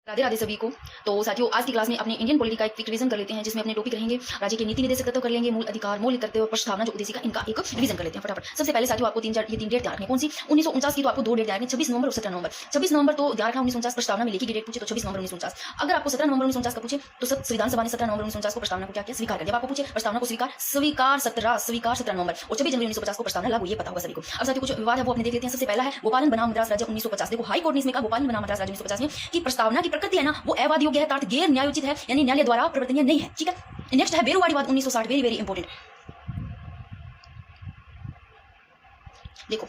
राधे राधे सभी को। तो साथियों, आज की क्लास में अपने इंडियन पॉलिटी का एक क्विक रिवीजन कर लेते हैं, जिसमें अपने टॉपिक रहेंगे राज्य के नीति निर्देशक तत्व कर लेंगे, मूल अधिकार, मौलिक कर्तव्य, प्रस्तावना जो उद्देशिका, इनका एक रिवीजन कर लेते हैं फटाफट। सबसे पहले साथियों, आपको तीन डेट ध्यान रखनी। कौन सी? 1949 की तो आपको दो डेट ध्यान रखनी, 26 नवंबर और 17 नवंबर। 26 नवंबर तो ध्यान रखना 1949 प्रस्तावना में लिखी गई डेट पूछे तो 26 नवंबर 1949। अगर आपको 17 नवंबर 1949 का पूछे तो संविधान सभा ने 17 नवंबर 1949 को प्रस्तावना को क्या किया? स्वीकार कर दिया। आपको पूछे प्रस्तावना को स्वीकार 17 नवंबर और 26 जनवरी 1950 को प्रस्तावना लागू, ये पता होगा सभी को। अब साथियों, कुछ विवाद है वो अपने देख लेते हैं। सबसे पहला है गोपालन बनाम मद्रास राज्य 1950। देखो, हाई कोर्ट ने इसमें कहा, गोपालन बनाम मद्रास राज्य 1950 में कि प्रस्तावना की प्रकृति है ना, वो अवाद योग्य है, गैर न्यायोचित है, यानी न्यायालय द्वारा प्रवर्तनीय नहीं है। ठीक है। नेक्स्ट है बेरुवाड़ीवाद 1960, वेरी वेरी इंपॉर्टेंट। देखो,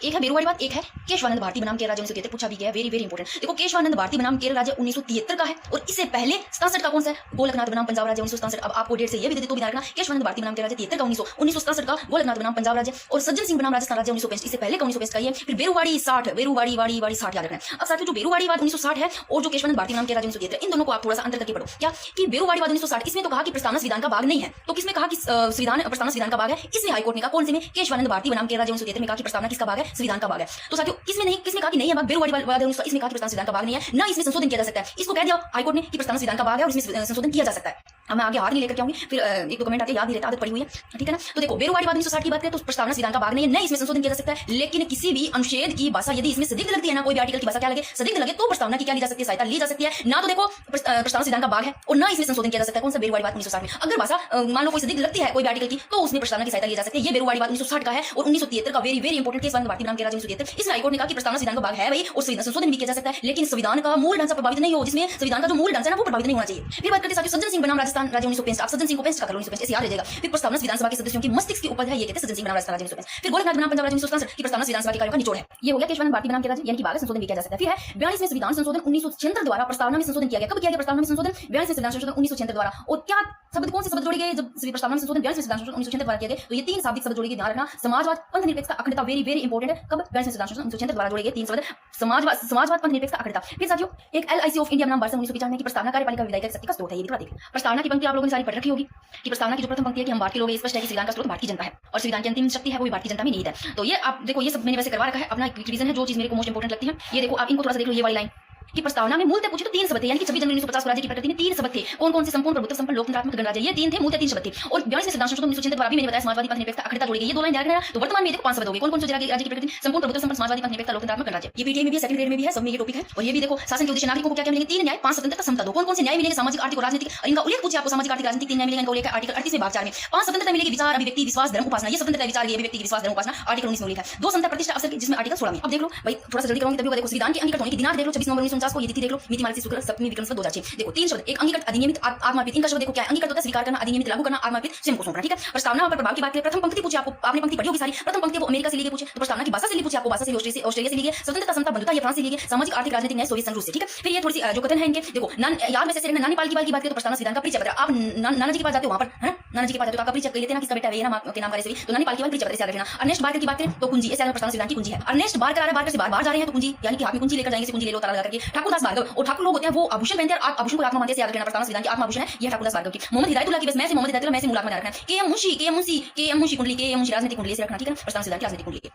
एक है बेरुवाड़ीवाद, एक है केशवानंद भारती बनाम केरल राज्य 1973, पूछा भी गया, वेरी वेरी इंपॉर्टेंट। देखो, केशवानंद भारती बनाम केरल राज्य 1973 का है और इससे पहले 67 का कौन सा है? गोलकनाथ बनाम पंजाब राज्य 1967। अब आपको डेट से ये भी दे दे तो भी ध्यान रखना, केशवानंद भारती बनाम केरल राज्य 73 का 1967 का, गोलकनाथ बनाम पंजाब राज्य और सज्जन सिंह बनाम राजस्थान राज्य 1965, इससे पहले का 1965 का ये। फिर बेरुवाड़ी 60, बेरुवाड़ी 60 याद रखना है। अब साथियों, जो बेरुवाड़ीवाद 1960 है और जो केशवानंद भारती बनाम केरल राज्य 1973, इन दोनों को आप थोड़ा सा अंतर करके पढ़ो। क्या कि बेरुवाड़ीवाद 1960, इसमें तो कहा कि प्रस्तावना संविधान का भाग नहीं है, तो किसमें कहा कि संविधान प्रस्तावना संविधान का भाग है? इसमें हाईकोर्ट ने कहा, कौन से में? केशवानंद भारती बनाम केरल राज्य 1973 में कहा कि प्रस्तावना किसका भाग है? संविधान का भाग है। तो साथियों, किसमें नहीं, किसमें कहा कि नहीं है भाग? बेरुवाड़ीवाद इसमें कहा कि प्रस्तावना संविधान का भाग नहीं है, ना इसमें संशोधन किया जा सकता है। इसको कह दिया हाईकोर्ट ने कि प्रस्तावना संविधान का भाग है और इसमें संशोधन किया जा सकता है। अब मैं आगे हाथ नहीं लेकर के आऊंगी, फिर एक दो कमेंट आते याद नहीं रहता, आदत पड़ी हुई है, ठीक है ना। तो देखो, बेरुवाड़ीवाद 1960 की बात करें तो प्रस्तावना संविधान का भाग नहीं है, न इसमें संशोधन किया जा सकता है, लेकिन किसी भी अनुच्छेद की भाषा यदि इसमें संदिग्ध लगती है ना, कोई भी आर्टिकल की भाषा क्या लगे, संदिग्ध लगे, तो प्रस्तावना की क्या ली जा सकती है? सहायता ली जा सकती है। ना तो देखो प्रस्तावना संविधान का भाग है और ना इसमें संशोधन किया जा सकता है। कौन सा? बेरुवाड़ीवाद 1960 में। अगर भाषा मान लो कोई संदिग्ध लगती है कोई भी आर्टिकल की, तो उसमें प्रस्तावना की सहायता ली जा सकती है। ये बेरुवाड़ीवाद 1960 का है और 1973 का very very important case Bharati नाम के राज्य 1973। इसमें हाईकोर्ट ने कहा कि प्रस्तावना संविधान का भाग है भाई और संशोधन भी किया जा सकता है, लेकिन संविधान का मूल ढांचा प्रभावित नहीं हो, जिसमें संविधान का जो मूल ढांचा है ना वो प्रभावित नहीं होना चाहिए। फिर बात करते हैं साथियों, सज्जन सिंह बनाम राजस्थान राज्य 1965। आप सज्जन सिंह को पेस्ट का करो 1965, ऐसे याद रह जाएगा। फिर प्रस्तावना विधानसभा के सदस्यों की मस्तिष्क की उपज है, ये कहते हैं सज्जन सिंह बनाम राजस्थान राज्य 1965। फिर गोलकनाथ बनाम पंजाब राज्य 1967 की प्रस्तावना विधानसभा के कार्यों का निचोड़ है। ये हो गया केशवानंद भारती बनाम के राज्य, यानी कि भाग संशोधन भी किया जा सकता है। फिर है 42 में संविधान संशोधन 1976 द्वारा प्रस्तावना में संशोधन किया गया। कब किया गया प्रस्तावना में संशोधन? 42 में संविधान संशोधन 1976 द्वारा। और क्या शब्द, कौन से शब्द जोड़े गए जब प्रस्तावना में संशोधन 42 में संविधान संशोधन 1976 द्वारा किया गया? तो ये तीन शाब्दिक शब्द जोड़े गए, ध्यान रखना। समाजवाद, पंथ निरपेक्षता, अखंडता, वेरी वेरी इंपॉर्टेंट है। कब? 42 में संविधान संशोधन 1976 द्वारा जोड़े गए तीन शब्द, समाजवाद, पंथ निरपेक्षता, अखंडता। फिर साथियों, एक LIC ऑफ इंडिया नाम वर्ष 1995 की प्रस्तावना कार्यपालिका विधायिका शक्ति का स्रोत है। ये भी प्रस्तावना की पंक्ति आप लोगों ने सारी पढ़ रखी होगी कि प्रस्तावना की जो प्रथम पंक्ति है कि हम भारतीय लोग, स्पष्ट है कि संविधान का स्रोत भारतीय जनता है और संविधान की अंतिम शक्ति है वो भी भारतीय जनता में निहित है। तो ये आप देखो, ये सब मैंने वैसे करवा रखा है, अपना रिवीजन है, जो चीज मेरे को मोस्ट इंपोर्टेंट लगती है। ये देखो, आप इनको थोड़ा सा देख लो, ये वाली लाइन कि प्रस्तावना में मूलतः पूछे तो तीन शब्द थे, यानी कि 26 जनवरी 1950 को राज्य की प्रकृति में तीन शब्द थे। कौन कौन से? संपूर्ण प्रभुत्व, संपन्न लोकतंत्रात्मक गणराज्य, ये तीन थे, मूलतः तीन शब्द थे। और 42 में संविधान संशोधन 1976 द्वारा भी मैंने बताया समाजवादी, पंथ निरपेक्षता, अखंडता जोड़ी गई। ये दो लाइन ध्यान रखना। तो वर्तमान में देखो 5 शब्द हो गए। कौन कौन से? राज्य की प्रकृति, संपूर्ण प्रभुत्व, संपन्न समाजवादी, पंथ निरपेक्षता, लोकतंत्रात्मक गणराज्य। ये पीटीआई में भी है, सेकंड ग्रेड में भी है, सब में ये टॉपिक है। और ये भी देखो, शासन के उद्देश्य नागरिकों को क्या क्या मिलेंगे? 3 न्याय, 5 स्वतंत्रता, समता। दो कौन कौन से न्याय मिलेंगे? सामाजिक, आर्थिक और राजनीतिक। इनका उल्लेख पूछे आपको, सामाजिक, आर्थिक, राजनीतिक 3 न्याय मिलेंगे। इनका उल्लेख आर्टिकल 38 में भाग 4 में। 5 स्वतंत्रता मिलेगी, विचार, अभिव्यक्ति, विश्वास, धर्म, उपासना। ये स्वतंत्रता, विचार, अभिव्यक्ति, विश्वास, धर्म, उपासना आर्टिकल 19 में उल्लेख है। 2 समता, प्रतिष्ठा, अवसर की, जिसमें आर्टिकल 16 में। अब देख लो भाई, थोड़ा सा जल्दी करूंगी तभी होगा। देखो, संविधान के अंगीकृत होने की दिनांक देख लो, 26 नवंबर 1949 को। ये तिथि देख लो, नीति मार्ग से शुक्र सप्तमी विक्रम संवत 2006। देखो, 3 शब्द, एक अंगीकृत, अधिनियमित, आत्मार्पित। इनका शब्द देखो क्या है? अंगीकृत होता है स्वीकार करना, अधिनियमित लागू करना, आत्मार्पित स्वयं को सौंपना। ठीक है। प्रस्तावना पर प्रभाव की बात करें, प्रथम पंक्ति पूछे आपको, आपने पंक्ति पढ़ी होगी सारी। प्रथम पंक्ति वो अमेरिका से ली गई पूछे तो प्रस्तावना की भाषा से ली पूछे आपको, भाषा से ऑस्ट्रेलिया से ली गई। स्वतंत्रता, समता, बंधुता ये फ्रांस से ली गई। सामाजिक, आर्थिक, राजनीतिक न्याय सोवियत संघ रूस से। ठीक है। फिर ये थोड़ी सी जो कथन है इनके, देखो याद में से रहना। नानी पाल की बात करें तो प्रस्तावना संविधान का परिचय पत्र। आप नाना जी के पास जाते हो, वहां पर नाना जी के पास जाते हो, आपका परिचय कर लेते हैं ना, किसका बेटा है ना के नाम का, तो नानी पाल की बात परिचय पत्र याद रखना। अर्नेस्ट बार्कर की बात करें तो कुंजी, ऐसे प्रस्तावना संविधान की कुंजी है। अर्नेस्ट बार्कर आ रहा है, बार्कर से बार जा रहे हैं तो कुंजी, यानी कि हाथ में कुंजी लेकर जाएंगे, कुंजी ले लो ताला लगा करके। ठाकुरदास भार्गव, और ठाकुर लोग होते हैं वो आभूषण पहनते हैं, आभूषण को आत्मा मानते हैं, याद रखना। प्रस्तावना संविधान की आत्मा आभूषण है, ये ठाकुरदास भार्गव की। मोहम्मद हिदायतुल्लाह की बस मैं से मोहम्मद हिदायतुल्लाह, मैं से मुलाक में रखना। के एम मुंशी कुंडली, राजनीतिक कुंडली से रखना। ठीक है। प्रस्तावना संविधान की राजनीतिक कुंडली।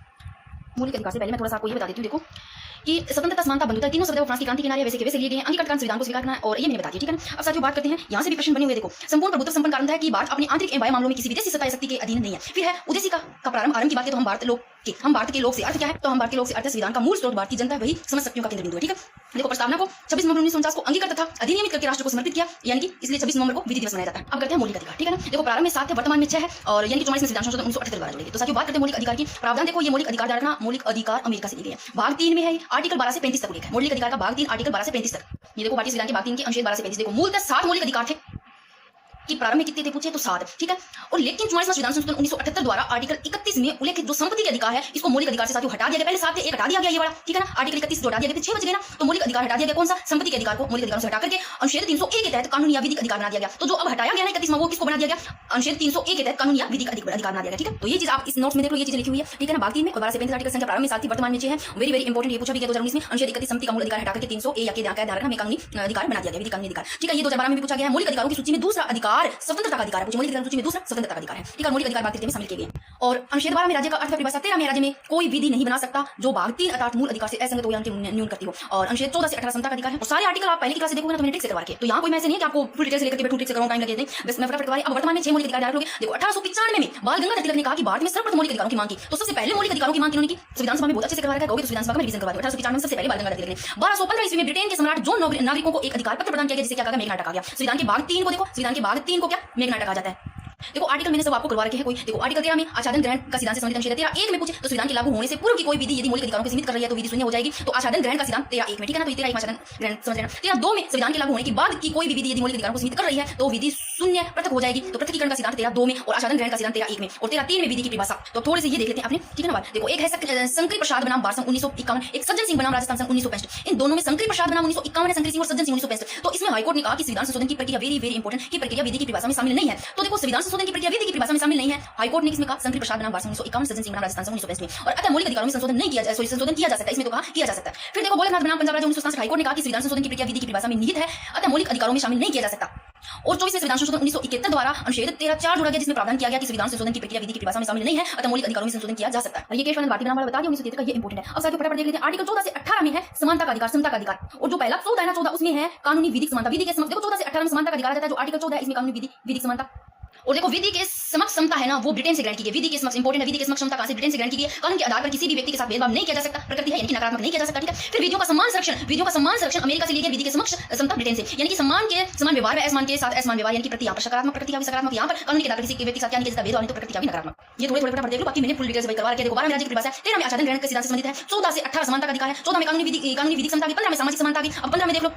मौलिक अधिकार से पहले मैं थोड़ा सा आपको ये बता देती हूँ, देखो कि स्वतंत्रता, समानता, बंधुता तीनों शब्द फ्रांस की क्रांति किनारे वैसे के वैसे लिए गए हैं। अंगीकृत संविधान को स्वीकार करना और ये मैंने बता दिया। ठीक है ना। अब साथियों बात करते हैं, यहाँ से भी प्रश्न बने हुए। देखो, संपूर्ण प्रभुत्व, संपन्न कारण है कि भारत अपने आंतरिक एवं बाह्य मामलों में किसी विदेशी सत्ता या शक्ति के अधीन नहीं है। फिर है उद्देशिका का प्रारंभ, आरंभ की बात करें तो हम भारत के लोग से अर्थ क्या है? तो हम भारतीय लोग से अर्थ संविधान का मूल स्रोत भारतीय जनता है, वही समझ शक्तियों का केंद्र बिंदु है। ठीक है। देखो, प्रस्तावना को 26 नवंबर 1949 को अंगीकृत तथा अधिनियमित करके राष्ट्र को समर्पित किया, यानी कि इसलिए 26 नवंबर को विधि दिवस मनाया जाता है। अब करते हैं मौलिक अधिकार। ठीक है ना। देखो, प्रारंभ में 7 थे, वर्तमान में 6 है और यानी कि 44 में संविधान संशोधन 1978 द्वारा जोड़े गए। तो साथियों बात करते हैं मौलिक अधिकार की। प्रावधान देखो, ये मौलिक अधिकार ध्यान रखना, मौलिक अधिकार अमेरिका से लिए गए हैं। भाग 3 में है, आर्टिकल 12 से 35 तक उल्लेख है। मौलिक अधिकार का भाग 3 आर्टिकल 12 से 35 तक। ये देखो, भारतीय संविधान के भाग 3 के अनुच्छेद 12 से 35। देखो, मूलतः 7 मौलिक अधिकार थे कि प्रारंभ में कितने थे पूछे तो 7। ठीक है। और लेकिन 44वां संविधान संशोधन 1978 द्वारा आर्टिकल 31 में उल्लेखित जो संपत्ति के अधिकार है, इसको मौलिक अधिकार से साथियों हटा दिया गया। पहले 7 थे, एक हटा दिया गया ये वाला। ठीक है ना। आर्टिकल 31 जो हटा दिया गया, 6 बच गए ना, तो मौलिक अधिकार हटा दिया गया। कौन सा? संपत्ति के अधिकार को मौलिक अधिकार से हटा करके अनुच्छेद 301 के तहत कानूनी या विधिक अधिकार बना दिया गया। तो जो अब हटाया गया ना 31वां, वो किसको बना दिया गया? अनुच्छेद 301 के तहत कानूनी या विधिक अधिकार बना दिया गया। ठीक है। तो ये चीज आप इस नोट्स में देख लो, ये चीज लिखी हुई है। ठीक है ना। बाकी में 12 से 35 आर्टिकल संख्या प्रारंभ में 7 थी, वर्तमान में 6 है। वेरी वेरी इंपॉर्टेंट, ये पूछा भी गया 2019 में। अनुच्छेद 31 संपत्ति का मूल अधिकार हटा करके 300 ए या के ध्यान रखना, हमें कानूनी अधिकार बना दिया गया, विधिक कानूनी अधिकार। ठीक है। ये 2012 में भी पूछा गया है। मौलिक अधिकारों की सूची में दूसरा अधिकार अधिकार स्वतंत्रता का अधिकार है, मौलिक अधिकार सूची में दूसरा स्वतंत्रता का अधिकार है, ठीक है। मौलिक अधिकार भाग 3 में शामिल किए गए। और अनुच्छेद 12 में राज्य का अर्थ परिभाषा 13 में राज्य में कोई विधि नहीं बना सकता जो भाग 3 अर्थात मूल अधिकार से असंगत हो या उनके न्यून करती हो। और अनुच्छेद 14 से 18 समता का अधिकार है। और सारे आर्टिकल आप पहले की क्लास से देखोगे ना तो मैंने ट्रिक से करवा के, तो यहाँ कोई मैसेज नहीं है कि आपको फुल डिटेल से लेकर के बैठूं ट्रिक से करूं टाइम लगे नहीं, बस मैं फटाफट करवाई। अब वर्तमान में 6 मौलिक अधिकार डालोगे। देखो 1895 में बाल गंगाधर तिलक ने कहा कि भारत में सर्वप्रथम मौलिक अधिकारों की मांग की, तो सबसे पहले मौलिक अधिकारों की मांग किन्होंने की? संविधान सभा में बहुत अच्छे से करवा रखा है, कहोगे तो संविधान सभा में रिवीजन करवा दो। 1895 में सबसे पहले बाल गंगाधर तिलक ने। 1215 ईस्वी में ब्रिटेन के सम्राट जॉन नागरिकों को एक अधिकार पत्र प्रदान किया गया जिसे क्या कहा गया? मेघनाटा कहा गया। संविधान के भाग 3 को देखो, संविधान के भाग 3 को क्या मेघनाटा कहा जाता है। देखो आर्टिकल मैंने सब आपको करवा रखे हैं। कोई देखो आर्टिकल 13 में आच्छादन ग्रहण का सिद्धांत से संबंधित अनुच्छेद 13(1) में पूछे तो संविधान के लागू होने से पूर्व की कोई विधि यदि मौलिक अधिकारों को सीमित कर रही है तो विधि शून्य हो जाएगी। तो आच्छादन ग्रहण का सिद्धांत 13(1) में, ठीक है ना। तो 13(1) आच्छादन ग्रहण समझ लेना। 13(2) में संविधान के लागू होने के बाद की कोई भी विधि यदि मौलिक अधिकारों को सीमित कर रही है तो विधि शून्य पृथक हो जाएगी। तो पृथकीकरण का सिद्धांत 13(2) में और आच्छादन ग्रहण का सिद्धांत 13(1) में। और 13(3) में विधि की परिभाषा तो थोड़े से ये देख लेते हैं अपने, ठीक है ना। देखो एक है शंकरी प्रसाद बनाम बार संघ 1951, एक सज्जन सिंह बनाम राजस्थान संघ 1965। इन दोनों में शंकरी प्रसाद बनाम 1951 है, शंकरी सिंह और सज्जन सिंह 1965। तो इसमें हाईकोर्ट ने कहा कि संविधान संशोधन की प्रक्रिया वेरी वेरी इंपॉर्टेंट की प्रक्रिया विधि की परिभाषा में शामिल नहीं है। तो देखो संविधान संशोधन की प्रक्रिया विधि की परिभाषा में शामिल नहीं है। हाईकोर्ट ने इसमें कहा शंकरी प्रसाद बनाम बार संघ 1951, सज्जन सिंह बनाम राजस्थान संघ 1965 में। और अतः मौलिक अधिकारों में संशोधन नहीं किया जाए, संशोधन किया जा सकता है, इसमें तो कहा किया जा सकता है। फिर देखो गोलकनाथ बनाम पंजाब राज्य 1967, हाईकोर्ट ने कहा कि संविधान संशोधन की प्रक्रिया विधि की परिभाषा में निहित है, अतः मौलिक अधिकारों में शामिल नहीं किया जा सकता। और 24वें संविधान संशोधन 1971 द्वारा अनुच्छेद 13(4) जोड़ा गया जिसमें प्रावधान किया गया कि संविधान संशोधन की प्रक्रिया विधि की परिभाषा में शामिल नहीं है, अतः मौलिक अधिकारों में संशोधन किया जा सकता है। और ये केशवानंद भारती बनाम वाला बता दिया 1973 का, ये इंपॉर्टेंट है। अब साथियों फटाफट देख लेते हैं। आर्टिकल 14 से 18 में है समानता का अधिकार, समता का अधिकार। और जो पहला 14 है ना 14 उसमें है कानूनी विधिक समानता, विधि के समक्ष। देखो 14 से 18 में समानता का अधिकार आता है, जो आर्टिकल 14 है इसमें कानूनी विधिक समानता। और देखो विधि के समक्ष समता है ना वो ब्रिटेन से ग्रहण की गई। विधि के समक्ष इंपॉर्टेंट है, विधि के समक्ष समता कहां से? ब्रिटेन से ग्रहण की गई। कानून के आधार पर किसी भी व्यक्ति के साथ भेदभाव नहीं किया जा सकता, प्रकृति है यानी कि नकारात्मक नहीं किया जा सकता, ठीक है। फिर विधियों का सम्मान संरक्षण अमेरिका से ली गई, विधि के समक्ष समता ब्रिटेन से, यानी कि समान व्यवहार में असमान के साथ असमान व्यवहार, यानी कि प्रति यहाँ पर सकारात्मक प्रति यहाँ भी सकारात्मक। यहाँ पर कानून के आधार पर किसी के व्यक्ति के साथ यानी कि जिसका भेदभाव नहीं तो प्रकृति भी नकारात्मक। ये थोड़े फटाफट देख लो, बाकी मैंने फुल डिटेल से करवा रखा है। देखो 12 में राज्य की परिभाषा है, 13 में आच्छादन ग्रहण के सिद्धांत से संबंधित है, 14 से 18 समानता का अधिकार है, 14 में कानूनी विधिक समता की, 15 में सामाजिक समानता की। अब 15 में देख लो,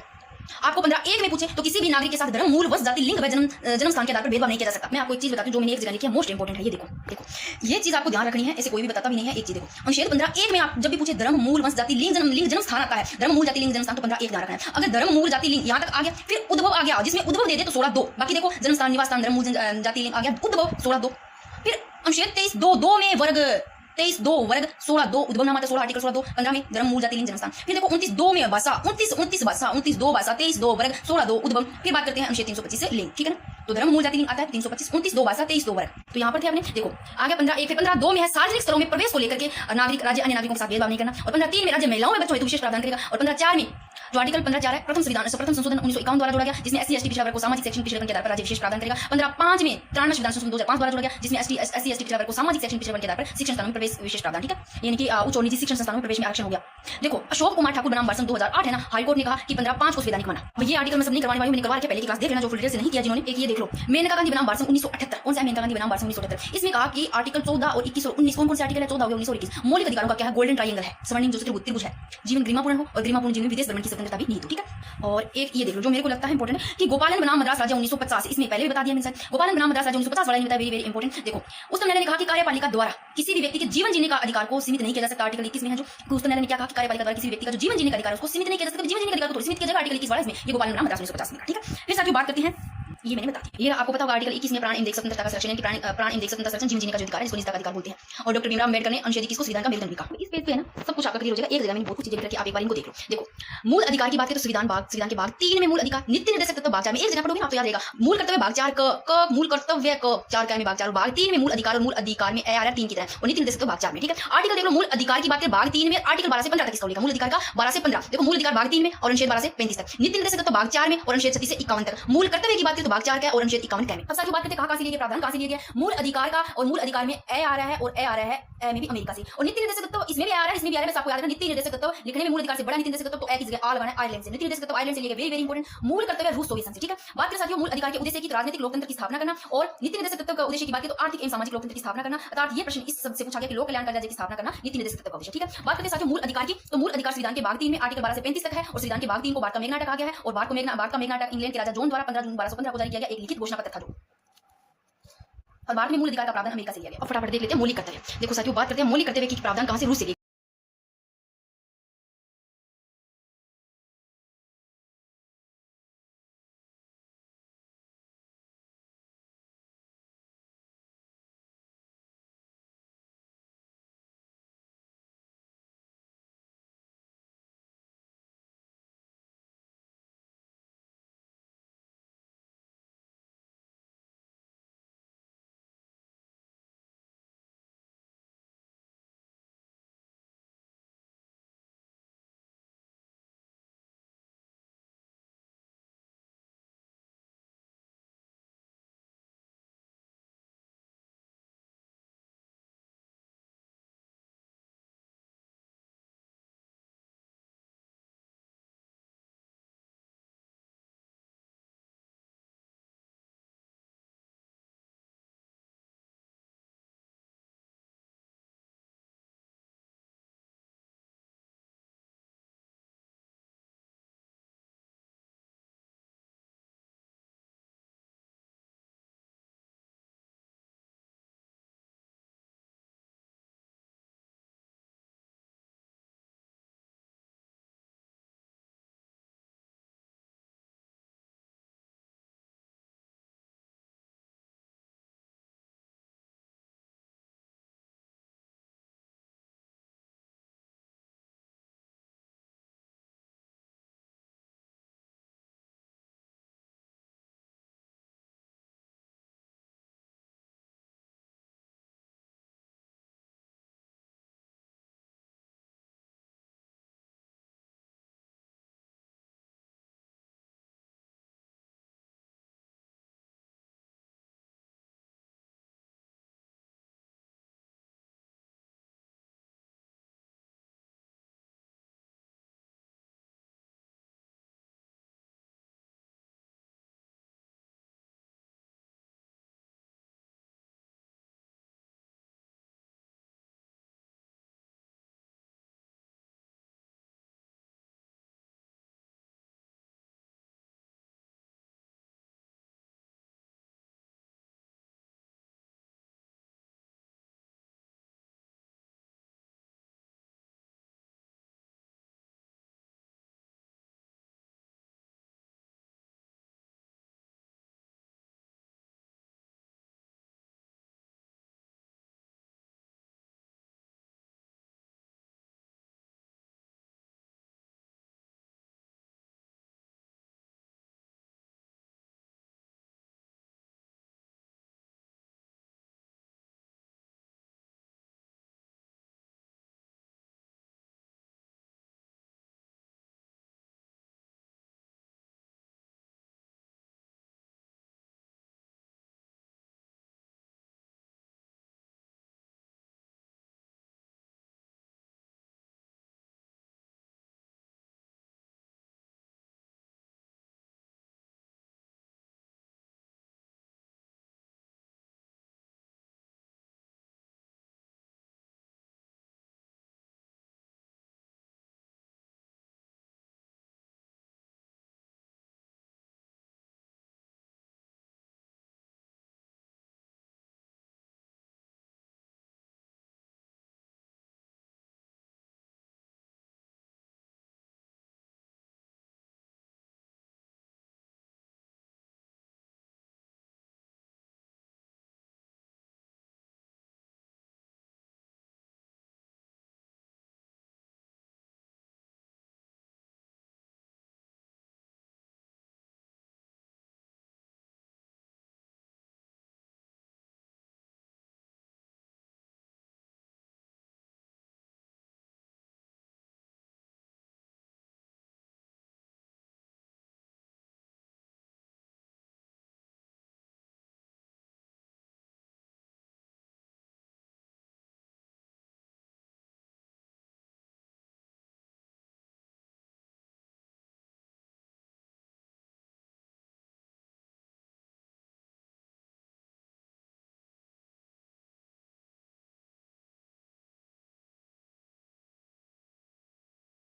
आपको 15(1) में पूछे तो किसी भी नागरिक के साथ धर्म, मूल, वंश, जाति, लिंग व जन्म स्थान के आधार पर भेदभाव नहीं किया जा सकता। मैं आपको एक चीज बताती हूँ जो मैंने एक जगह लिखी है, मोस्ट इंपोर्टेंट है। ये देखो ये चीज आपको ध्यान रखनी है, ऐसे कोई भी बताता भी नहीं है। एक चीज देखो अनुच्छेद 15(1) में आप जब भी पूछे धर्म, मूल, वंश, जाति, लिंग, जन्म स्थान आता है, धर्म, मूल, जाति, लिंग, जन्म स्थान, तो 15(1) ध्यान रखना है। अगर धर्म, मूल, जाति, लिंग यहाँ तक आ गया, फिर उद्भव आ गया, जिसमें उद्भव दे दे तो 16(2). बाकी देखो जन्म स्थान, निवास स्थान, धर्म, मूल, जाति, लिंग आ गया, उद्भव 16(2). फिर अनुच्छेद 23(2) में वर्ग 23(2) वर्ग 16(2) उद्भव नाम आता है 16 आर्टिकल 16(2). 15 में धर्म, मूल, जाति, लिंग, जन्मस्थान। फिर देखो 29(2) में भाषा, 29 भाषा, 29(2) भाषा, 23(2) वर्ग 16(2) उद्भव। फिर बात करते हैं अनुच्छेद 325 से लिंग, ठीक है ना। तो धर्म, मूल, जाति, लिंग आता है 325, 29(2) भाषा, 23(2) वर्ग। तो यहाँ पर थे आपने देखो आगे 15(1), फिर 15(2) में है सार्वजनिक स्थलों में प्रवेश को लेकर के नागरिक राज्य अन्य नागरिकों के साथ भेदभाव नहीं करना। और 15(3) में राज्य महिलाओं में बच्चों हेतु विशेष प्रावधान करेगा। और 15(4) में जो आर्टिकल 15(4) है प्रथम संशोधन 1951 द्वारा जोड़ा गया, जिसमें SC ST पिछड़ा वर्ग को सामाजिक शैक्षणिक पिछड़ेपन के आधार पर राज्य विशेष प्रावधान करेगा। 15(5) में 93 संविधान संशोधन 2005 द्वारा जोड़ा गया, जिसमें SC ST पिछड़ा वर्ग को सामाजिक शैक्षणिक पिछड़ेपन के आधार पर शिक्षण संस्थानों में प्रवेश विशेष प्रावधान, ठीक है, यानी कि उच्च और निजी शिक्षण संस्थानों में प्रवेश में आरक्षण हो गया। देखो अशोक कुमार ठाकुर बनाम वर्ष 2008 है ना, हाईकोर्ट ने कहा कि 15(5) को संवैधानिक माना। अब ये आर्टिकल मैं सब नहीं करवाने वाली हूं, मैंने करवा के पहले की क्लास देख लेना जो फुल डिटेल से नहीं किया जिन्होंने। एक ये देख लो मेनका गांधी बनाम वर्ष 1978, कौन सा है मेनका गांधी बनाम वर्ष 1978? इसमें कहा कि आर्टिकल 14 और 21 और 19 कौन से आर्टिकल है? 14 हो गया, 19 और 21 मौलिक अधिकारों का क्या है? गोल्डन ट्रायंगल है, स्वर्णिम जो त्रिभुज है, जीवन गरिमापूर्ण हो और गरिमापूर्ण जीवन विदेश भ्रमण की स्वतंत्रता भी नहीं तो, ठीक है। और एक ये देख लो जो मेरे को लगता है इंपॉर्टेंट है कि गोपालन बनाम मद्रास राज्य 1950, इसमें पहले भी बता दिया मैंने, गोपालन बनाम मद्रास राज्य 1950 वाला वेरी वेरी इंपॉर्टेंट। देखो उस न्यायालय ने कहा कि कार्यपालिका द्वारा किसी भी व्यक्ति के जीवन जीने का अधिकार को सीमित नहीं किया जा सकता। आर्टिकल 21 में है जो उस न्यायालय ने क्या कहा कि कार्यपालिका द्वारा किसी व्यक्ति का जो जीवन जीने का अधिकार है उसको सीमित नहीं किया जा सकता, जीवन जीने का अधिकार को सीमित किया जाएगा। आर्टिकल 21 वाला इसमें ये गोपालन बनाम मद्रास 1950 में, ठीक है। फिर साथियों बात करते हैं, ये मैंने बता दिया। ये आपको पता होगा आर्टिकल 21 में प्राण इंदेक स्वतंत्रता का संरक्षण है कि प्राण इंदेक स्वतंत्रता संरक्षण जीवन जीने का जो अधिकार है इसको निजता का अधिकार बोलते हैं। और डॉक्टर भीमराव अम्बेडकर ने अनुच्छेद 21 को संविधान का मेरुदंड भी कहा। इस पेज पे है ना सब कुछ आपका क्लियर हो जाएगा। एक जगह मैंने बहुत कुछ चीजें लिखी, आप एक बार इनको देख लो। देखो मूल अधिकार की बात करें तो संविधान के भाग 3 में मूल अधिकार, नित्य निर्देशक तत्व भाग 4 में, एक जगह पढ़ोगे ना तो याद रहेगा। मूल कर्तव्य भाग 4 क मूल कर्तव्य क 4 का में भाग 4, भाग 3 में मूल अधिकार और मूल अधिकार में ARR 3 की तरह और नित्य निर्देशक तत्व भाग 4 में, ठीक है। आर्टिकल देख लो मूल अधिकार की बात करें भाग 3 में आर्टिकल 12 से 15 तक इसका लिखा, मूल अधिकार का 12 से 15। देखो मूल अधिकार भाग 3 में और अनुच्छेद 12 से 35 तक, नित्य निर्देशक तत्व भाग 4 में और अनुच्छेद 36 से 51 तक। मूल कर्तव्य की बात करें तो भाग 4 का और अनुच्छेद 51 का में। अब सारी बात करते हैं कहां से लिए प्रावधान कहां से लिए गए? मूल अधिकार का, और मूल अधिकार में ए आ रहा है और ए आ रहा है ए में भी अमेरिका से। और नित्य निर्देशक तत्व इसमें भी आ रहा है इसमें भी आ रहा है, बस आपको याद रखना नित्य निर्देशक तत्व लिखने में मूल अधिकार से बड़ा नित्य निर्देशक तत्व तो ए की जगह आ लगाना है आयरलैंड से। नित्य निर्देशक तत्व आयरलैंड से लिए वेरी वेरी इंपॉर्टेंट। मूल कर्तव्य रूस सोवियत संघ से, ठीक है। बात करें साथियों मूल अधिकार के उद्देश्य की राजनीतिक लोकतंत्र की स्थापना करना, और नित्य निर्देशक तत्व का उद्देश्य की बात करें तो आर्थिक एवं सामाजिक लोकतंत्र की स्थापना करना। अर्थात ये प्रश्न इस सबसे पूछा गया कि लोक कल्याणकारी राज्य की स्थापना करना नित्य निर्देशक तत्व का उद्देश्य, ठीक है। बात करते हैं साथियों मूल अधिकार की, तो मूल अधिकार संविधान के भाग 3 में आर्टिकल 12 से 35 तक है और संविधान के भाग 3 को भारत का मेघनाटक कहा गया है। और भारत का मेघनाटक इंग्लैंड के राजा जॉन द्वारा 15 जून 1215 को जारी किया गया एक लिखित घोषणा पत्र था जो, और भारत में मूल अधिकार का प्रावधान अमेरिका से लिया गया। और फटाफट देख लेते हैं मौलिक कर्तव्य। देखो साथियों बात करते हैं मौलिक कर्तव्य की प्रावधान कहां से? रूस से।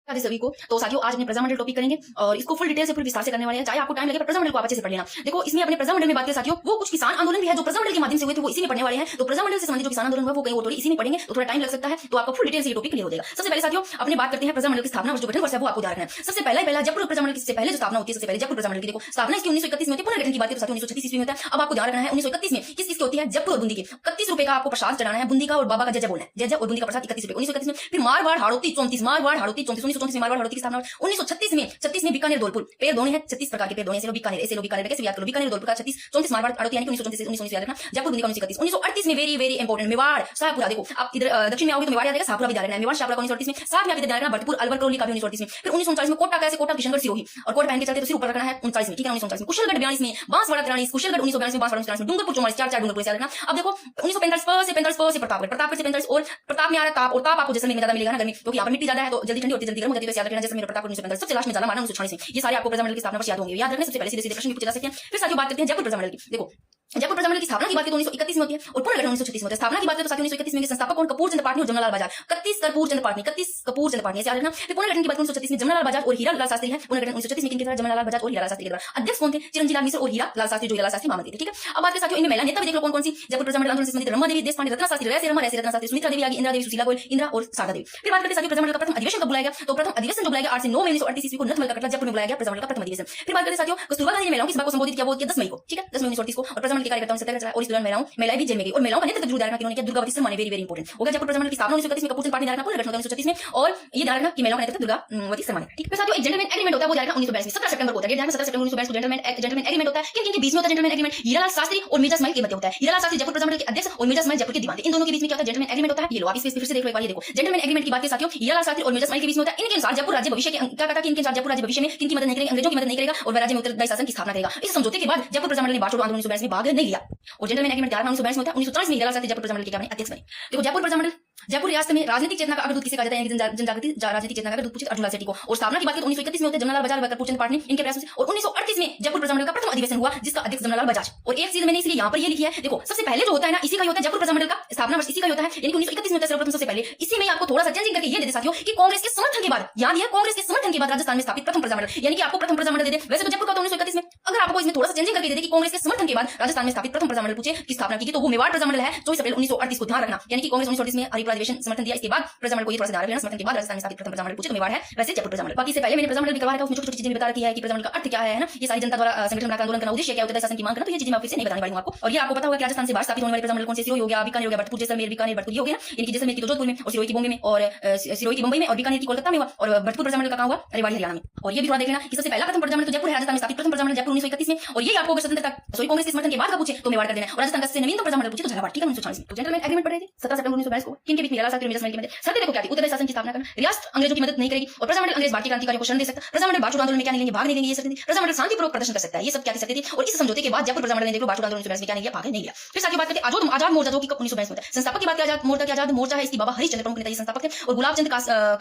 राधे सभी को। तो साथियों आज अपने प्रजामंडल टॉपिक करेंगे और इसको फुल डिटेल से पूरी विस्तार से करने वाले हैं। चाहे आपको टाइम लगे पर प्रजामंडल को आप अच्छे से पढ़ लेना। देखो इसमें अपने प्रजामंडल में बात करें साथियों, वो कुछ किसान आंदोलन भी है जो प्रजामंडल के माध्यम से हुए थे, वो इसी में पढ़ने वाले हैं। तो प्रजामंडल से संबंधित जो किसान आंदोलन हुआ वो कहीं और थोड़ी इसी में पढ़ेंगे तो थोड़ा टाइम लग सकता है, तो आपको फुल डिटेल से ये टॉपिक क्लियर हो जाएगा। सबसे पहले साथियों अपने बात करते हैं प्रजामंडल की स्थापना और जो गठन वर्ष है वो आपको ध्यान रखना है। सबसे पहला जयपुर प्रजामंडल से पहले जो स्थापना होती है, सबसे पहले जयपुर प्रजामंडल की देखो स्थापना इसकी 1931 में होती है। पुनर्गठन की बात करें तो 1936 ईस्वी में होता है। अब आपको ध्यान रखना है 1931 में किस किसकी होती है, जयपुर और बूंदी की। 31 रुपए का आपको प्रसाद चढ़ाना है, बूंदी का और बाबा का जय जय बोलना है, जय जय और बूंदी का प्रसाद 31 रुपए 1931 में। फिर मारवाड़ हाड़ौती 34, मारवाड़ हाड़ौती 34 1934 में मारवाड़ हाड़ौती की स्थापना। 1936 में बीकानेर धौलपुर, पेड़ दोने हैं 36 प्रकार के पेड़ दोने, बीकानेर ऐसे लो बीकानेर कैसे याद करो, बीकानेर धौलपुर का 36 34 मारवाड़ हाड़ौती यानी कि 1934 से 1919 याद रखना। जयपुर बूंदी का 1931। 1938 में वेरी इंपोर्टेंट मेवाड़ शाहपुरा। देखो आप इधर दक्षिण में आओगे तो मेवाड़ याद आएगा, शाहपुरा भी ध्यान रखना है। मेवाड़ शाहपुरा का 1938 में, साथ में आप इधर ध्यान रखना भरतपुर अलवर करौली का भी 1938 में। फिर 1939 में कोटा कैसे, कोटा किशनगढ़ सिरोही और कोट पहन के चलते तो सिर ऊपर रखना है 39 में, ठीक है 1939 में। कुशलगढ़ 42 में, बांसवाड़ा 43, कुशलगढ़ 1942 में, बांसवाड़ा 1943 में, डूंगरपुर 44 4 डूंगरपुर याद रखना। अब देखो 1945 से 45 से प्रतापगढ़, प्रतापगढ़ से 45 और प्रताप में आ रहा ताप, और ताप आपको जैसलमेर में ज्यादा मिलेगा ना गर्मी, क्योंकि यहाँ पर मिट्टी ज्यादा है तो जल्दी ठंडी होती है जल्दी गर्म हो जाती है, याद रखना जैसलमेर प्रताप 1945 सबसे लास्ट में ज्यादा माना 1946 में। ये सारे आपको प्रजामंडल की स्थापना पर याद होंगे, याद रखना। सबसे पहले सीधे प्रश्न पूछे जा सकते हैं। फिर साथियों बात करते हैं जयपुर प्रजामंडल की। देखो जयपुर प्रजामंडल की स्थापना की बात करें तो 1931 में होती है और पुनर्गठन 1936 में होता है। स्थापना की बात करें तो साथियों 1931 में संस्थापक कौन, कपूर चंद पाटनी और जमनालाल बजाज। 31 कपूर चंद पाटनी याद रखना। फिर पुनर्गठन की बात 1936 में जमनालाल बजाज और हीरालाल शास्त्री है। पुनर्गठन 1936 में किनके द्वारा, जमनालाल बजाज और हीरालाल शास्त्री के द्वारा। अध्यक्ष कौन थे, चिरंजीलाल मिश्र और हीरालाल शास्त्री, जो हीरालाल शास्त्री मामले थे, ठीक है। अब बात करें साथियों इनमें महिला नेता भी देख लो कौन सी जयपुर प्रजामंडल आंदोलन से संबंधित, रमा देवी, देशपांडे, रत्ना शास्त्री, रत्ना शास्त्री, सुमित्रा देवी आगे, इंदिरा देवी, सुशीला गोयल, इंदिरा और शारदा देवी। फिर बात करते हैं साथियों प्रजामंडल का प्रथम अधिवेशन कब बुलाया गया, तो प्रथम अधिवेशन जो बुलाया गया 8 से 9 मई 1938 ईस्वी को नथमल कटरा जयपुर में बुलाया गया प्रजामंडल का प्रथम अधिवेशन। फिर बात करते हैं साथियों कस्तूरबा गांधी ने महिलाओं की सभा को संबोधित किया, वो किया 10 मई को, ठीक है 10 मई 1938 को, और प्रजामंडल के कार्यकर्ताओं ने सत्याग्रह चलाया और इस दौरान महिलाएं भी जेल में गई और महिलाओं का नेतृत्व जरूर किन्होंने किया, दुर्गावती शर्मा ने, वेरी इंपोर्टेंट हो गया। जयपुर प्रजामंडल की स्थापना 1931 में कपूर चंद पाटनी ने रखना, पुनर्गठन 1936 में, और ये ध्यान रखना कि महिलाओं का नेतृत्व दुर्गावती शर्मा ने, ठीक है। साथियों एक जेंटलमैन एग्रीमेंट होता है, वो ध्यान रखना 1942 में 17 सितंबर को होता है, 17 सितंबर 1942 को जेंटलमैन एग्रीमेंट होता है। किन के बीच में होता है जेंटलमैन एग्रीमेंट, हीरालाल शास्त्री और मिर्जा इस्माइल के मध्य होता है। हीरालाल शास्त्री जयपुर प्रजामंडल के अध्यक्ष और मिर्जा इस्माइल जयपुर के दीवान, इन दोनों के बीच में क्या होता है जेंटलमैन एग्रीमेंट होता है। ये लो आप इस फिर से देख लो एक बार, ये देखो जेंटलमैन एग्रीमेंट की बात करें साथियों हीरालाल शास्त्री और मिर्जा इस्माइल के बीच में होता है। इनके अनुसार जयपुर राज्य भविष्य के क्या कहता है कि इनके अनुसार जयपुर राज्य भविष्य में किनकी मदद नहीं करेगा, अंग्रेजों की मदद नहीं करेगा और वह राज्य में उत्तरदायी शासन की स्थापना करेगा। इस समझौते के बाद जयपुर प्रजामंडल ने बाढ़ आंदोलन 1942 में भाग नहीं लिया और जेंटलमैन एग्रीमेंट 1942 में होता है। 1940 में हीरालाल शास्त्री जयपुर प्रजामंडल के क्या बने, अध्यक्ष बने। देखो जयपुर प्रजामंडल जयपुर रियासत में राजनीतिक चेतना का अग्रदूत किसे कहा जाता है, जनजागृति राजनीतिक चेतना का अग्रदूत पूछे अर्जुनलाल सेठी को। और स्थापना की बात करें तो 1931 में होते हैं जमनालाल बजाज व कपूर चंद पाटनी, इनके प्रयासों से। और 1938 में जयपुर प्रजामंडल का प्रथम अधिवेशन हुआ जिसका अध्यक्ष जमनालाल बजाज। और एक चीज मैंने इसलिए यहाँ पर ये लिखी है, देखो सबसे पहले जो होता है ना इसी का होता है जयपुर प्रजामंडल का स्थापना वर्ष इसी का होता है, यानी कि 1931 में होता है सर्वप्रथम सबसे पहले। इसी में आपको थोड़ा सा चेंजिंग करके ये दे दे साथियों कि कांग्रेस के समर्थन के बाद, याद है कांग्रेस के समर्थन के बाद राजस्थान में स्थापित प्रथम प्रजामंडल, यानी कि आपको प्रथम प्रजामंडल दे दे। वैसे तो जयपुर का 1931 में, अगर आपको इसमें थोड़ा सा चेंजिंग करके दे दे कि कांग्रेस के समर्थन के बाद राजस्थान में स्थापित प्रथम प्रजामंडल पूछे की स्थापना की तो वो मेवाड़ प्रजामंडल है 24 अप्रैल 1938 को ध्यान रखना, यानी कि कांग्रेस 1938 में हरिपुरा अधिवेशन समर्थन दिया, इसके बाद प्रजामंडल को ये थोड़ा सा ध्यान रखना, समर्थन के बाद राजस्थान में स्थापित प्रथम प्रजामंडल पूछे तो मेवाड़ है, वैसे जयपुर प्रजामंडल। बाकी से पहले मैंने प्रजामंडल की करवा रखा, उसमें छोटी-छोटी चीजें बता रखी है कि प्रजामंडल का अर्थ क्या है ना, ये सारी जनता द्वारा संगठन बनाकर आंदोलन करना, उद्देश्य क्या होता है, शासन की मांग करना, तो ये चीजें मैं फिर से नहीं बताने वाली हूं आपको। और ये आपको पता होगा कि राजस्थान से बाहर स्थापित होने वाले प्रजामंडल कौन से, सिरोही हो गया, बीकानेर हो गया, भरतपुर जैसलमेर, बीकानेर भरतपुर हो गया, यानी कि जैसलमेर की तो जोधपुर में और सिरोही की बॉम्बे में और सिरोही की मुंबई में और बीकानेर की कोलकाता में हुआ और भरतपुर प्रजामंडल का कहां हुआ, रेवाड़ी हरियाणा में। और ये भी थोड़ा देख लेना कि सबसे पहला प्रथम प्रजामंडल तो जयपुर है, राजस्थान में स्थापित प्रथम प्रजामंडल जयपुर 1931 में। और ये आपको अगर स्वतंत्रता कांग्रेस के समर्थन के बाद का पूछे तो मेवाड़ कर देना, और राजस्थान का सबसे नवीनतम प्रजामंडल पूछे तो झालावाड़, ठीक है 1946 में। तो जेंटलमैन एग्रीमेंट पढ़ रहे थे 17 सितंबर 1942 को, किनके बीच में हीरालाल शास्त्री और मिर्जा इस्माइल के मध्य। शर्तें देखो क्या थी, उत्तरदायी शासन की स्थापना करना, रियासत अंग्रेजों की मदद नहीं करेगी और प्रजामंडल अंग्रेज भारतीय क्रांतिकारियों को शरण दे सकता, प्रजामंडल बाछड़ आंदोलन में क्या नहीं लेंगे, भाग नहीं लेंगे, ये शर्तें थी। प्रजामंडल शांतिपूर्वक प्रदर्शन कर सकता है, ये सब क्या की शर्तें थी। और इस समझौते के बाद जयपुर प्रजामंडल ने देखो बाछड़ आंदोलन 1942 में क्या नहीं लिया, भाग नहीं लिया। फिर साथ ही बात करते हैं आजाद मोर्चा जो कि 1942 में था। संस्थापक की बात करें आजाद मोर्चा है, इसकी बाबा हरिश्चंद्र प्रमुख नेता ये संस्थापक थे। और गुलाब चंद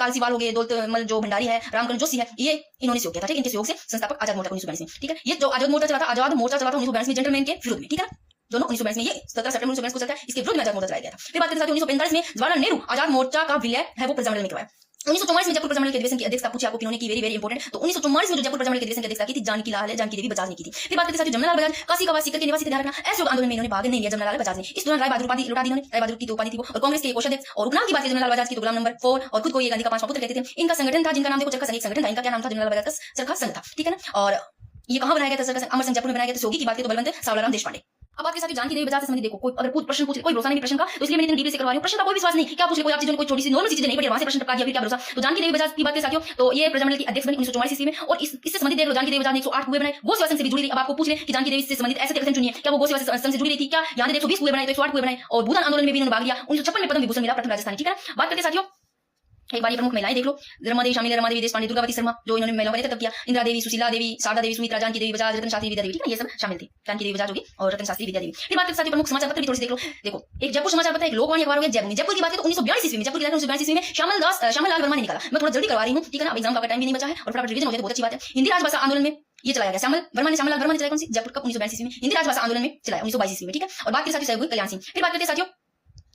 कालसीवाल हो गए, दौलतमल जो भंडारी है, रामकरण जोशी है, ये इन्होंने सहयोग किया था, ठीक है, इनके सहयोग से संस्थापक आजाद मोर्चा 1942 में, ठीक है। ये जो आजाद मोर्चा चला था 1942 में जेंटलमैन के विरोध में, ठीक है, दोनों 1942 में, ये 17 सितंबर 1942 को चलता है, इसके विरोध में आजाद मोर्चा चलाया गया था। फिर बात करते हैं 1945 में जवाहरलाल नेहरू आजाद मोर्चा का विलय है वो प्रजामंडल में करवाया। 1944 में जयपुर प्रजामंडल के अधिवेशन की अध्यक्षता पूछी आपको किन्होंने की, वेरी इंपोर्टेंट। तो 1944 में जो जयपुर प्रजामंडल के अधिवेशन की अध्यक्षता की थी जानकी लाल है, जानकी देवी बजाज ने की थी। फिर बात करते हैं जमनालाल बजाज काशी का सीकर के निवासी थे, ध्यान रखना ऐसे आंदोलन में इन्होंने भाग नहीं लिया जमनालाल बजाज ने। इस दौरान राय बहादुर उपाधि लौटा दी इन्होंने, राय बहादुर की उपाधि थी वो, और कांग्रेस के कोषाध्यक्ष और उपनाम की बात करें जमनालाल बजाज की तो गुलाम नंबर 4 और खुद को ये गांधी का 5वां पुत्र कहते थे। इनका संगठन था जिनका नाम देखो चरखा संघ संगठन था, इनका क्या नाम था, जमनालाल बजाज का चरखा संघ था, ठीक है ना। और ये कहां बनाया गया था, चरखा अमर संघ जयपुर में बनाया गया था। सोगी की बात करें तो बलवंत सावलाराम देशपांडे। अब आपके साथ जानकी देवी बजाज से संबंधित देखो कोई अगर प्रश्न पूछे, कोई भरोसा नहीं प्रश्न का, तो इसलिए मैंने डीपी से करवा रही हूं, प्रश्न का कोई विश्वास नहीं, क्या पूछ ले कोई आप चीजों कोई छोटी सी नॉर्मल चीजें नहीं पढ़ी वहां से प्रश्न टपका दिया, फिर क्या भरोसा। तो जानकी देवी बजाज की बात करें साथियों तो ये प्रजामंडल की अध्यक्ष बनी 1944 ईस्वी में। और इससे संबंधित देख लो जानकी देवी बजाज ने 108 कुएं बनाए, गो सेवा संघ से भी जुड़ी रही। अब आपको पूछ ले कि जानकी देवी से संबंधित ऐसे कथन चुनिए, क्या वो गो सेवा संघ से जुड़ी रही थी, क्या यहाँ 120 कुएं बनाए तो 108 कुएं बनाए। और भूदान आंदोलन में भी इन्होंने भाग लिया, 1956 में पद्म विभूषण मिला प्रथम राजस्थानी, ठीक है। बात करते साथियों एक बार प्रमुख महिलाएं देख लो, रमा देवी शामिल है, रमा देवी देशपांडे, दुर्गावती शर्मा जो इन्होंने महिलाओं का नेतृत्व किया, इंदिरा देवी, सुशीला देवी, शारदा देवी, सुमित्रा, जानकी देवी बजाज, रतन शास्त्री, विद्या देवी, ठीक है, ये सब शामिल थे। जानकी देवी बजाज होगी और रतन शास्त्री, विद्या देवी। फिर बात करते साथियों प्रमुख समाचार पत्र भी थोड़ी देख लो, देखो एक जयपुर समाचार पत्र, एक लोकवाणी अखबार हो गया जयभूमि। जयपुर की बात करें तो 1942 ईस्वी में, जयपुर की 1942 ईस्वी में श्यामलाल वर्मा ने निकाला। मैं थोड़ा जल्दी करवा रही हूँ, ठीक है ना, एग्जाम का टाइम भी नहीं बचा है और फटाफट रिवीजन हो जाए तो बहुत अच्छी बात है। हिंदी राजभाषा आंदोलन में ये चलाया गया, श्यामलाल वर्मा ने चलाया कौन सी, जयपुर कब 1942 ईस्वी में हिंदी राजभाषा आंदोलन में चलाया 1922 ईस्वी में, ठीक है। और बात करें साथियों सहयोगी कल्याण सिंह। फिर बात करते साथियों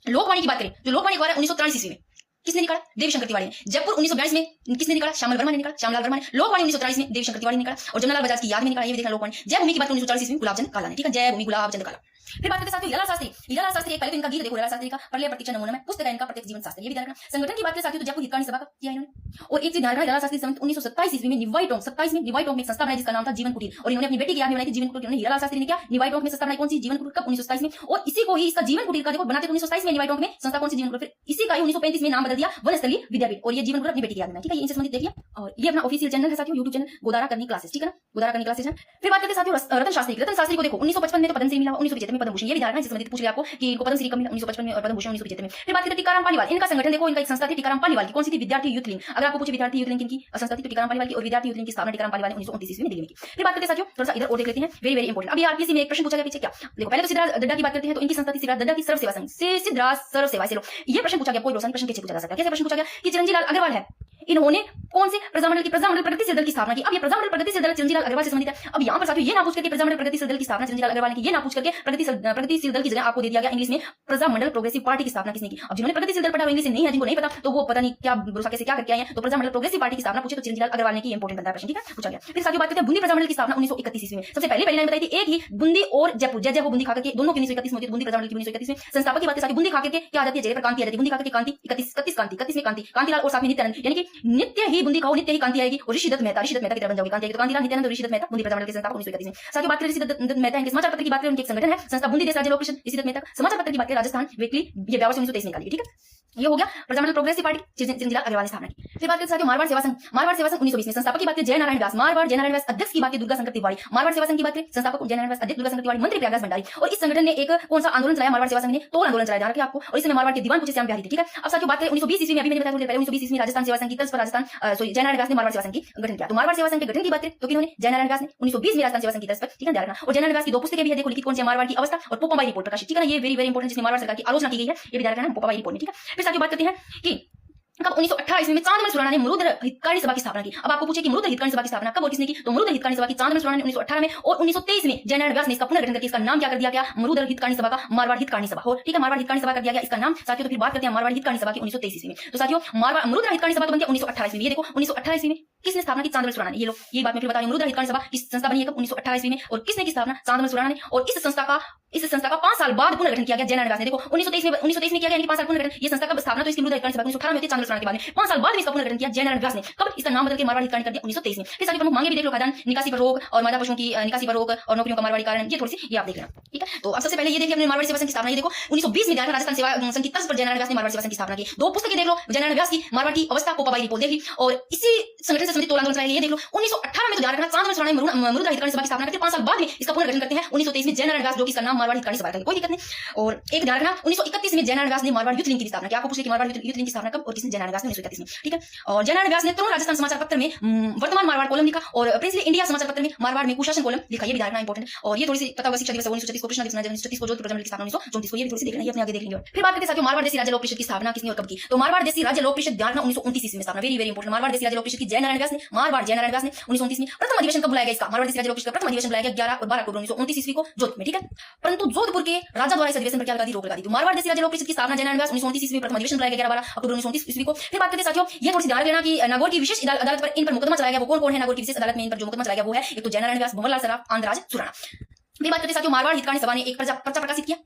लोकवाणी की बात करें, जो लोकवाणी अखबार है 1943 ईस्वी में, किसने निकाला? देवीशंकर तिवारी ने। जयपुर 1942 में किसने निकाला? श्यामल वर्मा ने निकाला, श्यामलाल वर्मा ने। लोकवाणी 1943 में देवीशंकर तिवारी ने निकाला और जमनालाल बजाज की याद में निकाला, ये भी देखना लोकवाणी। जयभूमि की बात 1940 में गुलाबचंद काला ने, ठीक है, जयभूमि गुलाबचंद काला। फिर बात करते हैं साथियों हीरालाल शास्त्री। हीरालाल शास्त्री एक पहले तो इनका गीत देखो, हीरालाल शास्त्री का प्रलय प्रतीक्षा नमूना में पुस्तक है इनका प्रत्यक्ष जीवन शास्त्र, ये भी ध्यान रखना। संगठन की बात करें साथियों तो जयपुर हितकानी सभा का किया इन्होंने। और एक चीज ध्यान रखना, हीरालाल शास्त्री समिति 1927 ईस्वी में निवाई टोंक 27 में निवाई टोंक में एक संस्था बनाई जिसका नाम था जीवन कुटीर, और इन्होंने अपनी बेटी की याद में बनाई थी जीवन कुटीर। हीरालाल शास्त्री ने क्या निवाई टोंक में संस्था बनाई, कौन सी? जीवन कुटीर। कब? 1927 में। और इसी को ही इसका जीवन कुटीर का देखो बनाते 1927 में निवाई टोंक में संस्था कौन सी? जीवन कुटीर। फिर इसी का ही 1935 में नाम बदल दिया वनस्थलीय विद्यापीठ, और ये जीवन कुटीर अपनी बेटी की याद में, ठीक है, ये इनसे संबंधित देखिए। और ये अपना ऑफिशियल चैनल है साथियों, यूट्यूब चैनल गोदारा करनी क्लासेस, ठीक है ना, गोदारा करनी क्लासेस है। फिर बात करते हैं साथियों रतन शास्त्री। रतन शास्त्री को देखो 1955 में तो पद्मश्री मिला, 1975 में पद्म भूषण, ये भी ध्यान रखना, इससे संबंधित पूछ लिया आपको कि इनको पद्मश्री कब मिला, 1955 में और पद्म भूषण 1975 में। फिर बात करते हैं टीकाराम पालीवाल। इनका संगठन देखो, इनका एक संस्था थी टीकाराम पालीवाल की, कौन सी थी? विद्यार्थी यूथ लीग। अगर आपको पूछे विद्यार्थी यूथ लीग की संस्था थी तो टीकाराम पालीवाल की, और विद्यार्थी यूथ लीग की स्थापना टीकाराम पालीवाल ने 1929 ईस्वी में दिल्ली में की। फिर बात करते हैं साथियों थोड़ा सा इधर और देख लेते हैं, वेरी वेरी इंपोर्टेंट। अभी आरपीएससी में एक प्रश्न पूछा गया पीछे क्या, देखो पहले तो सिद्धराज दड्डा की बात करते हैं, तो इनकी संस्था थी सिद्धराज दड्डा की सर्व सेवा संघ से सिद्धराज सर्व सेवा से। ये प्रश्न पूछा गया, कोई रोशन प्रश्न कैसे पूछा जा सकता है, कैसे प्रश्न पूछा गया कि चिरंजीव लाल अग्रवाल है, इन्होंने कौन से प्रजामंडल प्रगतिशील दल की स्थापना की। अब ये प्रजामंडल प्रगतिशील दल चिरंजीव लाल अग्रवाल से संबंधित है। अब यहाँ पर साथियों ये ना पूछ करके प्रजामंडल प्रगतिशील दल की स्थापना चिरंजीव लाल अग्रवाल ने की, ये ना पूछ करके प्रगतिशील दल की जगह आपको दे दिया गया इंग्लिश में प्रजामंडल प्रोग्रेसिव पार्टी की स्थापना किसने की। अब जिन्होंने प्रगतिशील दल पढ़ा इंग्लिश नहीं है, जिनको नहीं पता तो वो पता नहीं क्या भरोसा कैसे क्या करके आए हैं। तो प्रजामंडल प्रोग्रेसिव पार्टी की स्थापना पूछे तो चिरंजीव लाल अग्रवाल ने की, इंपोर्टेंट बनता है प्रश्न, ठीक है, पूछा गया। फिर साथियों बात करते हैं बूंदी प्रजामंडल की स्थापना 1931 ईस्वी में। सबसे पहले लाइन बताई थी एक ही बूंदी और जयपुर, जय वो बूंदी खाकर के दोनों की 1931 में होती है, बूंदी प्रजामंडल की 1931 में। संस्थापक की बात साथियों बूंदी खाकर के क्या आ जाती है, जय पर कांति आ जाती है, बूंदी खाकर के कांति 31 में कांतिलाल और साथ में नित्यानंद, यानी कि नित्य ही बूंदी खाओ नित्य ही कांति आएगी। और ऋषिदत्त मेहता की तरफ बन जाओगी, कांति आएगी तो कांतिलाल नित्यानंद और ऋषिदत्त मेहता बूंदी प्रजामंडल के संस्थापक 1931 में। साथियों बात करें ऋषिदत्त मेहता इनके समाचार पत्र की बात करें, उनके एक संगठन है संस्था बूंदी देश राज्य लोक परिषद। ऋषिदत्त मेहता समाचार पत्र की बात करें राजस्थान वीकली, ये व्यावर से 1923 निकाली, ठीक है, ये हो गया प्रजामंडल प्रोग्रेसिव पार्टी चिरंजीव लाल अग्रवाल ने स्थापना की। फिर बात करते हैं मारवाड़ सेवा संघ। मारवाड़ सेवा संघ 1920 में संस्थापक की बात करें जय नारायण व्यास, मारवाड़ जय नारायण व्यास। अध्यक्ष की बात करें दुर्गा शंकर तिवारी। मारवाड़ सेवा संघ की बात करें संस्थापक जय नारायण व्यास, अध्यक्ष दुर्गा शंकर तिवारी, मंत्री प्रयागराज भंडारी। और इस संगठन ने एक कौन सा आंदोलन चलाया? मारवाड़ सेवा संघ ने तोड़ आंदोलन चलाया, ध्यान रखिए आपको। और इसमें मारवाड़ के दीवान पूछे श्याम बिहारी थे, ठीक है। अब साथियों बात करें 1920 ईस्वी में, अभी मैंने बताया थोड़ी देर पहले 1920 ईस्वी में राजस्थान सेवा संघ की तर्ज पर राजस्थान जय नारायण व्यास ने मारवाड़ सेवा संघ की गठन किया। तो मारवाड़ सेवा संघ के गठन की बात करें तो किन्होंने? जय नारायण व्यास ने 1920 में राजस्थान सेवा संघ की तर्ज पर, ठीक है, ध्यान रखना। और जय नारायण व्यास की दो पुस्तकें भी है, देखो लिखित कौन सी है, मारवाड़ की अवस्था और पोपाबाई रिपोर्ट प्रकाशित, ठीक है ना, ये वेरी वेरी इंपोर्टेंट, जिसमें मारवाड़ सरकार की आलोचना की गई है, ये भी ध्यान रखना, पोपाबाई रिपोर्ट में, ठीक है। फिर साथियों बात करते हैं कि कब 1918 ईस्वी में चांदमल सुराणा ने मरुधर हितकारी सभा की स्थापना की। अब आपको पूछे कि मरुधर हितकारी सभा की स्थापना कब और किसने की, तो मरुधर हितकारी सभा की चांदमल सुराणा ने 1918 में, और 1923 में जय नारायण व्यास ने इसका पुनर्गठन करके इसका नाम क्या कर दिया गया? मरुधर हितकारी सभा का मारवाड़ हितकारी सभा हो, ठीक है, मारवाड़ हितकारी सभा कर दिया गया इसका नाम साथियों। तो फिर बात करते हैं मारवाड़ हितकारी सभा की 1923 ईस्वी में। तो साथियों मारवाड़ मरुधर हितकारी सभा तो बनती है 1918 ईस्वी में, ये देखो 1918 ईस्वी में किसने स्थापना की? चांदमल सुराणा ने। ये लो ये बात मैं फिर बता रही हूं, मरुधर हितकारी सभा की संस्था बनी है कब? 1918 ईस्वी में। और किसने की स्थापना? चांदमल सुराणा ने। और इस संस्था का 5 साल बाद पुनर्गठन किया गया जय नारायण व्यास ने। देखो 1923 में किया गया, यानी 5 साल पुनर्गठन। ये संस्था का स्थापना तो इसकी मरुधर हितकारी सभा 1918 में होती है, चांदमल सुराणा के बाद में 5 साल बाद में इसका पुनर्गठन किया जय नारायण व्यास ने। कब? इसका नाम बदल के मारवाड़ हितकारी कर दिया 1923 में। फिर सारी प्रमुख मांगे भी देख लो, खाद्यान्न निकासी पर रोक और मादा पशुओं की निकासी पर रोक और नौकरियों का मारवाड़ी कारण, ये थोड़ी सी ये आप देख लेना, ठीक है। तो अब सबसे पहले ये देखिए अपने मारवाड़ी सेवा संघ की स्थापना, ये देखो 1920 में राजस्थान सेवा संघ की तर्ज पर जय नारायण व्यास ने मारवाड़ी सेवा संघ की स्थापना की। दो पुस्तकें देख लो, जय नारायण व्यास की मारवाड़ की अवस्था, पोपाबाई रिपोर्ट देख ली, और इसी संगठन से संबंधित तोड़ आंदोलन चलाया गया, ये देख लो 1918 में। तो ध्यान रखना चांदमल सुराणा ने मरुधर हितकारी सभा की स्थापना करते 5 साल बाद में इसका पुनर्गठन करते हैं 1923 में जय नारायण व्यास, जो कि इसका नाम मारवाड़ हितकारी सभा है, कोई दिक्कत नहीं। और एक ध्यान रखना 1931 में जय नारायण व्यास ने मारवाड़ यूथ लीग की स्थापना की। आपको पूछे कि मारवाड़ यूथ लीग की स्थापना कब और किसने? जय नारायण व्यास ने 1931 में, ठीक है। और जय नारायण व्यास ने तरुण राजस्थान समाचार पत्र में वर्तमान मारवाड़ कॉलम लिखा, और प्रिंसली इंडिया समाचार पत्र में मारवाड़ में कुशासन कॉलम लिखा, ये भी ध्यान रखना इंपोर्टेंट। और ये थोड़ी सी पता होगा शिक्षा दिवस 1936 को, कृष्णा दिवस 1936 को, जोधपुर प्रजामंडल की स्थापना 1934 को, ये भी थोड़ी सी देखना, ये अपने आगे देख लेंगे। फिर बात करते हैं साथियों मारवाड़ देशी राज्य लोक परिषद की स्थापना किसने और कब की। तो मारवाड़ देशी राज्य लोक परिषद ध्यान रखना 1929 ईस्वी में स्थापना, वेरी वेरी इंपोर्टेंट। मारवाड़ देशी राज्य लोक परिषद की जय नारायण व्यास ने, मारवाड़ जय नारायण व्यास ने 1929 में। प्रथम अधिवेशन कब बुलाया गया इसका? मारवाड़ देशी राज्य लोक परिषद का प्रथम अधिवेशन बुलाया गया 11 और 12 अक्टूबर 1929 ईस्वी को जोधपुर में, ठीक है। परंतु जोधपुर के राजा द्वारा इस अधिवेशन पर क्या लगा दी? रोक लगा दी। तो मारवाड़ देशी राज्य लोक परिषद की स्थापना जय नारायण व्यास 1929 ईस्वी में, प्रथम अधिवेशन बुलाया गया 11-12 अक्टूबर 1929 ईस्वी को। फिर बात करते हैं साथियों, ये थोड़ी सी ध्यान देना कि नागौर की विशेष अदालत पर इन पर मुकदमा चलाया गया, वो कौन है? नागौर की विशेष अदालत में इन पर जो मुकदमा चलाया गया वो है एक तो जय नारायण व्यास, भंवरलाल सराफ, आंध्रराज सुराणा। फिर बात करते हैं साथियों मारवाड़ हितकारी सभा ने एक पर्चा प्रकाशित किया,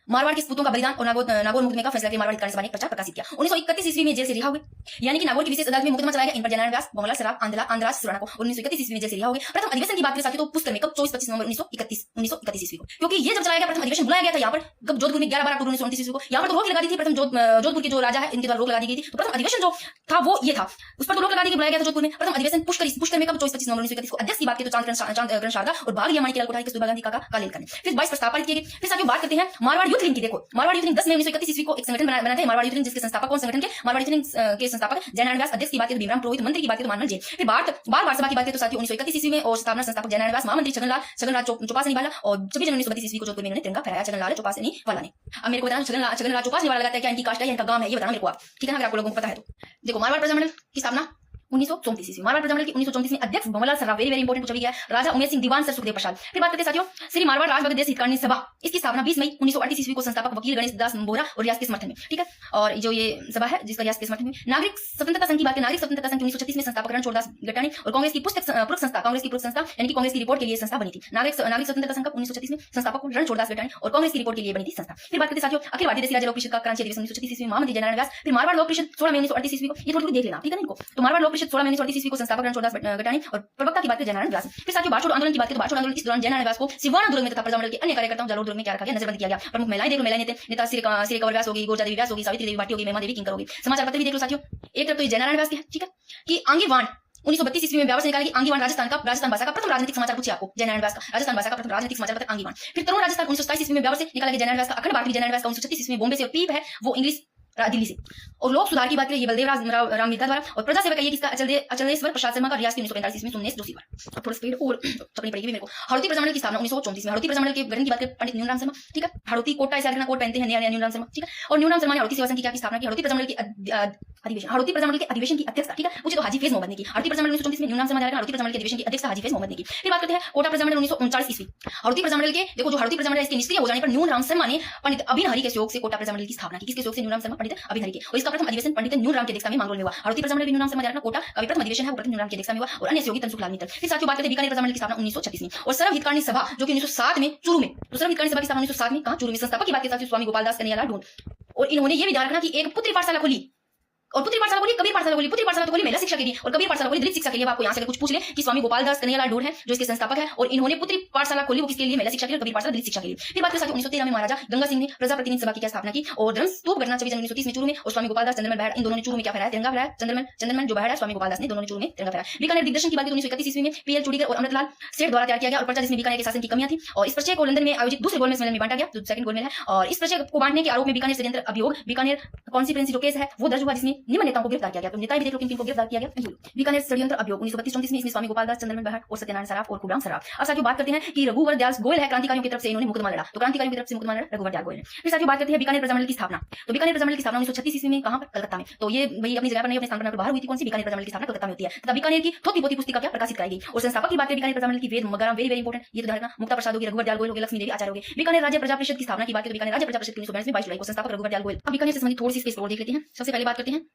मारवाड़ के सपूतों का बलिदान और नागौर मुकदमे का फैसला के मारवाड़ हितकारी सभा ने पर्चा प्रकाशित किया। 1931 ईस्वी में जेल से रिहा हुए, यानी कि नागौर की विशेष अदालत में मुकदमा चलाया गया इन पर जय नारायण व्यास, भंवरलाल सराफ, आंध्रराज सुराणा को। 1931 ईस्वी में जेल से रिहा हुए। प्रथम अधिवेशन की बात करें साथियों तो पुष्कर में कब? 24-25 नवंबर 1931 ईस्वी को, क्योंकि ये जब चलाया गया प्रथम अधिवेशन बुलाया गया था यहाँ पर कब? जोधपुर में 11-12 अक्टूबर 1929 ईस्वी को। यहाँ पर तो रोक लगा दी थी, प्रथम जोधपुर के जो राजा है इनके द्वारा रोक लगा दी गई थी। तो प्रथम अधिवेशन जो था वो ये था, उस पर तो रोक लगा दी बुलाया गया था जोधपुर में। प्रथम अधिवेशन पुष्कर में कब? 24-25 नवंबर 1931 को। अध्यक्ष की बात करें तो चांद शारदा और भाग यमानी के कोठारी कस्तूरबा गांधी काका लेकर ने। फिर 22 प्रस्ताव पारित किए गए। फिर साथियों बात करते हैं मारवाड़ यूथ लीग की। देखो मारवाड़ यूथ लीग 10 मई 1931 ईस्वी को एक संगठन बना थे मारवाड़ यूथ लीग, जिसके संस्थापक कौन? संगठन के मारवाड़ यूथ लीग के संस्थापक जय नारायण व्यास। अध्यक्ष की बात करें तो भीमराव पुरोहित, मंत्री की बात करें तो मानवल जैन। फिर बार सभा की बात करें तो साथियों 1931 ईस्वी में, और स्थापना संस्थापक जय नारायण व्यास, महामंत्री छगनलाल चौपासी वाला, और 26 जनवरी 1932 ईस्वी को जोधपुर में इन्होंने तिरंगा फहराया छगनलाल चौपासी वाला ने। अब मेरे को बताना छगनलाल चौपासी वाला लगाता है क्या इनकी कास्ट है या इनका गांव है, ये बताना मेरे को आप, ठीक है ना, अगर आप लोगों को पता है तो। देखो मारवाड़ प्रजामंडल की स्थापना 1934 ईस्वी। मारवाड़ प्रजामंडल की 1934 में अध्यक्ष Bhanwarlal Sarraf, very very important पूछा गया है। राजा उमेश सिंह दीवान सर सुखदेव प्रसाद। फिर बात करते हैं साथियों श्री मारवाड़ राज भगत देश हितकारिणी सभा, इसकी स्थापना 20 मई 1938 ईस्वी को संस्थापक वकील गणेश दास बोरा और रियासत के समर्थन में, ठीक है। और जो ये सभा है जिसका रियासत के समर्थन में। नागरिक स्वतंत्रता संघ की बात करें, नागरिक स्वतंत्रता संघ 1936 में संस्थापक रणछोड़दास गटानी और कांग्रेस की पूर्व संस्था यानी कि कांग्रेस की रिपोर्ट के लिए संस्था बनी थी। नागरिक स्वतंत्रता संघ 1936 में संस्थापक रणछोड़दास गटानी और कांग्रेस की रिपोर्ट के लिए बनी थी संस्था। फिर बात करते हैं साथियों अखिल भारतीय देशी राज्य लोक परिषद का क्रांति अधिवेशन 1936 ईस्वी में महामंत्री जयनारायण व्यास। फिर मारवाड़ लोक परिषद 16 मई 1938 ईस्वी को, ये थोड़ी देख लेना, ठीक है ना इनको। तो मारवाड़ लोक परिषद 16 मई 1938 ईस्वी को संस्थापक रणछोड़दास गटानी और प्रवक्ता की बात करें जयनारायण व्यास। फिर साथियों बाछोड़ आंदोलन की बात करें, बाछोड़ आंदोलन इस दौरान जयनारायण व्यास को सिवाना दुर्ग में तथा प्रजामंडल के अन्य कार्यकर्ताओं जालोर दुर्ग में क्या रखा गया, नजरबंद किया गया। प्रमुख महिलाएं देख लो, महिला नेता श्री कंवर व्यास होगी, गोरजा देवी व्यास होगी, सावित्री देवी भाटी होगी, महिमा देवी किंकर होगी। समाचार पत्र भी देख लो साथियों, एक तरफ तो ये जयनारायण व्यास के है, ठीक है, कि आंगीवाण 1932 ईस्वी में व्यास ने निकाला कि आंगीवाण राजस्थान भाषा का प्रथम राजनीतिक समाचार पूछे आपको, जयनारायण व्यास का राजस्थान भाषा का प्रथम राजनीतिक समाचार पत्र आंगीवाण। फिर तरुण राजस्थान 1927 ईस्वी में व्यास से निकाला गया जयनारायण व्यास का अखंड भारत जयनारायण व्यास का 1936 ईस्वी में बॉम्बे से, और पीप है वो इंग्लिश दिल्ली से। और लोक सुधार की बात करें ये बलदेव राम मित्रा द्वारा, और प्रजा सेवा का ये किसका अचलेश्वर प्रसाद शर्मा का, रियासत 1945 ईस्वी में सुमनेश जोशी द्वारा। अब थोड़ा स्पीड और चपनी पड़ेगी मेरे को। हड़ौती प्रजामंडल की स्थापना 1934 में। हड़ौती प्रजामंडल के गठन की बात करें पंडित न्यूनराम शर्मा, ठीक है। हड़ौती कोटा ऐसे कोट पहनते हैं नया न्यूनराम शर्मा, ठीक है। और न्यूनराम शर्मा ने हड़ौती सेवा संघ की क्या स्थापना की, हड़ौती प्रजामंडल की हड़ौती प्रजामंडल के अधिवेशन की अध्यक्षता, ठीक है, मुझे तो हाजी फैज मोहम्मद ने की। हड़ौती प्रजामंडल 1934 में न्यूनराम शर्मा ने हड़ौती प्रजामंडल के अधिवेशन की अध्यक्षता हाजी फैज मोहम्मद ने की। फिर बात करते हैं कोटा प्रजामंडल 1939 ईस्वी। हड़ौती प्रजामंडल के देखो जो हड़ौती प्रजामंडल इसके निष्क्रिय हो जाने पर न्यूनराम शर्मा ने पंडित अभिन हरि के सहयोग से कोटा प्रजामंडल की स्थापना की। किसके सहयोग से, न्यूनराम शर्मा पंडित अभिन हरि के। और इसका प्रथम अधिवेशन पंडित न्यूनराम के अध्यक्षता में मांगरोल में हुआ। हड़ौती प्रजामंडल न्यूनराम शर्मा द्वारा कोटा का प्रथम अधिवेशन है वो प्रथम न्यूनराम के अध्यक्षता में हुआ और अन्य सहयोगी तनसुखलाल मित्तल। फिर साथियों बात करते हैं बीकानेर प्रजामंडल की स्थापना 1936 में। और सर्व हितकारिणी सभा जो कि 1907 में चूरू में, तो सर्व हितकारिणी सभा की स्थापना 1907 में कहां, चूरू में। संस्थापक की बात करें स्वामी गोपालदास कन्हैयालाल ढोल, और इन्होंने ये भी ध्यान रखना कि एक पुत्री पाठशाला खोली, और पुत्री पाठशाला खोली, कबीर पाठशाला खोली, पुत्री पाठशाला तो खोली महिला शिक्षा के लिए और कबीर पाठशाला खोली दलित शिक्षा के लिए। आपको यहां से कुछ पूछ ले कि स्वामी गोपालदास कन्हैयालाल ढोल है जो इसके संस्थापक है, और इन्होंने पुत्री पाठशाला खोली वो किसके लिए, महिला शिक्षा के लिए, कबीर पाठशाला दलित शिक्षा के लिए। फिर बात करें साथियों 1913 में महाराजा गंगा सिंह ने प्रजा प्रतिनिधि सभा की क्या स्थापना की, और धर्म स्तूप घटना 26 जनवरी 1930 में चूरू में, और स्वामी गोपालदास चंद्रमन बहड़ इन दोनों ने चूरू में क्या फहराया, तिरंगा फहराया। चंद्रमन जो बहड़ है स्वामी गोपालदास ने, दोनों ने चूरू में तिरंगा फहराया। बीकानेर दिग्दर्शन की बात करें 1931 ईस्वी में पीएल चूड़ीकर और अमृतलाल सेठ द्वारा तैयार किया गया, और पर्चा जिसमें बीकानेर के शासन की कमियां थी, और इस पर्चे को लंदन में आयोजित दूसरे गोलमेज सम्मेलन में बांटा गया जो सेकंड गोलमेज है। और इस पर्चे को बांटने के आरोप में बीकानेर षड्यंत्र अभियोग, बीकानेर कॉन्स्पिरेंसी जो केस है वो दर्ज हुआ, जिसमें निम्न नेताओं को गिरफ्तार किया गया। तो नेता भी देख लो किन को गिरफ्तार किया गया। बीकानेर षड्यंत्र अभियोग 1932-34 में, इसमें स्वामी गोपालदास चंद्रमन बहड़ और सत्यनारायण सराफ और खूबराम सराफ। अब साथियों बात करते हैं कि रघुवर दयाल गोयल है क्रांतिकारियों की तरफ से इन्होंने मुकदमा लड़ा, तो क्रांतिकारियों की तरफ से मुकदमा लड़ा रघुवर दयाल गोयल ने। फिर साथियों बात करते हैं बीकानेर प्रजामंडल की स्थापना। तो बीकानेर प्रजामंडल की स्थापना 1936 ईस्वी में कहां पर, कलकत्ता में। तो ये भाई अपनी जगह पर नहीं, अपने स्थान पर बाहर हुई थी। कौन सी, बीकानेर प्रजामंडल की स्थापना कलकत्ता में होती है तथा बीकानेर की थोथी पोथी पुस्तिका क्या प्रकाशित कराई गई। और संस्थापक की बात करें बीकानेर प्रजामंडल की वेद मगाराम, वेरी वेरी इंपोर्टेंट, ये तो ध्यान रखना, मुक्ता प्रसाद होगी, रघुवर दयाल गोयल होगी, लक्ष्मी देवी आचार्य होगी। बीकानेर राज्य प्रजा परिषद की स्थापना की बात करें, बीकानेर राज्य प्रजा परिषद 1942 में 22 जुलाई को संस्थापक रघुवर दयाल गोयल। अब बीकानेर से संबंधित थोड़ी सी स्पेस और देख लेते हैं। सबसे पहले बात करते हैं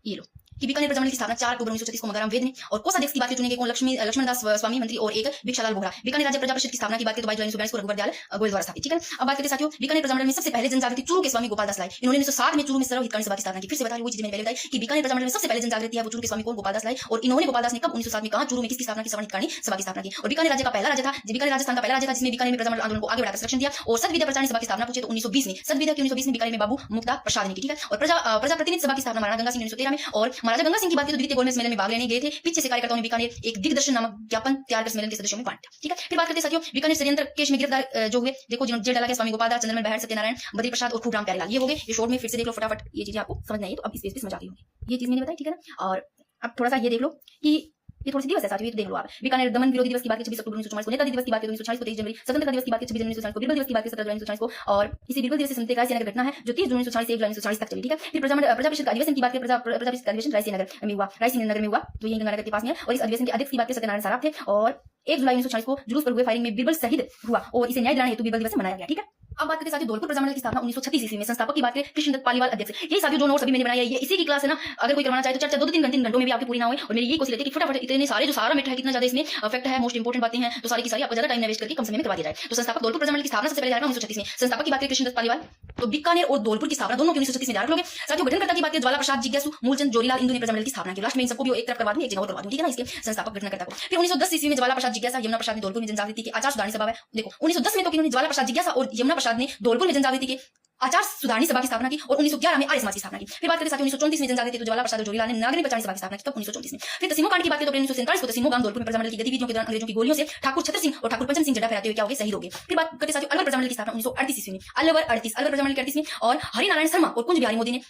ये लो कि बीकानेर प्रजामंडल की स्थापना 4 अक्टूबर 1936 को मगाराम वेद में, और कोषाध्यक्ष की बात चुने गए कौन, लक्ष्मणदास स्वामी मंत्री और एक भिक्षालाल बोहरा। बीकानेर राज्य प्रजा परिषद की स्थापना की बात करें तो 22 जुलाई 1942 को रघुवर दयाल गोयल द्वारा स्थापित, ठीक है। अब बात करते साथियों बीकानेर प्रजामंडल में सबसे पहले जनजागृति चूरू के स्वामी गोपालदास लाए। इन्होंने 1907 में चूरू में सर्व हितकारिणी सभा की स्थापना की। फिर से बता रही वो चीज मैंने पहले बताई कि बीकानेर प्रजामंडल में सबसे पहले जनजागृति है वो चूरू के स्वामी कौन, गोपालदास लाए। और इन्होंने गोपालदास ने कब 1907 में कहा, चूरू में किसकी स्थापना की, सर्व हितकारिणी सभा की स्थापना की। और बीकानेर राज्य का पहला राज्य था, बीकानेर राजस्थान का पहला राज्य था जिसमें बीकानेर में प्रजामंडल आंदोलन को आगे बढ़ाकर संरक्षण दिया। और सदविद्या प्रचारणी सभा की स्थापना पूछे तो 1920 में, सदविद्या की 1920 में बीकानेर में बाबू मुक्ता प्रसाद ने की, ठीक है। और प्रजा प्रतिनिधि सभा की स्थापना महाराजा गंगा सिंह 1913 में। और महाराजा गंगा सिंह की बात करें तो द्वितीय गोलमेज सम्मेलन में भाग लेने गए थे। पीछे से कार्यकर्ताओं ने बीकानेर एक दिग्दर्शन नामक ज्ञापन तैयार कर सम्मेलन के सदस्यों में बांटा, ठीक है। फिर बात करते हैं साथियों बीकानेर षड्यंत्र केस में गिरफ्तार जो हुए, देखो जेल डाला गया स्वामी गोपालदास, चंद्रमन बहड़, सत्यनारायण, बद्री प्रसाद और खूबराम प्यारेलाल, ये हो गए। ये शॉर्ट में फिर से देख लो फटाफट, ये चीजें आपको समझना है तो अब इस पेज पे समझ आती होगी, ये चीज मैंने बताई, ठीक है ना। और अब थोड़ा सा ये देख लो कि ये थोड़ी सी दिवस है साथियों, ये तो देख लो आप। बीकानेर दमन विरोधी दिवस की बात 26 अक्टूबर 1944 को, नेताजी दिवस की बात 1940 को 23 जनवरी, स्वतंत्रता दिवस की बात 26 जनवरी 1940 को, बीरबल दिवस की बात 17 जुलाई 1940 को, और इसी बीरबल दिवस से संबंधित रायसीनगर घटना है जो 30 जून 1940 से 1 जुलाई 1940 तक चली, ठीक है। फिर प्रजा परिषद का अधिवेशन की बात करें, प्रजा परिषद का अधिवेशन रायसीनगर में हुआ, रायसीनगर में हुआ जो ये गंगानगर के पास में है। और इस अधिवेशन के अध्यक्ष की बात करें सत्यनारायण सराफ थे, और 1 जुलाई 1940 को जुलूस पर हुए फायरिंग में बीरबल शहीद हुआ और इसे न्याय दिलाने हेतु बीरबल दिवस मनाया गया, ठीक है। अब बात करते साथियों धौलपुर प्रजामंडल की स्थापना 1936 ईस्वी में। संस्थापक की बात करें कृष्णदत्त पालीवाल अध्यक्ष। ये साथियों जो नोट्स अभी मैंने बनाया है ये इसी की क्लास है ना, अगर कोई करवाना चाहे तो चर्चा 2-3 घंटों में भी आपकी पूरी ना हो। और मेरी ये कोशिश रहती है कि फटाफट इतने सारे जो सारा मेटर है, कितना ज्यादा इसमें फैक्ट है, मोस्ट इंपोर्टेंट बातें हैं, तो सारी की सारी आपको ज्यादा टाइम वेस्ट करके कम समय में करवा दिया जाए। तो संस्थापक धौलपुर प्रजामंडल की स्थापना सबसे पहले ध्यान 1936 में। संस्थापक की बात करें कृष्णदत्त पालीवाल, तो बीकानेर और धौलपुर की स्थापना दोनों 1936 में ध्यान रखोगे। साथियों गठनकर्ता की बात करें ज्वाला प्रसाद जिज्ञासु, मूलचंद जोरीलाल, इन दोनों प्रजामंडल की स्थापना की। लास्ट में इन सबको भी एक तरफ करवा दूं, एक जगह और करवा दूं, ठीक है ना, इसके संस्थापक गठनकर्ता को। फिर 1910 ईस्वी में ज्वाला प्रसाद जिज्ञासा, यमुना प्रसाद ने धौलपुर में जनजागृति की आचार सुधारणी सभा है। देखो 1910 में तो इन्होंने ज्वाला प्रसाद जिज्ञासा और यमुना प्रसाद ने धौलपुर में जनजागृति के आचार सुधारणी सभा की स्थापना की, और 1911 में आर्य समाज की स्थापना की। फिर बात करें साथियों 1934 में जनजागृति तो ज्वाला प्रसाद और जोरीलाल ने नागरिक प्रचारणी सभा की स्थापना की, तब 1934 में। फिर तसीमो कांड की बात करें तो 1947 को तसीमो गांव धौलपुर में प्रजामंडल की गतिविधियों के दौरान अंग्रेजों की गोलियों से ठाकुर छतर सिंह और ठाकुर पंचम सिंह जटा फहराते हुए क्या हो गए, शहीद हो गए। फिर बात करते साथियों अलवर प्रजामंडल की स्थापना 1938 ईस्वी में। अलवर 38 में, और हरिनारायण शर्मा और कुंज बिहारी मोदी ने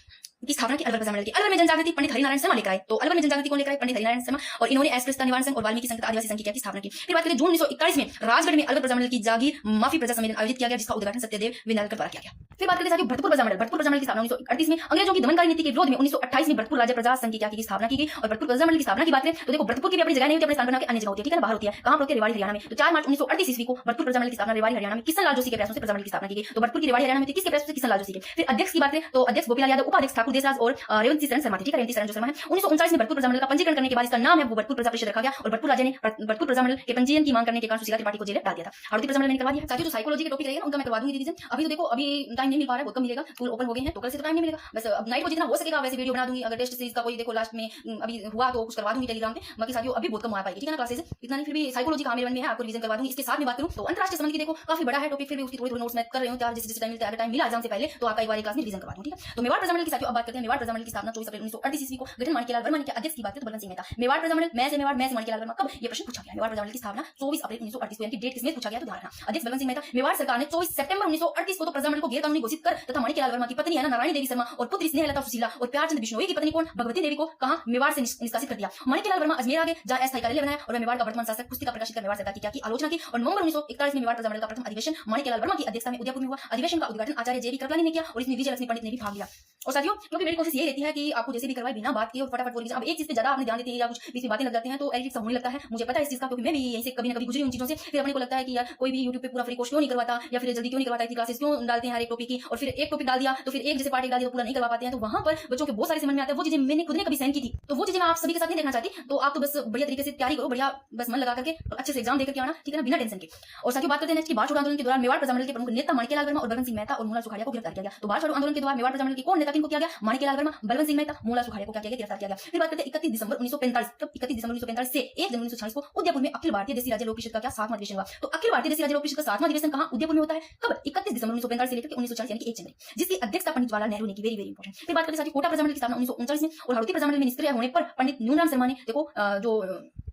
की स्थापना की अलवर प्रजामंडल की। अलवर में जनजागृति पंडित हरिनारायण शर्मा लेकर आए। तो अलवर में जनजागृति कौन लेकर आए? पंडित हरिनारायण शर्मा। और इन्होंने अस्पृश्यता निवारण संघ और वाल्मीकि संघ आदिवासी संघ की स्थापना की। फिर बात करें जून 1941 में राजगढ़ में अलवर प्रजामंडल की जागीर माफी प्रजा सम्मेलन आयोजित किया गया, जिसका उद्घाटन सत्यदेव विनालकर द्वारा किया गया। फिर बात करते हैं भरतपुर प्रजामंडल। भरतपुर प्रजामंडल की स्थापना 1938 में अंग्रेजों की दमनकारी नीति के विरोध में 1928 में भरतपुर राज्य प्रजा संघ की स्थापना की गई। और भरतपुर प्रजामंडल की स्थापना की बात करें तो देखो भरतपुर की भी अपनी जगह नहीं होती, अपने स्थान बना के अन्य जगह होती है, ठीक है ना, बाहर होती है। कहां पर होती है? रेवाड़ी हरियाणा में। तो 4 मार्च 1938 ईस्वी को भरतपुर प्रजामंडल की स्थापना रेवाड़ी हरियाणा में किशन लाल जोशी के प्रयासों से प्रजामंडल की स्थापना की गई। तो भरतपुर की रेवाड़ी हरियाणा में किसके प्रयासों से? किशन लाल जोशी के। फिर अध्यक्ष की बात करें तो अध्यक्ष गोपीलाल यादव, उपाध्यक्ष ठाकुर देसराज और रेवंत सिंह शर्मा थे, ठीक है, रेवंत सिंह शर्मा है। 1939 में भरतपुर प्रजामंडल का पंजीकरण करने के बाद इसका नाम है वो भरतपुर प्रजा परिषद रखा गया। और भरतपुर राज्य ने भरतपुर प्रजामंडल के पंजीयन की मांग करने के कारण सुशीला त्रिपाठी को जेल डाल दिया था। हाड़ौती प्रजामंडल मैंने करवा दिया। साथियों जो साइकोलॉजी के टॉपिक रहेगा उनका मैं करवा दूंगी रिवीजन। अभी तो देखो अभी टाइम नहीं मिल पा रहा है, बहुत कम मिलेगा, स्कूल ओपन हो गए हैं तो कल से तो टाइम नहीं मिलेगा। बस अब नाइट को जितना हो सकेगा वैसे वीडियो बना दूंगी। अगर टेस्ट सीरीज का कोई देखो लास्ट में अभी हुआ तो कुछ करवा दूंगी टेलीग्राम पे। बाकी साथियों अभी बहुत कम आ पाएगी, ठीक है ना, क्लासेस इतना नहीं, फिर भी साइकोलॉजी का मेरे मन में है, आपको रिवीजन करवा दूंगी। इसके साथ में बात करूं तो अंतरराष्ट्रीय संबंध की देखो काफी बड़ा है टॉपिक, फिर भी उसकी थोड़ी नोट्स मैं कर रही हूं यार, जिस टाइम मिलता है, अगर टाइम मिला एग्जाम से पहले तो आपका एक बार क्लास में रिवीजन करवा दूं, ठीक है। तो मेवाड़ प्रजामंडल की साथियों अब बात करते हैं। मेवाड़ प्रजामंडल की स्थापना 24 अप्रैल 1938 ईस्वी को गठन माणिक्यलाल वर्मा ने किया। अध्यक्ष की बात करें तो बलवंत सिंह मेहता। मेवाड़ प्रजामंडल मैं से माणिक्यलाल वर्मा, कब ये प्रश्न पूछा गया? मेवाड़ प्रजामंडल की स्थापना 24 अप्रैल 1938 को, यानी डेट किसमें पूछा गया तो ध्यान रखना। अध्यक्ष बलवंत सिंह मेहता। मेवाड़ सरकार ने 24 सितंबर 1938 को तो प्रजामंडल को गैर कानूनी घोषित कर तथा माणिक्यलाल वर्मा की पत्नी है ना नारायणी देवी शर्मा और पुत्री स्नेहलता सुशीला और प्यारचंद बिश्नोई की पत्नी कौन भगवती देवी को कहा मेवाड़ से निष्कासित कर दिया। माणिक्यलाल वर्मा अजमेर आ गए, जहां अस्थायी कार्यालय बनाया और मेवाड़ का वर्तमान शासक पुस्तिका प्रकाशित कर मेवाड़ सरकार की क्या की आलोचना की। और नवंबर 1941 में मेवाड़ प्रजामंडल का प्रथम अधिवेशन माणिक्यलाल वर्मा की अध्यक्षता में उदयपुर में हुआ। अधिवेशन का उद्घाटन आचार्य जेबी कृपलानी ने किया और इसमें विजयलक्ष्मी पंडित ने भी भाग लिया। और साथियों क्योंकि मेरी कोशिश ये रहती है कि आपको जैसे भी करवाए बिना बात किए और फटाफट बोलिए। अब एक चीज पे ज्यादा आपने ध्यान देते हैं या कुछ बीच में बातें लग जाते हैं तो एडिट सा होने लगता है, मुझे पता है इस चीज का, क्योंकि मैं भी यहीं से कभी ना कभी गुजरी उन चीजों से। फिर अपने को लगता है कि यार कोई भी यूट्यूब पे पूरा फ्री कोर्स क्यों नहीं करवाता या फिर जल्दी क्यों नहीं करवाता, इतनी क्लासेस क्यों डालते हैं हर एक टॉपिक की, और फिर एक टॉपिक डाल दिया तो फिर एक जैसे पार्ट डाल दिया तो पूरा नहीं करवा पाते हैं। तो वहां पर बच्चों के बहुत सारे समझ में आता है वो चीजें मैंने खुद ने कभी सहन की थी, तो वो चीजें मैं आप सभी के साथ नहीं देखना चाहती। तो आप तो बस बढ़िया तरीके से तैयारी करो, बढ़िया बस मन लगा करके और अच्छे से एग्जाम देकर के आना, ठीक है ना, बिना टेंशन के। और साथियों बात करते हैं नेक्स्ट की बाढ़ छोड़ो आंदोलन के दौरान मेवाड़ प्रजामंडल के प्रमुख नेता माणिक्यलाल वर्मा और बलवंत सिंह मेहता और मोहनलाल सुखाड़िया को गिरफ्तार किया गया। तो बाढ़ छोड़ो आंदोलन के दौरान मेवाड़ प्रजामंडल के कौन नेता किनको किया गया? माणिक्यलाल वर्मा, बलवंत सिंह मेहता, मोहनलाल सुखाड़िया को क्या किया गया? गिरफ्तार किया गया। फिर बात करते हैं 31 दिसंबर 1945। तब 31 दिसंबर 1945 से 1 जनवरी 1946 को उदयपुर में अखिल भारतीय देसी राज्य लोक परिषद का क्या 7वां अधिवेशन हुआ। तो अखिल भारतीय देसी राज्य लोक परिषद का 7वां अधिवेशन कहां? उदयपुर में होता है। कब? 31 दिसंबर 1945 से लेकर 1940 यानी कि 1 जनवरी, जिसकी अध्यक्षता पंडित जवाहरलाल नेहरू ने की। Very very important. फिर बात करते हैं कोटा प्रजामंडल की स्थापना 1939 में और हाड़ौती प्रजामंडल में निष्क्रिय होने पर पंडित न्यूनराम शर्मा ने देखो जो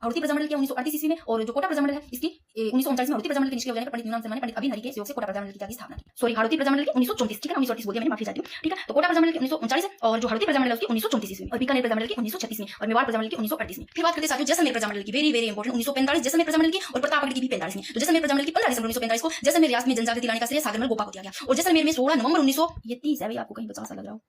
हाड़ौती प्रजामंडल के 1938 ईस्वी में और जो कोटा प्रजामंडल है इसकी 1939 में हाड़ौती प्रजामंडल के निष्क्रिय हो जाने पर पंडित न्यूनराम शर्मा ने पंडित अभिन हरि के सहयोग से कोटा प्रजामंडल की स्थापना की। सॉरी हाड़ौती प्रजामंडल के 1934, ठीक है, 1938 बोल दिया मैंने, माफी चाहती हूं, ठीक है। तो कोटा प्रजामंडल के 1939 और जो हाड़ौती प्रजामंडल है उसकी 1934 ईस्वी में और बीकानेर प्रजामंडल की 1936 में और मेवाड़ प्रजामंडल की 1938 में। फिर बात करते हैं साथियों जैसलमेर प्रजामंडल की। Very very important. 1945 Jaisalmer Prajamandal की और प्रतापगढ़ की भी 45 में। तो जैसलमेर प्रजामंडल की 15 दिसंबर 1945 को जैसलमेर रियासत में जनजागृति लाने का श्रेय सागरमल गोपा को दिया गया। और जैसलमेर में 16 नवंबर 1930 है भाई, आपको कहीं 50 लग रहा हो,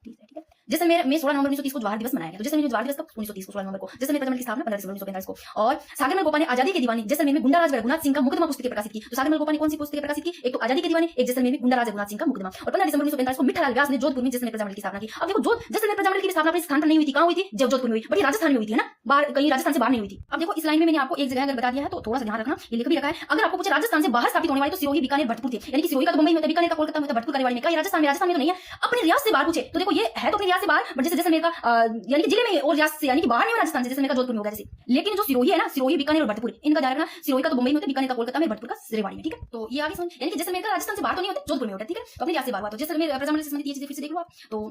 30 है, ठीक है। जैसलमेर में 16 नवंबर 1930 को जवाहर दिवस मनाया गया। तो जैसलमेर में जवाहर दिवस कब? 1930 को 16 नवंबर को। जैसलमेर प्रजामंडल की स्थापना 15 दिसंबर 1945 को। और सागरमल गोपा ने आजादी की दीवानी जैसलमेर में गुंडाराज रघुनाथ सिंह का मुकदमा पुस्तक प्रकाशित की। तो सागरमल गोपा ने कौन सी पुस्तक प्रकाशित की? एक तो आजादी की दीवानी, एक जैसलमेर में गुंडाराज रघुनाथ सिंह का मुकदमा। और 15 दिसंबर 1945 को मिठालाल व्यास ने जोधपुर में जैसलमेर प्रजामंडल की स्थापना की। अब देखो जो जैसलमेर प्रजामंडल की स्थापना अपने स्थान पर नहीं हुई थी, कहां हुई थी? जोधपुर में हुई, बट राजस्थान में हुई थी, है ना, बाहर कहीं राजस्थान से बाहर नहीं हुई थी। अब देखो इस लाइन में मैंने आपको एक जगह अगर बता दिया है तो थोड़ा सा ध्यान रखना, ये लिख भी रखा है। अगर आपको पूछे राजस्थान से बाहर स्थापित होने वाली तो सिरोही, बीकानेर, भरतपुर थे, यानी कि सिरोही का तो मुंबई में होता है, बीकानेर का कोलकाता में होता है, भरतपुर का रेवाड़ी में। क्या राजस्थान में तो नहीं है। अपने रियासत से बाहर पूछे तो देखो ये है तो अपने रियासत से बाहर, बट जैसे जैसलमेर का यानी कि जिले में और रियासत से यानी कि बाहर नहीं हो राजस्थान से, जैसलमेर का जोधपुर में होगा जैसे। लेकिन जो सिरोही है ना, सिरोही, बीकानेर और भरतपुर, इनका ध्यान रखना। सिरोही का तो मुंबई में होता है, बीकानेर का कोलकाता में, भरतपुर का रेवाड़ी में, ठीक है। तो ये आगे समझ, यानी कि जैसलमेर का राजस्थान से बाहर तो नहीं होता, जोधपुर में होता है, ठीक है। तो अपने रियासत से बाहर हुआ तो जैसलमेर प्रजामंडल से संबंधित ये चीजें फिर से देख लो आप। तो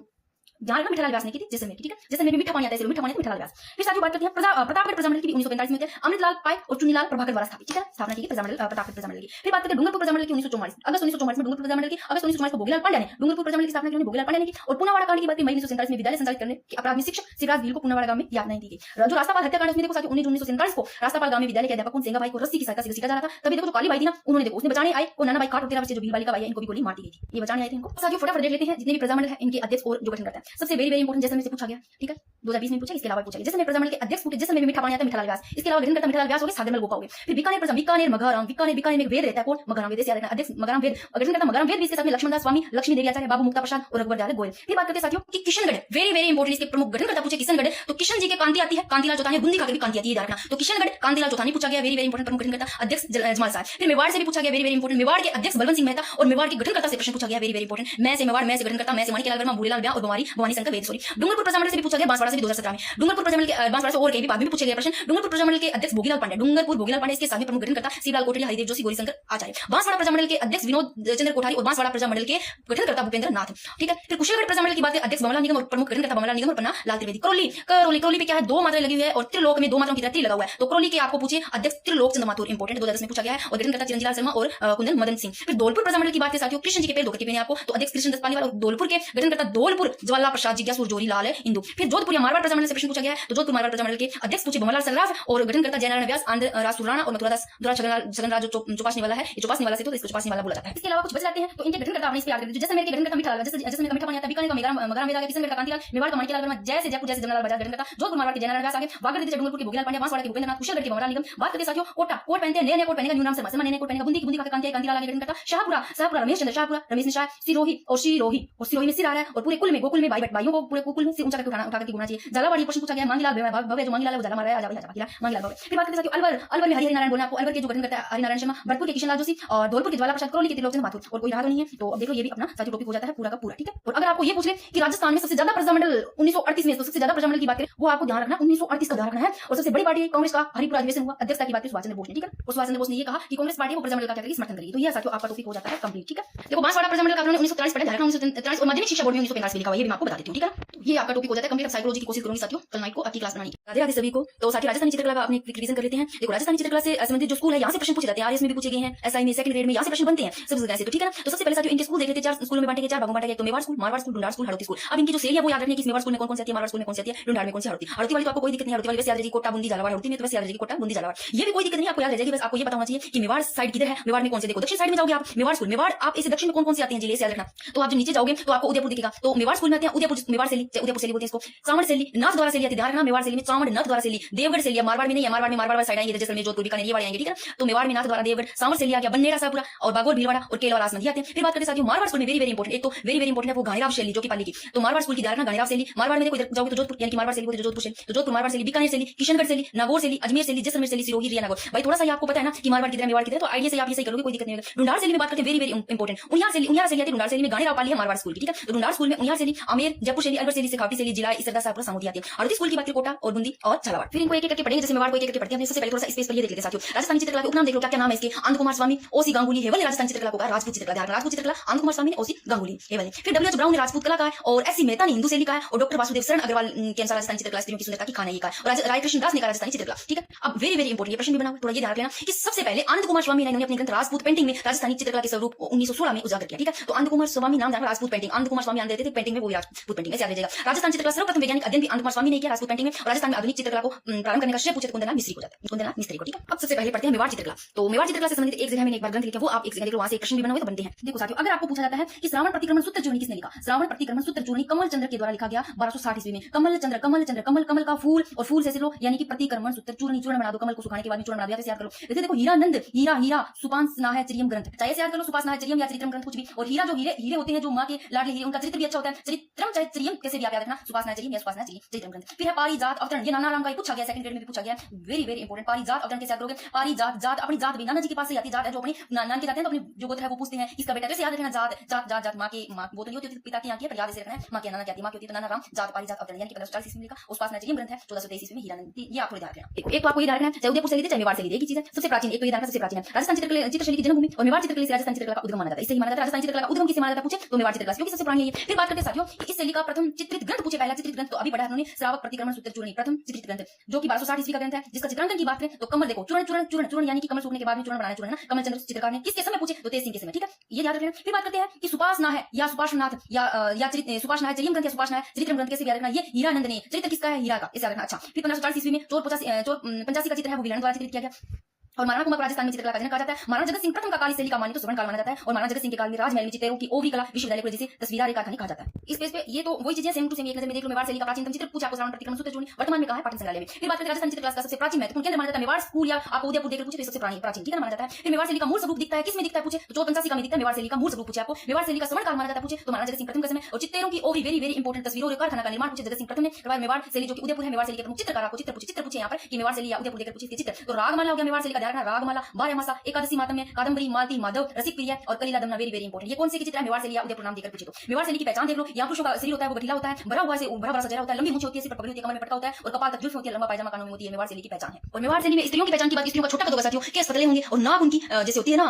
ध्यान रखना मिठालाल व्यास ने की थी जैसलमेर की, ठीक है। जैसलमेर में मीठा पानी आता है, मीठा पानी मिठालाल व्यास। फिर साथियों बात करते हैं प्रतापगढ़ प्रजामंडल की 1945 में होते हैं। अमृतलाल पाय और चुनीलाल प्रभाकर द्वारा स्थापित, ठीक है, स्थापना की प्रजामंडल प्रतापगढ़ प्रजामंडल की। फिर बात करते हैं डूंगरपुर प्रजामंडल की 1944, अगस्त 1944 में डूंगरपुर प्रजामंडल की। अगस्त 1944 को भोगीलाल पांड्या ने डूंगरपुर प्रजामंडल की स्थापना की, भोगीलाल पांड्या ने की। और पुनावाड़ा कांड की बात की मई 1947 में विद्यालय संचालित करने के अपराध में शिक्षक शिवराज भील को पुनावाड़ा गांव में याद नहीं दी गई। जो रास्तापाल हत्याकांड में देखो साथियों 1947 को रास्तापाल गांव में विद्यालय के अध्यापक सेंगा भाई को रस्सी की सहायता से घसीटा जा रहा था। तभी देखो जो काली बाई थी ना, उन्होंने देखो उसने बचाने आए को नाना भाई काट और 13 बच्चे जो भील बालिका भाई है इनको भी गोली मार दी गई थी, ये बचाने आए थे इनको। साथियों फटाफट देख लेते हैं जितने भी प्रजामंडल है इनके अध्यक्ष और जो गठन करता है। सबसे वेरी वेरी इंपोर्टेंट जैसलमेर से पूछा गया, ठीक है, 2020 में पूछा, इसके अलावा पूछा गया। जैसलमेर प्रजामंडल के अध्यक्ष पूछे, जैसलमेर में मीठा पानी आता है, मिठालाल व्यास। इसके अलावा गठन करता मिठालाल व्यास हो गए, सागरमल गोपा हो गए। फिर बीकानेर बीकानेर बीकानेर में वेद रहता है, कौन? मगराम वेद से याद रखना, अध्यक्ष मगराम वेद। गठन करता मगराम वेद, इसके साथ में लक्ष्मणदास स्वामी, लक्ष्मी देवी आचार्य, बाबू मुक्ता प्रसाद और रघुवर दयाल गोयल। फिर बात करते हैं साथियों कि किशनगढ़, वेरी वेरी इंपोर्टेंट, इसके प्रमुख गठन करता पूछे किशनगढ़। तो किशन जी के कांति आती है, कांतिलाल चौथानी, बुंदी का भी कांति आती है, याद रखना। तो किशनगढ़ कांतिलाल चौथानी पूछा गया, वेरी वेरी इंपोर्टेंट, प्रमुख गठन करता अध्यक्ष जमाल साहब। फिर मेवाड़ से भी पूछा गया, वेरी वेरी इंपोर्टेंट, मेवाड़ के अध्यक्ष बलवंत सिंह मेहता और मेवाड़ के गठन करता से प्रश्न पूछा गया, वेरी वेरी इंपोर्टेंट। मैं से मेवाड़, मैं से गठन करता, मैं से माणिक्यलाल वर्मा, भूरीलाल व्यास और भवानी शंकर वेद। सॉरी डूंगरपुर प्रजामंडल से भी पूछा गया, बांसवाड़ा से भी 2017 में। डूंगरपुर प्रजामंडल के बांसवाड़ा से और कई भी बाद में पूछे गए प्रश्न। डूंगरपुर प्रजामंडल के अध्यक्ष भोगीलाल पांडे, डूंगरपुर भोगीलाल पांडे, इसके साथ प्रमुख गठन करता शिवलाल कोटलिया, हरिदेव जोशी, गौरीशंकर आचार्य। बांसवाड़ा प्रजामंडल के अध्यक्ष विनोद चंद्र कोठारी और बांसवाड़ा प्रजामंडल के गठन करता भूपेंद्र नाथ, ठीक है। फिर कुशलगढ़ प्रजामंडल की बात है, अध्यक्ष बमला निगम और प्रमुख गठन करता बमला निगम और पन्ना लाल त्रिवेदी। करौली पे क्या है, 2 मात्राएं लगी हुई है और त्रिलोक में 2 मात्राओं की तरह त्रि लगा हुआ है। तो करौली के आपको पूछे अध्यक्ष त्रिलोक चंद्र माथुर, इंपोर्टेंट, 2010 में पूछा गया है और गठन करता चिरंजीलाल शर्मा और कुंदन मदन सिंह। फिर धौलपुर प्रजामंडल की बात है साथियों, कृष्ण जी के पैर धोकर के मैंने आपको, तो अध्यक्ष कृष्ण दस पालीवाल और धौलपुर के गठन करता धौलपुर जवाहरलाल कला प्रसाद जिज्ञासु जोरी लाल इंदु। फिर जोधपुर या मारवाड़ प्रजामंडल से प्रश्न पूछा गया है, तो जोधपुर मारवाड़ प्रजामंडल के अध्यक्ष पूछे भंवरलाल सर्राफ और गठनकर्ता जयनारायण व्यास, आंध्र राज सुराणा और मथुरादास द्वारा छगनराज जो चौपासने वाला है, ये चौपासने वाला से तो इसको चौपासने वाला बोला जाता है। इसके अलावा कुछ बच जाते हैं तो इनके गठनकर्ता आपने इस पे याद कर लीजिए। जैसे मेरे के गठनकर्ता मीठा, जैसे मीठा पानी आता है, बीकानेर का मगरा मेरा, किशनगढ़ का कांतिलाल, मेवाड़ का माणिक्यलाल वर्मा, जैसे जयपुर जैसे जमनालाल बजाज गठनकर्ता, जोधपुर मारवाड़ के जयनारायण व्यास आगे, वागड़ के डूंगरपुर के भोगीलाल पांड्या, बांसवाड़ा के भूपेंद्रनाथ, कुशलगढ़ के भंवरलाल निगम। बात करते साथियों कोटा, कोट पहनते हैं, नए कोट पहनेगा न्यू नाम शर्मा, नए कोट पहनेगा, बुंदी का कांतिलाल आगे गठनकर्ता, शाहपुरा रमेश चंद्र शाहपुरा, रमेश निशाय, सिरोही और सिरोही में सिर आ रहा है और पूरे कुल में गोकुल में भाइयों को पूरे कुल में से ऊंचा करके उठा करके घूमना चाहिए। झालावाड़ प्रश्न पूछा गया, मांगीलाल भव्य जो मांगीलाल वो झाला मार रहा है, मांगीलाल भव्य। फिर बात करते साथियों अलवर में हरिनारायण बोलना, आपको अलवर के जो गठन करता है हरिनारायण शर्मा, भरतपुर के किशनलाल जोशी और धौलपुर के ज्वाला प्रसाद, करौली के त्रिलोचन माथुर, और कोई रहा तो नहीं है। तो अब देखो ये भी अपना साथियों टॉपिक हो जाता है पूरा का पूरा, ठीक है। और अगर आपको ये पूछ ले कि राजस्थान में सबसे ज्यादा प्रजामंडल 1938 में, तो सबसे ज्यादा प्रजामंडल की बात करें वो आपको ध्यान रखना 1938 का ध्यान रखना है। और सबसे बड़ी पार्टी कांग्रेस का हरिपुरा अधिवेशन हुआ, अध्यक्षता की बात करें सुभाष चंद्र बोस ने, ठीक है। और सुभाष चंद्र बोस ने ये कहा कि कांग्रेस पार्टी को प्रजामंडल का क्या करेगी, समर्थन करेगी। तो ये साथियों आपका टॉपिक हो जाता है कंप्लीट, ठीक है। देखो बांसवाड़ा प्रजामंडल का उन्होंने 1943 पढ़ा, ध्यान रखना 1943, और माध्यमिक शिक्षा बोर्ड में 1945 में लिखा हुआ, ये भी मैं आपको बता देती हूं, ठीक है। ये आपका टॉपिक हो जाता है कंप्लीट। साइकोलॉजी की कोशिश करूंगी साथियों कल नाइट को आपकी क्लास बनाने की। राधे राधे सभी को। तो साथियों राजस्थानी चित्रकला का अपने रिवीजन कर लेते हैं। देखो राजस्थानी चित्रकला से संबंधित जो स्कूल है यहाँ से प्रश्न पूछे जाते हैं, आरएस में भी पूछे गए हैं, एसआई में सेकंड ग्रेड में यहाँ से प्रश्न बनते हैं सब जगह से, तो ठीक है ना। तो सबसे पहले साथियों इनके स्कूल देख लेते हैं, 4 स्कूलों में बांटे गए, 4 भागों में बांटे गए। तो Mewar school, Marwar school, Dhundhar school, Hadoti school. अब इनकी जो श्रेणी है वो याद रखने की, मेवाड़ स्कूल में कौन-कौन सी आती है, मारवाड़ स्कूल में कौन सी आती है, डुंडार में कौन सी, हड़ौती वाली तो आपको कोई दिक्कत नहीं, हड़ौती वाली बस याद रहेगी, कोटा बूंदी झालावाड़, हड़ौती में तो बस याद रहेगी कोटा बूंदी झालावाड़, ये भी कोई दिक्कत नहीं, आपको याद रह जाएगी। बस आपको ये पता होना चाहिए कि मेवाड़ साइड किधर है, मेवाड़ में कौन से, देखो दक्षिण साइड में जाओगे आप, मेवाड़ स्कूल, मेवाड़ आप इसे दक्षिण में कौन-कौन सी आती है जिले से याद रखना। तो आप जब नीचे जाओगे तो आपको उदयपुर दिखेगा, तो मेवाड़ स्कूल में आते हैं उदयपुर, मेवाड़ शैली, उदयपुर शैली बोलते हैं इसको, चावड़ शैली, नाथ द्वारा शैली आती है, ध्यान रखना मेवाड़ शैली में चावड़ नाथ द्वारा शैली, देवगढ़ शैली, मारवाड़ में नहीं है, मारवाड़ में मारवाड़ वाली साइड आएंगे, जैसलमेर जोधपुर बीकानेर ये वाले आएंगे, ठीक है। तो मेवाड़ में नाथ द्वारा देवगढ़, सांवड़ शैली आ गया, बन्नेरा साहपुरा और बागोर भीलवाड़ा और केला और आसमंदी आते हैं। फिर बात करते साथियों मारवाड़ स्कूल में वेरी इंपोर्टेंट, एक तो वेरी इंपोर्टेंट है वो गाणिराव शैली जो कि पाली की, तो मारवाड़ स्कूल की ध्यान रखना गाणिराव शैली। मारवाड़ में देखो इधर जाओगे तो जोधपुर यानी कि मारवाड़ शैली बोलते हैं, जोधपुर शैली, तो जोधपुर मारवाड़ शैली, बीकानेर शैली, किशनगढ़ शैली, नागौर शैली, अजमेर शैली, जैसलमेर शैली, सिरोही, रिया नागौर। भाई थोड़ा सा आपको पता है ना कि मारवाड़ किधर है मेवाड़ किधर है, तो आइडिया से आप ये सही करोगे, कोई दिक्कत नहीं होगी। डुंडार शैली में बात करते हैं वेरी इंपोर्टेंट, उनियार शैली आती है, डुंडार शैली में गाणिराव पाली है मारवाड़ स्कूल की, ठीक है। तो डुंडार स्कूल में उनियार शैली, आमेर, जयपुर शैली, अलवर शैली, सिखावटी शैली, जिला इसरदा साहपुरा सामोदी आती है। हड़ौती स्कूल की बात करें कोटा और बूंदी और झालावाड़। फिर इनको एक एक करके पढ़ेंगे, जैसे मेवाड़ को एक एक करके पढ़ते हैं। सबसे पहले थोड़ा सा स्पेस पर ये देख लेते हैं साथियों, राजस्थानी चित्रकला के उपनाम देख लो, क्या नाम है इसके, आनंद कुमार स्वामी, ओसी गांगुली, हेवल ने राजस्थानी चित्रकला को कहा राजपूत चित्रकला, ध्यान राजपूत चित्रकला, आनंद कुमार स्वामी ने ओसी गांगुली, हेवल। फिर डब्ल्यूएच ब्राउन ने राजपूत कला का है, और एससी मेहता ने हिंदू शैली का है, और डॉक्टर वासुदेव शरण अग्रवाल के अनुसार राजस्थानी चित्रकला स्त्रियों की सुंदरता की खाना ये का है, और रायकृष्ण दास ने कहा राजस्थानी चित्रकला, ठीक है। अब वेरी इंपोर्टेंट ये प्रश्न भी बना हुआ, थोड़ा ये ध्यान रखना कि सबसे पहले आनंद कुमार स्वामी ने अपने ग्रंथ राजपूत पेंटिंग में राजस्थानी चित्रकला के स्वरूप 1916 में उजागर किया, ठीक है। तो आनंद कुमार स्वामी नाम जाना राजपूत पेंटिंग, आनंद कुमार स्वामी नाम देते थे पेंटिंग में, वो राजपूत पेंटिंग ऐसे याद रहेगा। राजस्थान चित्रकला सर्वप्रथम वैज्ञानिक अध्ययन भी आनंद कुमार स्वामी ने किया राजपूत पेंटिंग में, और राजस्थान में आधुनिक चित्रकला को प्रारंभ करने का श्रेय पूछे तो कुंदनलाल मिस्त्री को जाता है, कुंदनलाल मिस्त्री को, ठीक है। अब सबसे पहले पढ़ते हैं मेवाड़ चित्रकला। तो मेवाड़ चित्रकला से संबंधित एक जगह मैंने एक बार ग्रंथ लिखा, वो आप एक जगह देखो, वहां से एक प्रश्न भी बना हुआ तो बनते हैं। देखो साथियों अगर आपको पूछा जाता है कि श्रावण प्रतिक्रमण सूत्र चूर्णी किसने लिखा, श्रावण प्रतिक्रमण सूत्र चूर्णी कमल चंद्र के द्वारा लिखा गया 1260 ईस्वी में। कमल चंद्र कमल का फूल, और फूल से लो यानी कि प्रतिक्रमण सूत्र चूर्णी, चूर्ण बना दो, कमल को सुखाने के बाद में चूर्ण बना दिया, याद करो। जैसे देखो हीरानंद, हीरा सुपांसनाह चरियम ग्रंथ, चाहे याद कर लो, सुपांसनाह चरियम या चरित्रम ग्रंथ कुछ भी। और हीरा जो हीरे होते हैं जो मां के लाडले हीरे, उनका चरित्र भी अच्छा होता है, चरित्रम चाहे चरियम कैसे भी आप याद रखना, सुपांसनाह चरियम या सुपांसनाह चरित्रम ग्रंथ। फिर है पारिजात अवतरण, ये नाना राम का पूछा गया, सेकंड ग्रेड में भी पूछा गया, वेरी इंपोर्टेंट। पारिजात अवतरण कैसे याद करोगे, पारिजात अपनी जात भी नाना जी के पास से आती जात है, जो अपनी नान के जाते हैं तो अपनी जो गोत्र है वो पूछते हैं इसका बेटा, कैसे याद रखना, जात मां के मां वो तो नहीं होती पिता की आंखें, पर याद ऐसे रखना है मां के नाना की आती, मां की होती है तो नाना राम, जात पारिजात अवतरण यानी कि 1540 ईस्वी में लिखा। उपासना चरियम ग्रंथ है 1423 ईस्वी में हीरानंद, ये आप थोड़ी ध्यान रखना। एक तो आपको ये ध्यान रखना है, चाहे उदयपुर से चाहे मेवाड़ से एक ही चीज है, सबसे प्राचीन एक तो ये ध्यान रखना, सबसे प्राचीन है राजस्थान चित्रशैली की जन्मभूमि, और मेवाड़ चित्रकला से राजस्थान चित्रकला का उद्गम माना जाता है, इससे ही माना जाता है। राजस्थान चित्रकला का उद्गम किसे माना जाता है पूछे तो मेवाड़ चित्रकला, क्योंकि सबसे पुरानी है। फिर बात करते हैं साथियों कि इस शैली का प्रथम चित्रित ग्रंथ पूछे, पहला चित्रित ग्रंथ तो अभी पढ़ा उन्होंने, श्रावक प्रतिक्रमण सूत्र चूर्णी, प्रथम चित्रित ग्रंथ जो कि 1260 ईस्वी का ग्रंथ है, जिसका चित्रांकन की बात करें तो कमल देखो चूर्ण यानी कि कमल सूखने के बाद में चूर्ण बनाना, चूर्ण कमल चंद्र चित्रकार ने किसके समय पूछे तो तेज सिंह के समय, ठीक है, ये याद रखना। फिर बात करते हैं कि सुपासना है या सुपार्श्वनाथ या सुपासना है चरियम ग्रंथ या सुपासना है चरित्रम ग्रंथ, कैसे याद रखना, ये हीरानंद ने, चरित्र किसका है, हीरा का, इसे याद रखना। अच्छा फिर 1540 ईस्वी में चोर 85 का चित्र है वो विलायन द्वारा चित्रित किया गया, और महाराणा कुमार राजस्थान में चित्रकला का जनक कहा जाता है। महाराणा जगत सिंह प्रथम का काली शैली का मानी तो सुवर्ण काल माना जाता है, और महाराणा जगत सिंह के काल में राजमहल में चित्रों की ओवरी कला विश्वविद्यालय को जिसे तस्वीरा कारखाने कहा जाता है। इस पेज पे ये तो वही चीजें सेम टू सेम एक नजर में देख लो। मेवाड़ शैली का प्राचीनतम चित्र पूछा आपको श्रावण प्रतिक्रमण सूत्र चूर्णी वर्तमान में कहा है पाटन संग्रहालय में। फिर बात करें राजस्थान चित्रकला का सबसे प्राचीन महत्वपूर्ण केंद्र माना जाता है मेवाड़ स्कूल, या आपको उदयपुर देखकर पूछे तो सबसे प्राचीन ठीक है माना जाता है। फिर मेवाड़ शैली का मूल स्वरूप दिखता है किसमें दिखता है पूछे तो 1485 का में दिखता है। मेवाड़ शैली का मूल स्वरूप पूछे आपको मेवाड़ शैली का स्वर्ण काल माना जाता है पूछे तो महाराणा जगत सिंह प्रथम का समय, और चित्रों की ओवरी वेरी इंपोर्टेंट तस्वीरों और कारखाना का निर्माण पूछे जगत सिंह प्रथम ने करवाया। मेवाड़ शैली जो कि उदयपुर है, मेवाड़ शैली के प्रमुख चित्रकार आपको चित्र पूछे यहाँ पर कि मेवाड़ शैली या उदयपुर देखकर पूछे चित्र। तो रागमाला हो गया मेवाड़ शैली का, ध्यान रखना रागमाला, बारहमासा, एकादशी मातम में, कादम्बरी, मालती, माधव, रसिक प्रिया और कलीला दमना वेरी इंपोर्टेंट। ये कौन से चित्र है मेवाड़ शैली या उदयपुर नाम देकर पूछे तो मेवाड़ शैली की पहचान देख लो। यहाँ पुरुषों का शरीर होता है वो गठीला होता है, भरा हुआ से भरा सा चेहरा होता है, लंबी मूंछ होती है, सिर पर पगड़ी होती है, कमर में पटका होता है और कपाल तक जुल्फ होती है, लंबा पायजामा कानों में होती है, मेवाड़ शैली की पहचान है। और मेवाड़ शैली में स्त्रियों की पहचान की बात, स्त्रियों का छोटा कद होगा साथियों, केस पतले होंगे और नाक उनकी जैसे होती है ना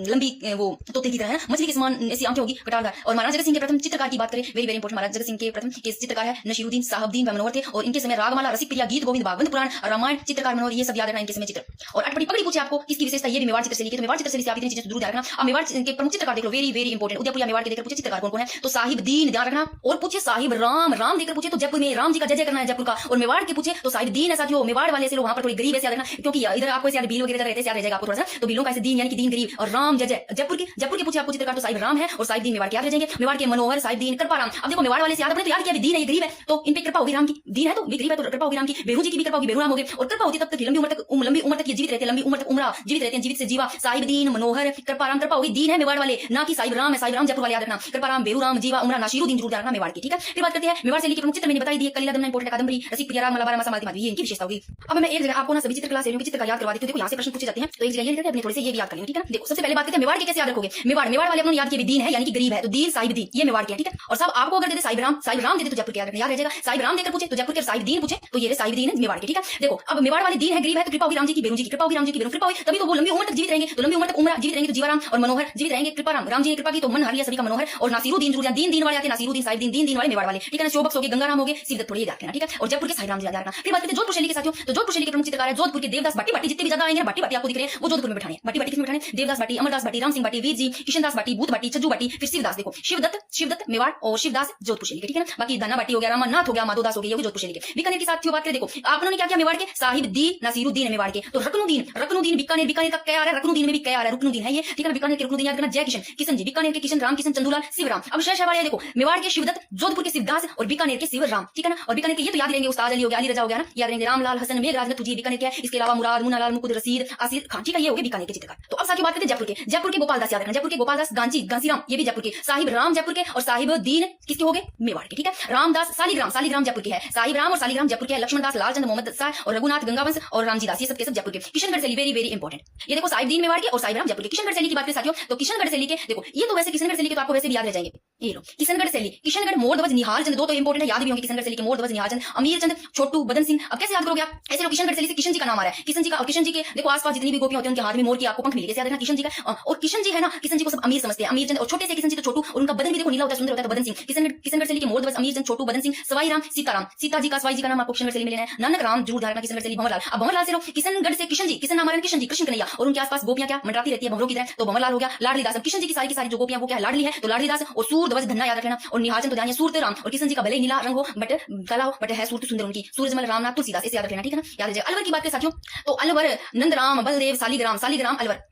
लंबी वो तोते की तरह है, मछली के समान ऐसी आंखें होगी, कटारदार। और महाराणा जगत सिंह के प्रथम चित्रकार की बात करें वेरी इंपोर्टेंट, महाराणा जगत सिंह के प्रथम के चित्रकार है नसीरुद्दीन साहबदीन मनोहर थे, और इनके समय रागमाला, रसिक प्रिया, गीत गोविंद, भागवत पुराण, रामायण चित्रकार मनोहर, ये सब याद रखना इनके समय चित्र। और अटपटी बड़ी पूछे आपको इसकी विशेषता ये भी मेवाड़ चित्रशैली की, तो मेवाड़ चित्रशैली से आप इतनी चीजें जरूर ध्यान रखना। अब मेवाड़ के प्रमुख चित्रकार देख लो, वेरी वेरी इंपॉर्टेंट। उदयपुर या मेवाड़ के देखकर पूछे चित्रकार कौन कौन है, तो साहिब दीन ध्यान रखना, और पूछे साहिब राम, राम देखकर पूछे तो जयपुर में राम जी का जय जय करना है जयपुर का, और मेवाड़ के पूछे तो साहिब दीन है साथियों। मेवाड़ वाले से लोग वहां पर थोड़ी गरीब ऐसे याद रखना, क्योंकि इधर आपको ऐसे बिल वगैरह रहते याद रह जाएगा आपको थोड़ा सा, तो बिलों का ऐसे दीन यानी कि दीन गरीब, और राम जय जय जयपुर के पूछे आपको चित्रकार तो साहिब राम है, और साहिब दीन मेवाड़ के याद रह जाएंगे। मेवाड़ के मनोहर, साहिब दीन, कृपाराम। अब देखो मेवाड़ वाले से याद अपने तो याद किया दीन है, ये गरीब है तो इन पे कृपा होगी राम की, दीन है तो गरीब है तो कृपा होगी राम की। बेरू जी की भी कृपा होगी, बेरू राम हो गए, और कृपा होती तब तक लंबी उम्र तक ये जीवित रहते, लंबी उम्र तक उम्र जीवित रहते हैं, जीवित से जीवा। साहिब दीन, मनोहर, कृपाराम, कृपा होगी दीन है मेवाड़ वाले, ना कि साहिब राम है। साहिब राम जयपुर वाले याद रखना, कृपाराम, बेरू राम, जीवा, उम्र, नासिरुद्दीन जरूर रखना मेवाड़ की, ठीक है। फिर बात करते हैं मेवाड़ शैली के प्रमुख चित्र मैंने बता दिए, कलीला दमन इंपॉर्टेंट, कादंबरी, रसिक, प्रिया, मलाबार, मासा, मालती, ये इनकी विशेषता होगी। अब मैं एक जगह आपको ना सभी चित्रकला शैलियों की चित्र याद करवा देती हूं, देखो यहाँ से प्रश्न पूछे जाते हैं, तो एक जगह ये करके अपने थोड़े से ये भी याद कर लेंगे, ठीक है। देखो सबसे पहले बात करते हैं मेवाड़ के कैसे याद रखोगे। मेवाड़ वाले अपने याद किए दीन है यानी कि गरीब है, तो दीन साहिब दीन ये मेवाड़ के, ठीक है। और सब आपको अगर देते साहिब राम देते तो जयपुर के याद रह जाएगा। साहिब राम देकर पूछे तो जयपुर के, साहिब दीन पूछे तो ये साहिब दीन है मेवाड़ के, ठीक है। देखो अब मेवाड़ वाले दीन है, गरीब है, तो कृपा होगी राम जी की, बेरू जी की, कृपा होगी राम जी की, बेरू कृपा होगी तभी तो वो लंबी उम्र तक जीवित रहेंगे, तो लंबी उम्र तक उम्र जीवित रहेंगे तो जीवाराम और मनोहर जीवित रहेंगे, कृपाराम, राम जी ने कृपा की तो मन हर लिया सभी का मनोहर, और नासिरुद्दीन जरूर दीन वाले आते, नासिरुद्दीन, साहिब दीन वाले मेवाड़ वाले, ठीक है ना। शोभक हो गए, गंगाराम हो गए, सिद्धत थोड़ी याद रखना, ठीक है। और जयपुर के साहिब राम जी याद रखना। फिर बात करते हैं जोधपुर शैली के साथियों, तो जोधपुर शैली के प्रमुख चित्रकार है जोधपुर के देवदास भट्टी, जितने भी ज्यादा आएंगे भट्टी आपको दिख रहे हैं वो जोधपुर में बैठाने, भट्टी किसमें बैठाने, देवदास भट्टी, अमरदास भट्टी, राम सिंह भट्टी, वीर जी, किशनदास भट्टी, भूत भट्टी, छज्जू भट्टी, फिर शिवदास, देखो शिवदत्त मेवाड़ और शिवदास जोधपुर शैली के, ठीक है ना। बाकी दाना भट्टी हो गया, रामनाथ हो गया, माधोदास हो गया, ये भी जोधपुर शैली के। बीकानेर की साथियों बात करें, देखो आपने क्या किया मेवाड़ के, साहिब दीन, नासिरुद्दीन मेवाड़ के, तो रकनुद्दीन बीकानेर का क्या आ रहा है, रकनुद्दीन में भी क्या आ रहा है, रुकनुद्दीन है ये, ठीक है। बीकानेर के रुकनुद्दीन याद करना, जय किशन जी, बीकानेर के किशन, राम किशन, चंदूलाल, शिवराम। अब शेष वाले देखो मेवाड़ के शिवदत्त, जोधपुर के शिवदास और बीकानेर के शिवराम, ठीक है ना। और बीकानेर के ये तो याद रहेंगे, उस्ताद अली हो गया, अली रजा हो गया ना, याद रहेंगे, रामलाल, हसन, मेघराज, तुझे बीकानेर के, इसके अलावा मुराद, मुन्नालाल, मुकुद, रसीद, आसिर खान, ठीक है, ये हो गए बीकानेर के चित्रकार। तो अब साथियों बात करते हैं जयपुर के गोपालदास याद रखना, जयपुर के गोपालदास, गांसीराम ये भी जयपुर के, साहिब राम जयपुर के, और साहिब दीन किसके हो गए, मेवाड़ के, ठीक है। रामदास, सालिग्राम जयपुर के है, साहिब राम और सालिग्राम जयपुर के है, लक्ष्मण दास, लालचंद, मोहम्मद शाह और रघुनाथ, गंगावंश और रामजी दास, ये सब के सब जयपुर के। किशनगढ़ शैली वेरी वेरी इंपॉर्टेंट, ये देखो साहिब दीन मेवाड़ के और साहिब राम जयपुर के। किशनगढ़ शैली की बात करें साथियों, तो किशनगढ़ शैली के देखो ये तो वैसे किशनगढ़ शैली के तो आपको वैसे भी याद रह जाएंगे, ये लो किशनगढ़ शैली, किशनगढ़, मोरध्वज, निहाल चंद, दो तो इंपॉर्टेंट है, याद भी होंगे किशनगढ़ शैली के, मोरध्वज, निहाल चंद, अमीर चंद, छोटू, बदन सिंह। अब कैसे याद करोगे आप, ऐसे लोग किशनगढ़ शैली से किशन जी का नाम आ रहा है, किशन जी का, और किशन जी के देखो आसपास जितनी भी गोपियां होती हैं उनके हाथ में मोर की आपको पंख मिलेंगे, याद रखना किशन जी का। और किशन जी है ना, किशन जी को सब अमीर समझते हैं, अमीर चंद, और छोटे से किशन जी तो छोटू, और उनका बदन भी देखो नीला होता है, सुंदर होता है, तो बदन सिंह। किशनगढ़ शैली के मोरध्वज, अमीर चंद, छोटू, बदन सिंह, सवाई राम, सीताराम, सीता जी का, सवाई जी का नाम आपको किशनगढ़ शैली में लेना है। नानक राम जरूर ध्यान रखना, किशनगढ़ शैली। भंवरलाल, अब भंवरलाल से लो किशनगढ़ से किशन जी, किशन नाम आ रहा है किशन जी, कृष्ण कन्हैया, और उनके आसपास गोपियां क्या मंडराती रहती है भंवरों की तरह, तो भंवरलाल हो गया। लाडली दास, किशन जी की सारी जो गोपियां वो क्या लाडली है, तो लाडली दास। और सूरध्वज धन्ना याद रखना, और निहाल तो ध्यान, सूरत राम, और किशन जी का भले ही नीला रंग हो बट काला हो बट है सूरत सुंदर उनकी, सूरजमल, रामनाथ, तुलसीदास, इसे याद रखना, ठीक है ना, याद रखिए। अलवर की बात करें साथियों, तो अलवर, नंदराम, बलदेव, सालिग्राम अलवर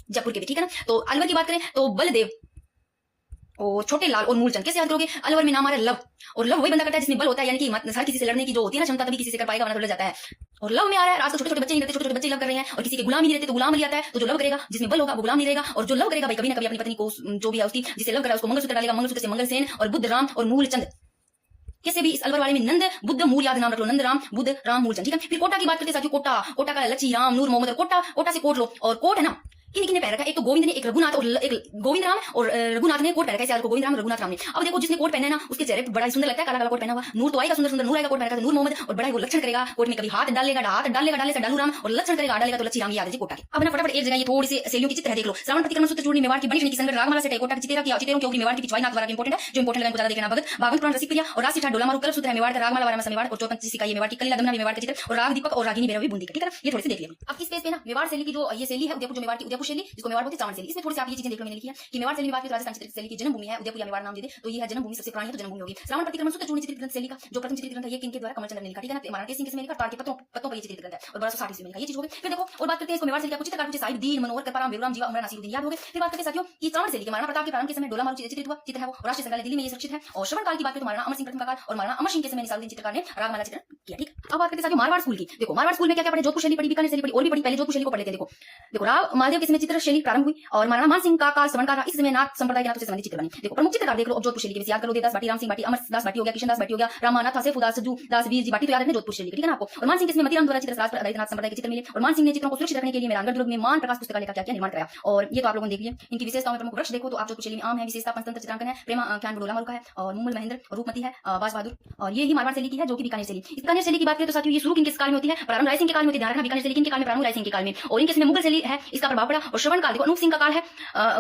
जयपुर के भी, ठीक है ना। तो अलवर की बात करें तो बलदेव और छोटे लाल और मूलचंद, कैसे याद करोगे, अलवर में नाम आ रहा है लव, और लव वही बंदा करता है जिसमें बल होता है, यानी कि हर किसी से लड़ने की जो होती है ना क्षमता, तभी किसी से कर पाएगा वरना तो लड़ जाता है। और लव में आ रहा है आजकल छोटे बच्चे नहीं रहते, छोटे बच्चे लव कर रहे हैं, और किसी के गुलाम ही नहीं रहते तो गुलाम आता है, तो जो लव करेगा जिसमें बल होगा वो गुलाम नहीं रहेगा, और जो लव करेगा भाई कभी ना कभी अपनी पत्नी को जो भी है उसकी जिसे लव करा उसको मंगलसूत्र डालेगा, मंगलसूत्र से मंगलसेन और बुद्ध राम और मूलचंद। कैसे भी इस अलवर वाले में नंद बुद्ध मूल याद नाम रख लो, नंद राम बुद्ध राम मूलचंद, ठीक है। फिर कोटा की बात करते साथियों, कोटा का लच्छी राम नूर मोहम्मद, कोटा से कोट लो, और कोट है ना किन पहन रखा है, एक तो गोविंद ने, एक रघुनाथ, और एक गोविंद राम और रघुनाथ ने कोट पहन रखा है, गोविंद राम रघुनाथ राम ने। अब देखो जिसने कोट पहना है ना उसके चेहरे बड़ा सुंदर लगता है, काला कोट पहना हुआ, नूर तो आएगा, सुंदर नूर आएगा कोट पहना, नूर मोहम्मद, और बड़ा वो लक्षण करेगा कोट में, कभी हाथ डालेगा डाले से डालू राम, और लक्षण करेगा डालेगा तो लच्छी राम याद है कोटा के। अब ना फटाफट एक जगह ये थोड़ी सी शैलियों की चित्र है, देख लो। श्रावण प्रतिक्रमण सूत्र चूड़ी मेवाड़ की बनी किशनगढ़ रागमाला से कोटा की चितेरा की मेवाड़ की पिछवाई नाथ वाला इंपॉर्टेंट है, जो इंपॉर्टेंट लगा देखना। भगत भागवत पुराण रसिक प्रिया और राशि ठाट डोला मारू कल सूत्र है मेवाड़ का, रागमाला वाला मेवाड़, और 54 का ये मेवाड़ की कलीला दमना मेवाड़ का चित्र, और राग दीपक और रागिनी भैरवी बूंदी का, ठीक है ना। ये थोड़ी सी देख लिया। अब इस पेज पे ना मेवाड़ शैली की जो ये शैली है उदयपुर, जो मेवाड़ की उदयपुर शैली जिसको मेवाड़ बोलते हैं चावल शैली, इसमें थोड़ी सी आप ये चीजें देख लो मैंने लिखी है कि मेवाड़ शैली की बात करें तो राजस्थान चित्र शैली की जन्मभूमि है उदयपुर या मेवाड़ नाम दे दे तो ये है जन्मभूमि, सबसे पुरानी है तो जन्मभूमि होगी। श्रावण प्रतिक्रमण सूत्र चूड़ी चित्रित ग्रंथ शैली का जो प्रथम चित्रित ग्रंथ है ये किनके द्वारा, कमलचंद्र ने लिखा, ठीक है ना। महाराणा केसरी किसमें लिखा, ताड़ के पत्तों पर ये चित्रित ग्रंथ है, और 1260 में लिखा, ये चीज हो गई। फिर देखो और बात करते हैं इसको मेवाड़ शैली का कुछ चित्रकार पूछे साहिब दीन, मनोहर, कृपाराम, बेरूराम, जीवा, उमरा, नासिरुद्दीन याद हो गए। फिर बात करते हैं साथियों कि श्रावण शैली के महाराणा प्रताप के प्रारंभ के समय डोला मारू चित्रित हुआ चित्र है वो, राष्ट्रीय संग्रहालय दिल्ली में ये सुरक्षित है। और श्रवण काल की बात करें तो महाराणा अमर सिंह प्रथम का काल, और महाराणा अमर सिंह के समय निसारुद्दीन चित्रकार ने रागमाला चित्रण किया, ठीक। अब बात करते हैं साथियों मारवाड़ स्कूल की, देखो मारवाड़ स्कूल में क्या क्या पढ़े, जोधपुर शैली पढ़ी, बीकानेर शैली पढ़ी, और भी पढ़ी, पहले जोधपुर शैली को पढ़ लेते हैं। देखो राव मालदेव के समय चित्र शैली प्रारंभ हुई, और महाराणा मान सिंह का काल श्रवण का, इस समय नाथ संप्रदाय के नाथ से संबंधित चित्र बने। देखो प्रमुख चित्रकार देख लो जोधपुर शैली के याद करो, देवदास भाटी, राम सिंह भाटी, अमरदास भाटी हो गया, किशनदास भाटी हो गया, रामानाथ, सैफुदास, सज्जू दास, वीर जी भाटी, तो याद रखना जोधपुर शैली, ठीक है ना आपको। और मान सिंह के समय मतीराम द्वारा चित्र पर आधारित नाथ संप्रदाय के चित्र मिले, और मान सिंह ने चित्रों को सुरक्षित रखने के लिए मेहरानगढ़ दुर्ग में मान प्रकाश पुस्तकालय का क्या निर्माण कराया, और ये तो आप लोगों ने देख लिया। इनकी विशेषताओं में प्रमुख वृक्ष देखो तो आप जोधपुर शैली में आम है, विशेषता पंचतंत्र चित्रांकन है, प्रेमा ख्यान डोला मारू का है, और मुमल महेंद्र और रूपमती है, बास बहादुर, और ये ही मारवाड़ शैली की है जो कि बीकानेर शैली। बीकानेर शैली की बात करें तो साथियों ये शुरू किनके काल में होती है, प्रारंभ राय सिंह के काल में होती है, ध्यान रखना बीकानेर शैली किनके काल में, प्रारंभ राय सिंह के काल में, और इनके समय मुगल शैली है इसका प्रभाव पड़ा, और श्रवण काल देखो अनूप सिंह का काल है।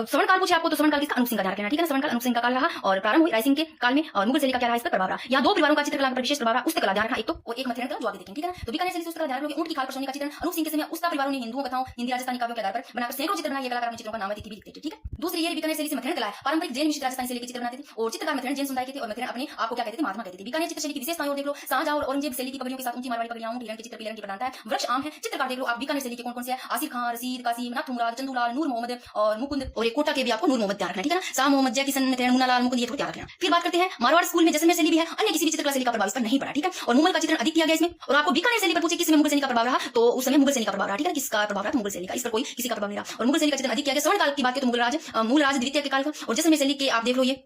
श्रवण काल पूछे आपको तो श्रवण काल किसका? अनूप सिंह का ध्यान रखना, ठीक है ना। श्रवण काल अनूप सिंह का काल रहा और प्रारंभ हुई राय सिंह के काल में, और मुगल शैली का क्या रहा, इस पर प्रभाव रहा। यहाँ दो परिवारों का चित्रकला पर विशेष प्रभाव रहा, उसका कला ध्यान रखना एक तो, और एक मथुरा का जो आगे देखेंगे, ठीक है ना। तो बीकानेर शैली से उसका ध्यान रखोगे। ऊंट की खाल पर सोने का चित्रण अनूप सिंह के समय उसका परिवारों ने हिंदुओं कथाओं, हिंदी राजस्थानी काव्यों के आधार पर बनाकर सैकड़ों चित्र बनाए। ये कलाकार चित्रों का नाम तिथि भी लिखते थे, ठीक है। दूसरी ये बीकानेर शैली से मथुरा कला है। पारंपरिक जैन मिश्रित राजस्थानी शैली के चित्र बनाते थे और चित्रकार मथुरा जैन समुदाय के थे, और मथुरा अपने आपको क्या कहते थे? महात्मा कहते थे। बीकानेर चित्र शैली की विशेषताएं और देख लो। शाहजहां और औरंगजेब शैली की पगड़ियों के साथ ऊंची मारवाड़ी पगड़ियां, हिरण के चित्र की प्रधानता है। वृक्ष आम है। चित्रकार देख लो आप बीकानेर शैली के कौन कौन से हैं? आसिर खान, रशीद, कासिम, नाथुमराज, चंदूलाल, नूर मोहम्मद और मुकुंद, और एक कोटा के भी आपको नूर मोहम्मद ध्यान रखना, ठीक है ना। शाह मोहम्मद, जय किशन, मुन्नालाल, मुकुंद, ये तो ध्यान रखना। फिर बात करते हैं मारवाड़ स्कूल में जैसलमेर शैली भी है, अन्य किसी भी चित्रकला शैली का प्रभाव इस पर नहीं पड़ा, ठीक है। और मुगल का चित्रण अधिक किया गया इसमें। और आपको बीकानेर शैली पर पूछे किसमें मुगल शैली का प्रभाव रहा, तो उस समय मुगल शैली का प्रभाव रहा, ठीक है। किसका प्रभाव रहा? मुगल शैली का। इस पर कोई किसी का प्रभाव नहीं रहा। और मुगल शैली का चित्रण अधिक किया गया। स्वर्ण काल की बात करें तो मूल राज द्वितीय के काल का, और जैसलमेर शैली के आप देख लो ये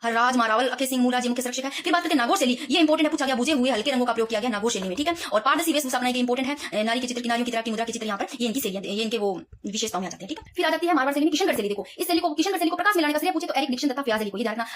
हरराज, मारावल, अखे सिंह, मूलराज मुख्य संरक्षक है। फिर बात करते हैं नागौर शैली। ये इंपोर्टेंट है, पूछा गया। बुझे हुए हल्के रंगों का प्रयोग किया गया नागौर शैली में, ठीक है। और पारदर्शी वेशभूषा अपनाई गई, इंपोर्टेंट है। नारी के चित्र, किनारियों की तरह की मुद्रा के चित्र यहाँ पर, ये इनकी शैलियां, ये इनके वो विशेषताओं में आ जाते हैं, ठीक है। फिर आ जाती है मारवाड़ शैली में किशनगढ़ शैली। देखो इस शैली को, किशनगढ़ शैली को प्रकाश में लाने का श्रेय पूछे तो एरिक डिक्सन तथा फ्याज अली को ही रखना।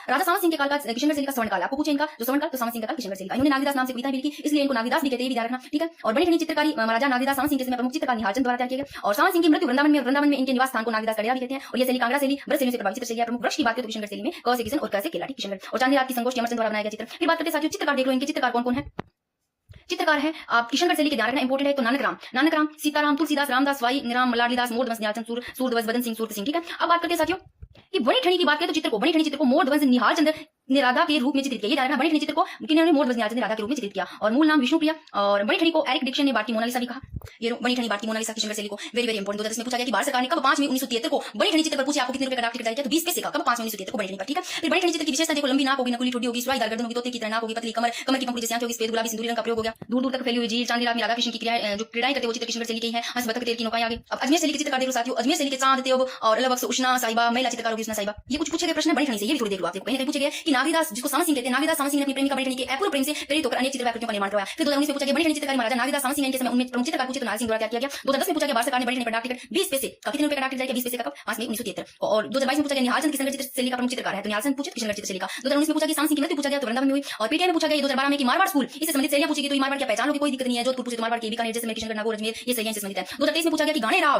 राजा सामंत सिंह के काल का किशनगढ़ शैली का स्वर्ण काल आपको पूछे इनका जो स्वर्ण काल, तो सामंत सिंह का किशनगढ़ शैली का। इन्होंने नागदास नाम से कविता भी लिखी, इसलिए इनको नागदास भी कहते हैं, भी ध्यान रखना, ठीक है। और बड़ी ठनी चित्रकारी महाराजा नागदास सामंत सिंह के समय प्रमुख चित्रकार निहालचंद द्वारा तैयार किया गया। और सामंत सिंह की मृत्यु वृंदावन में इनके निवास स्थान को नागदास कड़िया भी कहते हैं। और ये शैली कांगड़ा शैली, ब्रज शैली से प्रभावित शैली है। प्रमुख वृक्ष की बात करें तो किशनगढ़ शैली में क से किशन और क से केला, ठीक। किशनगढ़ और चांदनी रात की संगोष्ठी अमरचंद द्वारा बनाया गया चित्र। फिर बात करते हैं साथियों चित्रकार देख लो, इनके चित्रकार कौन कौन है। चित्रकार है आप किशनगढ़ शैली के ध्यान रखना, इंपोर्टेंट है। तो नानक राम, सीताराम, तुलसीदास, रामदास, वाई निराम, लाडलीदास, मोर ध्वज, निहालचंद, सूरध्वज, बदन सिंह, सूरत सिंह, ठीक है। अब बात करते हैं साथियों कि बड़ी ठनी की बात करें तो चित्र को, बड़ी ठनी चित्र को मोर ध्वज निहालचंद ने राधा के रूप में चित्रित किया। ये ध्यान रखना, बड़ी ठनी चित्र को किन्होंने मोर ध्वज निहालचंद ने राधा के रूप में चित्रित किया। और मूल नाम विष्णुप्रिया। और बड़ी ठनी को एरिक डिक्सन ने भारतीय मोनालिसा भी कहा। ये बड़ी ठनी भारतीय मोनालिसा किशनगढ़ शैली को वेरी वेरी इंपोर्टेंट। 2010 में पूछा गया कि भारत सरकार ने कब 5 मई 1973 को बड़ी ठनी चित्र पर पूछे आपको कितने रुपए का डाक टिकट जाएगा, तो 20 पैसे का। कब? 5 मई 1973 को बड़ी ठनी पर, ठीक है। फिर बड़ी ठनी चित्र की विशेषता देखो, लंबी नाक होगी, नकुली ठोड़ी होगी, सुराईदार गर्दन होगी, तोते की तरह नाक होगी, पतली कमर की पंखुड़ी जैसी आंखें होगी, सफेद गुलाबी सिंदूरी रंग का प्रयोग हो गया, दूर दूर तक फैली हुई झील, चांदी रात में राधा कृष्ण की क्रिया जो क्रीड़ाएं करते वो चित्र किशनगढ़ शैली की है। हंस बतख तेल की नौकाएं आगे। अब अजमेर शैली के चित्रकार देखो साथियों, अजमेर शैली के चांद तेब और अलबख्श, उष्णा साहिबा, महिला चित्रकार होगी उष्णा साहिबा। ये कुछ पूछे गए प्रश्न बड़ी ठनी से, ये भी थोड़ी देख लो आप। देखो कहीं ना कहीं पूछे गए कि नागदास, जिसको सामंत सिंह कहते हैं, नागदास सामंत सिंह ने अपनी प्रेमिका बड़ी ठनी के अपूर्व प्रेम से प्रेरित होकर अनेक चित्रकारियों का निर्माण करवाया। फिर 2019 में पूछा गया बड़ी ठनी चित्रकारी महाराजा नागदास सामंत सिंह के समय उनमें प्रमुख चित्रकार पूछे तो नारसिंह द्वारा तैयार किया गया। 2010 में पूछा गया भारत सरकार ने बड़ी ठनी पर डाक टिकट 20 पैसे का, कितने रुपए का डाक टिकट जाएगा? 20 पैसे का। कब? 5 मई 1973। और 2022 में पूछा गया निहालचंद किशनगढ़ चित्र शैली का प्रमुख चित्रकार है, तो निहालचंद पूछे किशनगढ़ चित्र शैली का। 2019 में पूछा गया सामंत सिंह की मृत्यु पूछा गया तो वृंदावन में हुई। और पीटीआई में पूछा गया 2012 में कि मारवाड़ स्कूल इससे संबंधित शैलियां पूछी गई, तो मारवाड़ क्या पहचान होगी, कोई दिक्कत नहीं है। जोधपुर पूछे तो मारवाड़ की, बीकानेर जैसलमेर, किशनगढ़, नागौर, अजमेर, ये शैलियां से संबंधित है। 2023 में पूछा गया कि गाने राव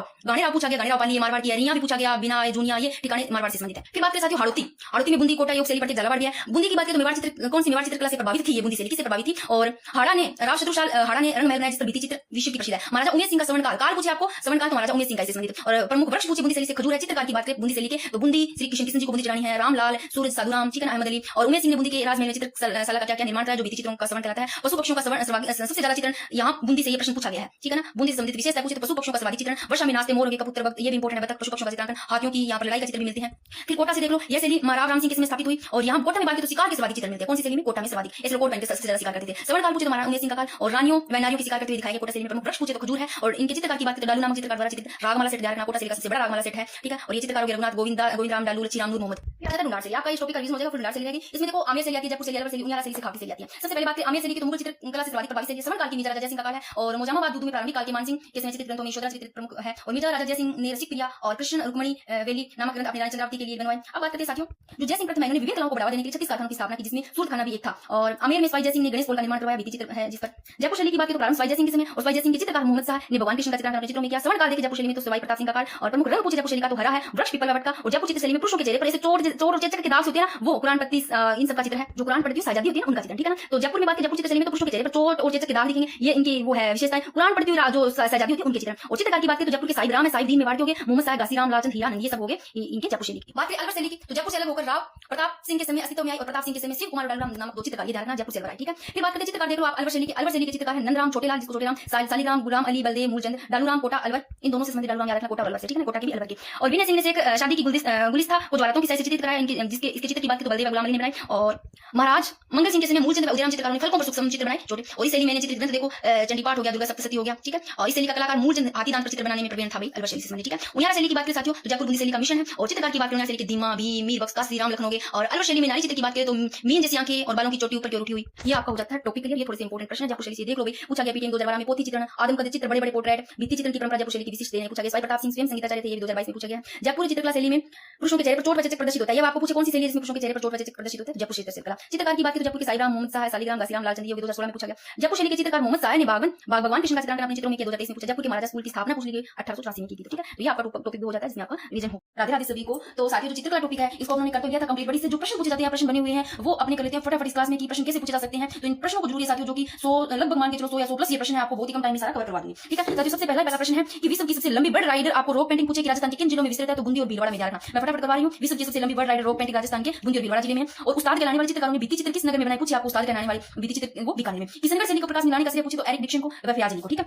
पूछा गया, गाने राव पाली मारवाड़ की है। रिया भी पूछा गया, बिना जूनिया, ये ठिकाने मारवाड़ से संबंधित है। फिर बात करें साथियों हाड़ौती में बूंदी, कोटा, योग शैली पर झालावाड़ भी है। बूंदी की बात करें तो मेवाड़ चित्र, कौन सी मेवाड़ चित्रकला से प्रभावित थी? ये बूंदी शैली किससे प्रभावित थी? और हाड़ा ने राव शत्रुशाल हाड़ा ने रंग महल बनाया, जिस पर बीती चित्र विश्व की प्रसिद्ध है। महाराजा उमेश सिंह का स्वर्ण काल पूछे आपको, स्वर्ण काल तो महाराजा उमेश सिंह का इससे संबंधित। और प्रमुख वृक्ष पूछे बूंदी शैली से खजूर है। चित्रकार की बात करें बूंदी शैली के तो बूंदी श्री कृष्ण जी को बूंदी चढ़ानी है, रामलाल, सूरज, साधुराम, चिकन, अहमद अली। और उमेश सिंह ने बूंदी के राजमहल में चित्रशाला का क्या निर्माण करा, जो बीती चित्रों का स्वर्ण कहलाता है। पशु पक्षियों का सबसे ज्यादा चित्रण यहाँ बूंदी से ये प्रश्न पूछा गया है, ठीक है ना। बूंदी से संबंधित विशेषता पूछे तो पशु पक्षियों का सर्वाधिक चित्रण, वर्षा में नाचते मोर के कबूतर वक्त, ये भी इंपोर्टेंट है। बतख, पशु पक्षियों का चित्रण, हाथियों की यहाँ पर लड़ाई का चित्र भी मिलते हैं। फिर कोटा से देख लो, यह शैली महाराव राम सिंह के समय स्थापित हुई। और यहाँ कोटा में बात करें तो शिकार के सर्वाधिक चित्र मिलते हैं। कौन सी शैली में? कोटा में सर्वाधिक। ऐसे लोग कोट पहनकर सबसे ज्यादा शिकार करते थे। स्वर्ण काल पूछे तो महाराज उमेश सिंह का काल, और रानियों व नारियों की शिकार करते हुए दिखाई गए कोटा शैली में। प्रमुख वृक्ष पूछे तो खजूर है। और इनके चित्रकार की बात करें तो डालू नामक चित्रकार द्वारा चित्रित रागमाला सेट ध्यान रखना, कोटा शैली का सबसे बड़ा रागमाला सेट है, ठीक है। और ये चित्रकार रघुनाथ, गोविंद राम, डालू, लच्छी राम, नूर मोहम्मद। डुंगार शैली आपका इस टॉपिक का रिवीजन हो जाएगा। फिर डुंगार शैली आएगी, इसमें देखो आमेर शैली आती है, जयपुर शैली, अलवर शैली, उनियारा शैली से खाकी शैली आती है। सबसे पहले बात करें आमेर शैली की तो मुगल चित्रकला से सर्वाधिक प्रभावित शैली स्वर्ण काल की मीरा राजा जयसिंह का काल है। और मोजामाबाद दूध में प्रारंभिक काल के मानसिंह के समय चित्रित ग्रंथों में यशोधरा चित्रित प्रमुख है। और मीरा राजा जयसिंह ने रसिक प्रिया और कृष्ण रुक्मणी वेली नामक ग्रंथ अपनी रानी चंद्रावती के लिए बनवाए। अब बात करते हैं साथियों जो जयसिंह प्रथम है, इन्होंने विभिन्न कलाओं को बढ़ावा देने के लिए 36 कारखानों की स्थापना की, जिसमें सूरत खाना भी एक था। और आमेर में स्वाई जयसिंह ने गणेश पोल का निर्माण करवाया, बीती चित्र है जिस पर। जयपुर शैली की बात करें तो प्रारंभ स्वाई जयसिंह के समय, और स्वाई जयसिंह के चित्रकार मोहम्मद शाह ने भगवान कृष्ण का चित्रण अपने चित्रों में किया। स्वर्ण काल देखे जयपुर शैली में तो सवाई प्रताप सिंह का काल। और प्रमुख रंग पूछे जयपुर शैली का तो हरा है, वृक्ष, पीपल, वट का। और जयपुर चित्र शैली में पुरुषों के चेहरे पर ऐसे चोर और चेचक के दाग होते हैं ना, वो कुरान पत्ती इन सब का चित्र है, जो कुरान पढ़ती शाहजादी होती है उनका चित्र, ठीक है ना। तो जयपुर में बात करें जयपुर चित्र शैली में तो पुरुषों के चेहरे पर चोट और चेचक के दाग दिखेंगे, ये इनकी वो है विशेषताएं। कुरान पढ़ती हुई जो शाहजादी होती है उनके चित्र। और चित्रकार की बात करें तो जयपुर के साहिब राम है, साहिब दीन मेवाड़ के हो गए, मोहम्मद शाह, घासीराम, लालचंद, हीरानंद, ये सब हो गए इनके जयपुर शैली की। बात करें अलवर शैली की तो जयपुर से अलग होकर राव प्रताप सिंह के समय अस्तित्व में आई, और प्रताप सिंह के समय शिव कुमार डालूराम नामक दो चित्रकार, ये ध्यान रखना जयपुर से अलग आई, ठीक है। फिर बात करते हैं चित्रकार देख लो आप अलवर शैली के चित्रकार है नंदराम, छोटेलाल जिसको छोटेराम, सालीराम, गुलाम अली, बलदेव, मूलचंद, डालूराम, कोटा, अलवर, इन दोनों से संबंधित डालूराम याद रखना, कोटा अलवर से, ठीक है, कोटा की भी अलवर की। और विनय सिंह ने एक शादी की गुलिस्ता को ज्वालातों की सह से चित्रित कराया, जिसके इसके चित्र की बात करें तो बलदेव गुलाम अली ने बनाई। और महाराज मंगल सिंह के समय मूलचंद व उदयराम चित्रकारों ने फलकों पर सूक्ष्म चित्र बनाए छोटे। और इस शैली में चित्रित ग्रंथ देखो चंडीपाठ हो गया, दुर्गा सप्तशती हो गया, ठीक है। और इस शैली का कलाकार मूलचंद हाथी दांत पर चित्र बनाने में प्रवीण था भाई, अलवर शैली से संबंधित, ठीक है। उनियारा शैली की बात करें साथियों तो जयपुर बूंदी शैली का मिशन है। और चित्रकार की बात करें उनियारा शैली के दीमा भी, मीर बख्श, काशी राम, लखनऊ और अलवर शैली में नारी बिहारी चित्र की बात करें तो मीन जैसी आंखें और बालों की चोटी ऊपर की ओर उठी हुई। ये आपका हो जाता है टॉपिक क्लियर। ये थोड़े से इंपॉर्टेंट प्रश्न है जयपुर शैली से देख लोगे। पूछा गया पीटीएम 2012 में पोथी चित्रण, आदम का चित्र, बड़े बड़े पोर्ट्रेट, भित्ति चित्रण की परंपरा जयपुर शैली की विशिष्ट देन पूछा गया। स्वाई प्रताप सिंह स्वयं संगीताचार्य थे, ये 2022 में पूछा गया। जयपुर चित्रकला शैली में पुरुषों के चेहरे पर चोट व चेचक प्रदर्शित होता है। ये आपको पूछे कौन सी शैली जिसमें पुरुषों के चेहरे पर चोट व चेचक प्रदर्शित होता है? जयपुर चित्रकला। चित्रकार की बात करें जयपुर के साईराम, मोहम्मद शाह, सालीग्राम, घासीराम, लालचंद, ये 2016 में पूछा गया। जयपुर शैली के चित्रकार मोहम्मद शाह ने भगवान कृष्ण का चित्रण अपने चित्रों में किया, 2023 में पूछा। जयपुर के महाराजा स्कूल की स्थापना पूछ ली गई 1884 में की थी। ठीक है, तो ये आपका टॉपिक भी हो जाता है जिसमें आपका रीजन हो। राधे राधे सभी को। तो साथियों जो चित्रकला टॉपिक है इसको उन्होंने कर तो लिया था कंप्लीट, बड़ी से जो प्रश्न पूछे जाते हैं, प्रश्न बने हुए हैं वो अपने कर लेते हैं फटाफट इस क्लास में कि प्रश्न कैसे पूछे जा सकते हैं। तो इन प्रश्नों को जरूरी है साथियों, जो कि 100 लगभग मान के चलो 100 या 100 प्लस ये प्रश्न है, आपको बहुत ही कम टाइम में सारा कवर करवा दूंगी। ठीक है साथियों, सबसे पहला प्रश्न है कि विश्व की सबसे लंबी बर्ड राइडर आपको रॉक पेंटिंग पूछे कि राजस्थान के किन जिलों में विस्तृत है? तो बूंदी और भीलवाड़ा में ध्यान रखना। मैं फटाफट करवा रही हूँ। विश्व की सबसे लंबी bird rider rock painting Rajasthan के बूंदी और भीलवाड़ा जिले में। और उस्ताद कहलाने वाले चित्रकारों ने भित्ति चित्र किस नगर में बनाए? पूछे आपको उस्ताद कहलाने वाले भित्ति चित्र वो बीकानेर में। किसनगर शैली को प्रकाश मिलाने का श्रेय पूछे तो एरिक डिक्सन को व फयाज अली को। ठीक है,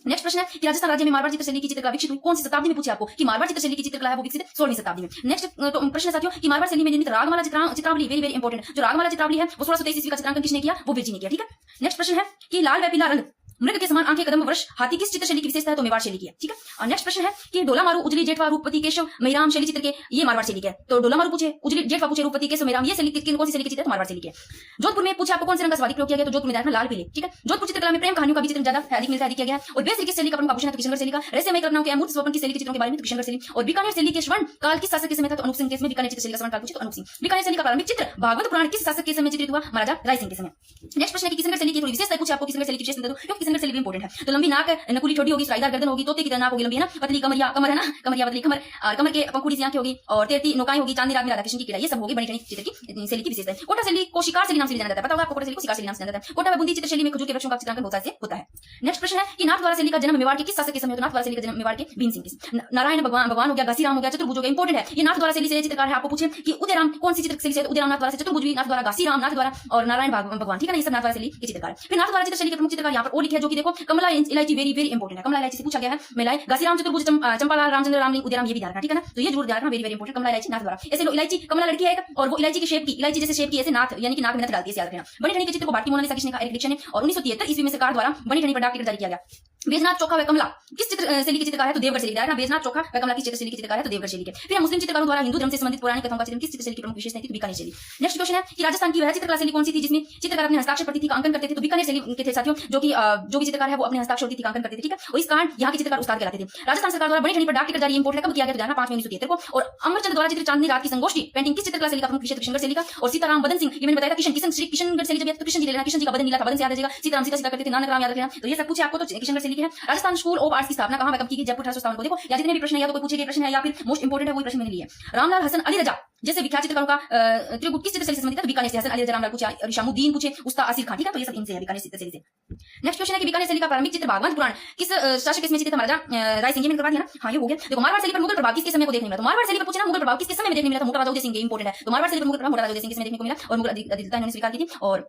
नेक्स्ट प्रश्न है कि राजस्थान राज्य में मारवाड़ चित्र शैली की चित्रकला विकसित हुई कौन सी शताब्दी में? पूछे आपको कि मारवाड़ चित्र शैली की चित्रकला है वो विकसित 16वीं शताब्दी में। नेक्स्ट प्रश्न साथियों कि मारवाड़ शैली में निर्मित रागमाला चित्रावली, वेरी वेरी इंपॉर्टेंट, जो रागमाला चित्रावली है वो 1623 ईस्वी का चित्रांकन किसने किया? वो विरजी ने किया। ठीक है, नेक्स्ट प्रश्न है कि लाल व पीला रंग, मृग के समान आंखें, कदम वर्ष, हाथी किस चित्र शैली की विशेषता है? तो मेवाड़ शैली की है। ठीक है, और नेक्स्ट प्रश्न है कि डोला मारू, उजली, जेठवा, रूपवती, केशव, महिराम शैली चित्र के ये मारवाड़ शैली के। तो डोला मारू पूछे, उजली, जेठवा पूछे, रूपवती, केशव, महिराम, ये शैली कौन सी शैली के चित्र? तो मारवाड़ शैली के। जोधपुर में पूछा आपको कौन से रंग का स्वादिक प्रयोग किया गया? तो जोधपुर में देखना लाल पीले। ठीक है, जोधपुर चित्रकला में प्रेम कहानियों का भी चित्र ज्यादा अधिक मिलता है, अधिक किया गया। और बेस किस शैली का प्रमुख आभूषण है? तो किशनगढ़ शैली का। रहस्यमय कल्पनाओं के अमूर्त स्वप्न की शैली के चित्रों के बारे में तो किशनगढ़ शैली। और बीकानेर शैली के स्वर्ण काल किस शासक के समय था? तो अनूप सिंह के समय। बीकानेर चित्र शैली का स्वर्ण काल पूछे तो अनूप सिंह। बीकानेर शैली का प्रारंभिक चित्र भागवत पुराण किस शासक के समय चित्रित हुआ? महाराजा राय सिंह के समय। नेक्स्ट प्रश्न है कि किशनगढ़ शैली की थोड़ी विशेषता पूछे आपको किशनगढ़ शैली की विशेषता, क्योंकि किशनगढ़ शैली भी इंपॉर्टेंट है। तो लंबी नाक, नकुली ठोड़ी होगी, साइदार गर्दन होगी, तोते की तरह नाक होगी, लंबी है ना, पतली कमरिया, कमर है ना, कमरिया पतली कमर, और कमर के पंखुड़ी सी आंखें होगी, और तेरती नौकाएं होगी, चांदी राग में राधा कृष्ण की किला, ये सब होगी बनी ठनी चित्र की शैली की विशेषता है। कोटा शैली को शिकार शैली नाम से जाना जाता है, पता होगा आपको कोटा शैली को शिकार शैली नाम से जाना जाता है। कोटा में बूंदी चित्र शैली में खजूर के वृक्षों का चित्रांकन बहुत से होता है। नेक्स्ट प्रश्न है कि नाथद्वारा शैली का जन्म मेवाड़ के किस शासक के समय? तो नाथद्वारा शैली का जन्म मेवाड़ के भीम सिंह के। नारायण भगवान हो गया, घासीराम हो गया, चतुर्भुज हो गया, इंपॉर्टेंट है ये नाथद्वारा शैली से चित्रकार है। आपको पूछे कि उदयराम कौन सी चित्र शैली से? उदयराम नाथद्वारा से, चतुर्भुज नाथद्वारा, घासीराम नाथद्वारा और नारायण भगवान। ठीक है ना, ये सब नाथद्वारा शैली के चित्रकार। फिर नाथद्वारा चित्र शैली के प्रमुख चित्रकार यहाँ पर और लिखे हैं, जो कि देखो कमला इलायची, वेरी वेरी इंपॉर्टेंट है। कमला इलायची से पूछा गया है। मिलाई घासीराम, चतुर्भुज, चंपालाल, रामचंद्र, रामलिंग, उदयराम, ये भी ध्यान रखना। ठीक है ना, तो ये जरूर ध्यान रखना, वेरी वेरी इंपॉर्टेंट। कमला इलायची नाथद्वारा। ऐसे लो इलायची कमला लड़की है और वो इलायची की शेप की, इलायची जैसे शेप की, ऐसे नाथ यानी कि नाक में नथ डालती है, याद रखना। बनी ठनी के चित्र को भारतीय मोनालिसा किसने कहा? एरिक डिक्सन ने। और 1973 ईस्वी में सरकार द्वारा बनी ठनी पर डाक टिकट जारी किया गया। बेजनाथ चोखा व कमला किस चित्र शैली की चित्रकार है? तो देवगढ़ शैली का। बेजनाथ चोखा व कमला की चित्र शैली की चित्रकार है? तो देवगढ़ शैली के। फिर मुस्लिम चित्रकारों द्वारा हिंदू धर्म से संबंधित पौराणिक कथाओं का चित्रण किस चित्र शैली की प्रमुख विशेषता थी? तो बीकानेर शैली। नेक्स्ट क्वेश्चन है कि राजस्थान की वह चित्रकला शैली कौन सी थी जिसमें चित्रकार अपने हस्ताक्षर प्रतिथि का अंकन करते थे? तो बीकानेर शैली के थे साथियों, जो कि जो भी चित्रकार है वो अपने हस्ताक्षर प्रतिथि का अंकन करते थे। ठीक है, और इस कारण यहाँ के चित्रकार उस्ताद कहलाते थे। राजस्थान सरकार द्वारा बनी ठनी पर डाक टिकट जारी इंपोर्ट कब किया गया? तो 5 मई 1973 को। और अमरचंद द्वारा चित्र चांदनी रात की संगोष्ठी पेंटिंग किस चित्रकला शैली का प्रमुख विषय? किशनगढ़ शैली का। और सीताराम बदन सिंह, ये मैंने बताया था किशनगढ़ शैली जब तो कृष्ण जी ले लेना, कृष्ण जी का बदन नीला था, बदन से याद रखेगा। सीताराम सीता करते थे, नानक राम याद रखना। तो ये सब पूछे आपको तो किशनगढ़ शैली के है। राजस्थान स्कूल ऑफ आर्ट्स की स्थापना कहां कब की गई? जयपुर 1857 को। देखो या जितने भी प्रश्न है या तो कोई पूछे गए प्रश्न है या फिर मोस्ट इंपोर्टेंट है वही प्रश्न मैंने लिए। रामलाल हसन अली रजा जैसे विख्यात चित्रकारों का त्रिगुट किस चित्र शैली से संबंधित है? तो बीकानेर से। हसन अली रजा, रामलाल पूछे, निशामुद्दीन पूछे, उस्ताद आसिर खान। ठीक है, तो ये सब इनसे है, बीकानेर चित्र शैली से। नेक्स्ट क्वेश्चन है कि बीकानेर शैली का प्रारंभिक चित्र भागवत पुराण किस शासक के समय चित्रित? महाराजा राय सिंह ने करवा दिया ना। हाँ, ये हो गया। देखो मारवाड़ शैली पर मुगल प्रभाव किसके समय को देखने मिला? तो मारवाड़ शैली पर पूछना मुगल प्रभाव किसके समय में देखने मिला? तो मोटा राजा उदय सिंह, इंपॉर्टेंट है। तो मारवाड़ शैली पर मुगल प्रभाव मोटा राजा उदय सिंह के समय देखने को मिला और मुगल अधिष्ठता इन्होंने स्वीकार की थी। और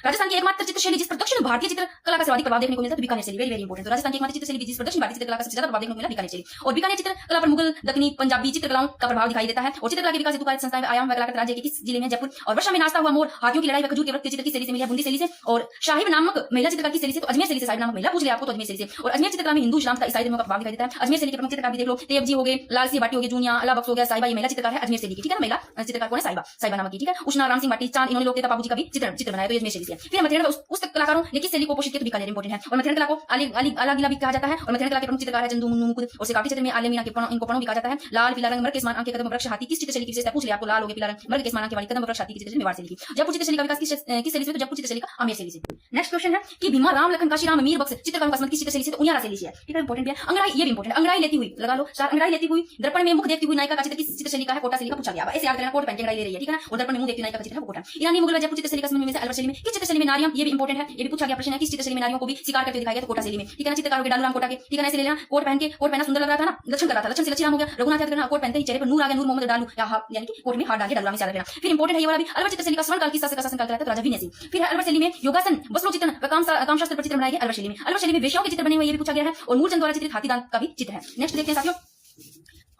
राजस्थान की एकमात्र चित्र शैली जिस पर दक्षिण भारतीय चित्रकला का सर्वाधिक प्रभाव देखने को मिलता है? तो बीकानेर शैली, वेरी वेरी इंपॉर्टेंट। तो राजस्थान की एकमात्र चित्र शैली जिस पर दक्षिण भारतीय चित्रकला का सबसे ज्यादा प्रभाव देखने को मिला, बीकानेर शैली। और बीकानेर चित्रकला पर मुगल, दक्षिणी, पंजाबी चित्रकलाओं का प्रभाव दिखाई देता है। और चित्रकला के विकास हेतु कार्य संस्थाएं आयाम व राज्य के किस जिले में? जयपुर। और वर्षा में नाचता हुआ मोर, हाथियों की लड़ाई व खजूर के वृक्ष के चित्र की शैली से मिला? बूंदी शैली से। और शाहिब नामक महिला चित्रकार की शैली से? तो अजमेर शैली से। साहिब नामक महिला पूछ लिया आपको तो अजमेर शैली से। और अजमेर चित्रकला में हिंदू, इस्लाम तथा ईसाई धर्मों का प्रभाव दिखाई देता है। अजमेर शैली के प्रमुख चित्रकार भी देख लो, तेब जी हो गए, लाल सिंह बाटी हो गए, जूनिया, अल्लाह बख्श हो गया, साहिबा, ये महिला चित्रकार है अजमेर शैली की। ठीक है ना, महिला चित्रकार कौन है? साहिबा नामक की। ठीक है, उष्णा, राम सिंह बाटी, चांद, इन्होंने लोकदेवता बाबूजी का भी चित्र बनाया, तो ये अजमेर शैली से। फिर मध्यप्रदेश उस कलाकारों ने किस शैली को पोषित किया? तो बीकानेर इंपॉर्टेंट है। और मध्यप्रदेश कला को अलीगिला भी कहा जाता है। और मध्यप्रदेश कला के प्रमुख चित्रकार है चंदू, मुन्नू, मुकुंद। और सिकाटी चित्र में आले मीना के इनको पणों भी कहा जाता है। लाल पीला रंग, मृग के समान आंखें, कदम वृक्ष, हाथी किस चित्र शैली की विशेषता? पूछ लिया आपको, लाल हो गया, पीला रंग, मृग के समान आंखें वाली, कदम वृक्ष, हाथी की चित्र मेवाड़ शैली की। जयपुर चित्र शैली का विकास किस शैली से? तो जयपुर चित्र शैली का आमेर शैली से। नेक्स्ट क्वेश्चन है कि भीमा, राम, लखन, काशीराम, मीर बख्श चित्रकारों का संबंध किस चित्र शैली से? तो उनियारा शैली से है। ठीक है, इंपॉर्टेंट है। अंगड़ाई, ये भी इंपॉर्टेंट है। अंगड़ाई लेती हुई, लगा लो चार, अंगड़ाई लेती हुई, दर्पण में मुख देखती हुई नायिका का चित्र किस चित्र शैली का है? कोटा शैली का पूछा गया। अब ऐसे याद करना, कोट पहन के अंगड़ाई ले रही है, ठीक है ना, और दर्पण में मुंह देखती नायिका का चित्र है वो कोटा। ईरानी मुगल जयपुर चित्र शैली का संबंध में से अलवर शैली में किस चित्र शैली में? नारियां, ये भी इंपॉर्टेंट है, ये भी पूछा गया प्रश्न है। किस चित्र शैली में नारियों को भी शिकार करते दिखाया गया? तो कोटा शैली में। ठीक है ना, चित्रकार हो गए डालूराम कोटा के। ठीक है ना, ऐसे ले लेना, कोट पहना सुंदर लग रहा था ना, लक्षण कर रहा था, लक्षण से लच्छीराम हो गया। रघुनाथ याद करना, कोट पहनते ही चेहरे पर नूर आ गया, नूर मोहम्मद डालू, यानी कि कोट में हाथ डाल के डालूराम से याद रखना। फिर इंपॉर्टेंट है ये वाला भी, अलवर चित्र शैली का स्वर्ण काल की शासक का शासन काल कहलाता है? तो राजा विनय सिंह। फिर अलवर शैली में योगासन, वस्त्रों चित्रण व कामशास्त्र पर चित्र बनाए गए अलवर शैली में। अलवर शैली में वेश्याओं के चित्र बने हुए, ये भी पूछा गया है। और मूलचंद द्वारा चित्रित हाथी दांत का भी चित्र है। नेक्स्ट देखते हैं साथियों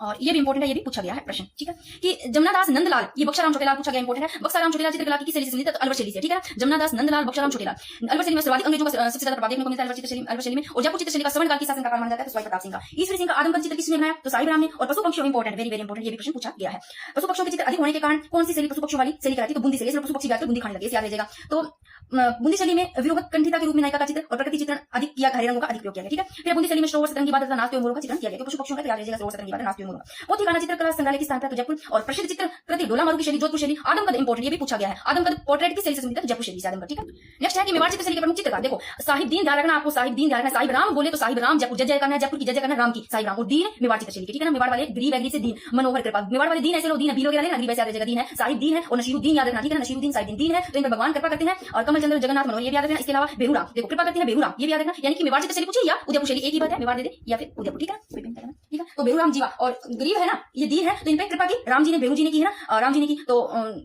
और ये भी इंपॉर्टेंट है, ये भी पूछा गया है प्रश्न, ठीक है, कि जमुनादास नंदलाल, ये बक्साराम छोटेलाल पूछा गया इंपॉर्टेंट है। बक्साराम छोटेलाल चित्रकला की किस शैली से संबंधित है? तो अलवर शैली से, ठीक है। जमुनादास नंदलाल बक्साराम छोटेलाल अलवर शैली में सर्वाधिक अंग्रेजों का सबसे ज्यादा प्रभाव देखने को मिलता है अलवर शैली में। और जयपुर चित्रशैली का स्वर्ण काल की शासन का काल माना जाता है तो स्वाई प्रताप सिंह का। ईश्वरी सिंह का आदमकद चित्र किसने बनाया? तो साहिब राम ने। और पशु पक्षियों इंपॉर्टेंट, वेरी वेरी इंपॉर्टेंट, ये भी प्रश्न पूछा गया है। पशु पक्षियों के चित्र अधिक होने के कारण कौन सी शैली पशु पक्षियों वाली शैली कहलाती है? तो बूंदी शैली। पशु पक्षी गाते बूंदी खाने लगे, याद रहिएगा। तो बूंदी शैली में विरोहक कंठिता के रूप में नायिका का चित्र और प्रकृति चित्रण अधिक किया, हरे रंगों का अधिक प्रयोग किया गया, ठीक है। फिर बूंदी शैली में सरोवर सतरंगी बाद तथा नाचते हुए मोरों का चित्रण किया गया। तो पशु पक्षियों का याद रहिएगा, सरोवर सतरंगी बाद नाचते हुए मोरों। पोथी खाना चित्रकला संग्रहालय की स्थापना तो जयपुर। और प्रसिद्ध चित्र कृति डोला मारू की शैली जोधपुर शैली। आदमकद इंपॉर्टेंट, ये भी पूछा गया है। आदमकद पोर्ट्रेट की शैली से संबंधित जयपुर शैली से आदमकद, ठीक है। नेक्स्ट है कि मेवाड़ चित्र शैली के प्रमुख चित्रकार, देखो साहिब दीन ध्यान रखना, आपको साहिब दीन ध्यान रखना। साहिब राम बोले तो साहिब राम जयपुर, जय जय करना है जयपुर की, जय जय करना राम की, साहिब राम। और दीन मेवाड़ चित्र शैली की, ठीक है ना। मेवाड़ वाले गरीब है, से दीन मनोहर कृपा। मेवाड़ वाले दीन ऐसे लोग दीन है, बीलो वगैरह लेना, गरीब ऐसे याद रखिएगा, दीन है साहिब दीन है। और नसीरुद्दीन याद रखना, ठीक है, नसीरुद्दीन साहिब दीन है, तो इन पर भगवान कृपा करते हैं। और कमल चंद्र जगन्नाथ मनोहर, ये भी याद रखना। इसके अलावा बेहुरा, देखो कृपा करते हैं बेहुरा, ये भी याद रखना। यानी कि मेवाड़ चित्र शैली पूछे या उदयपुर शैली, एक ही बात है, मेवाड़ दे दे या फिर उदयपुर, ठीक है, ठीक है। तो बेहुराम जीवा और गरीब है ना, ये दीन है, तो इन पे कृपा की राम जी ने, बेहू जी ने की है ना, राम जी ने की। तो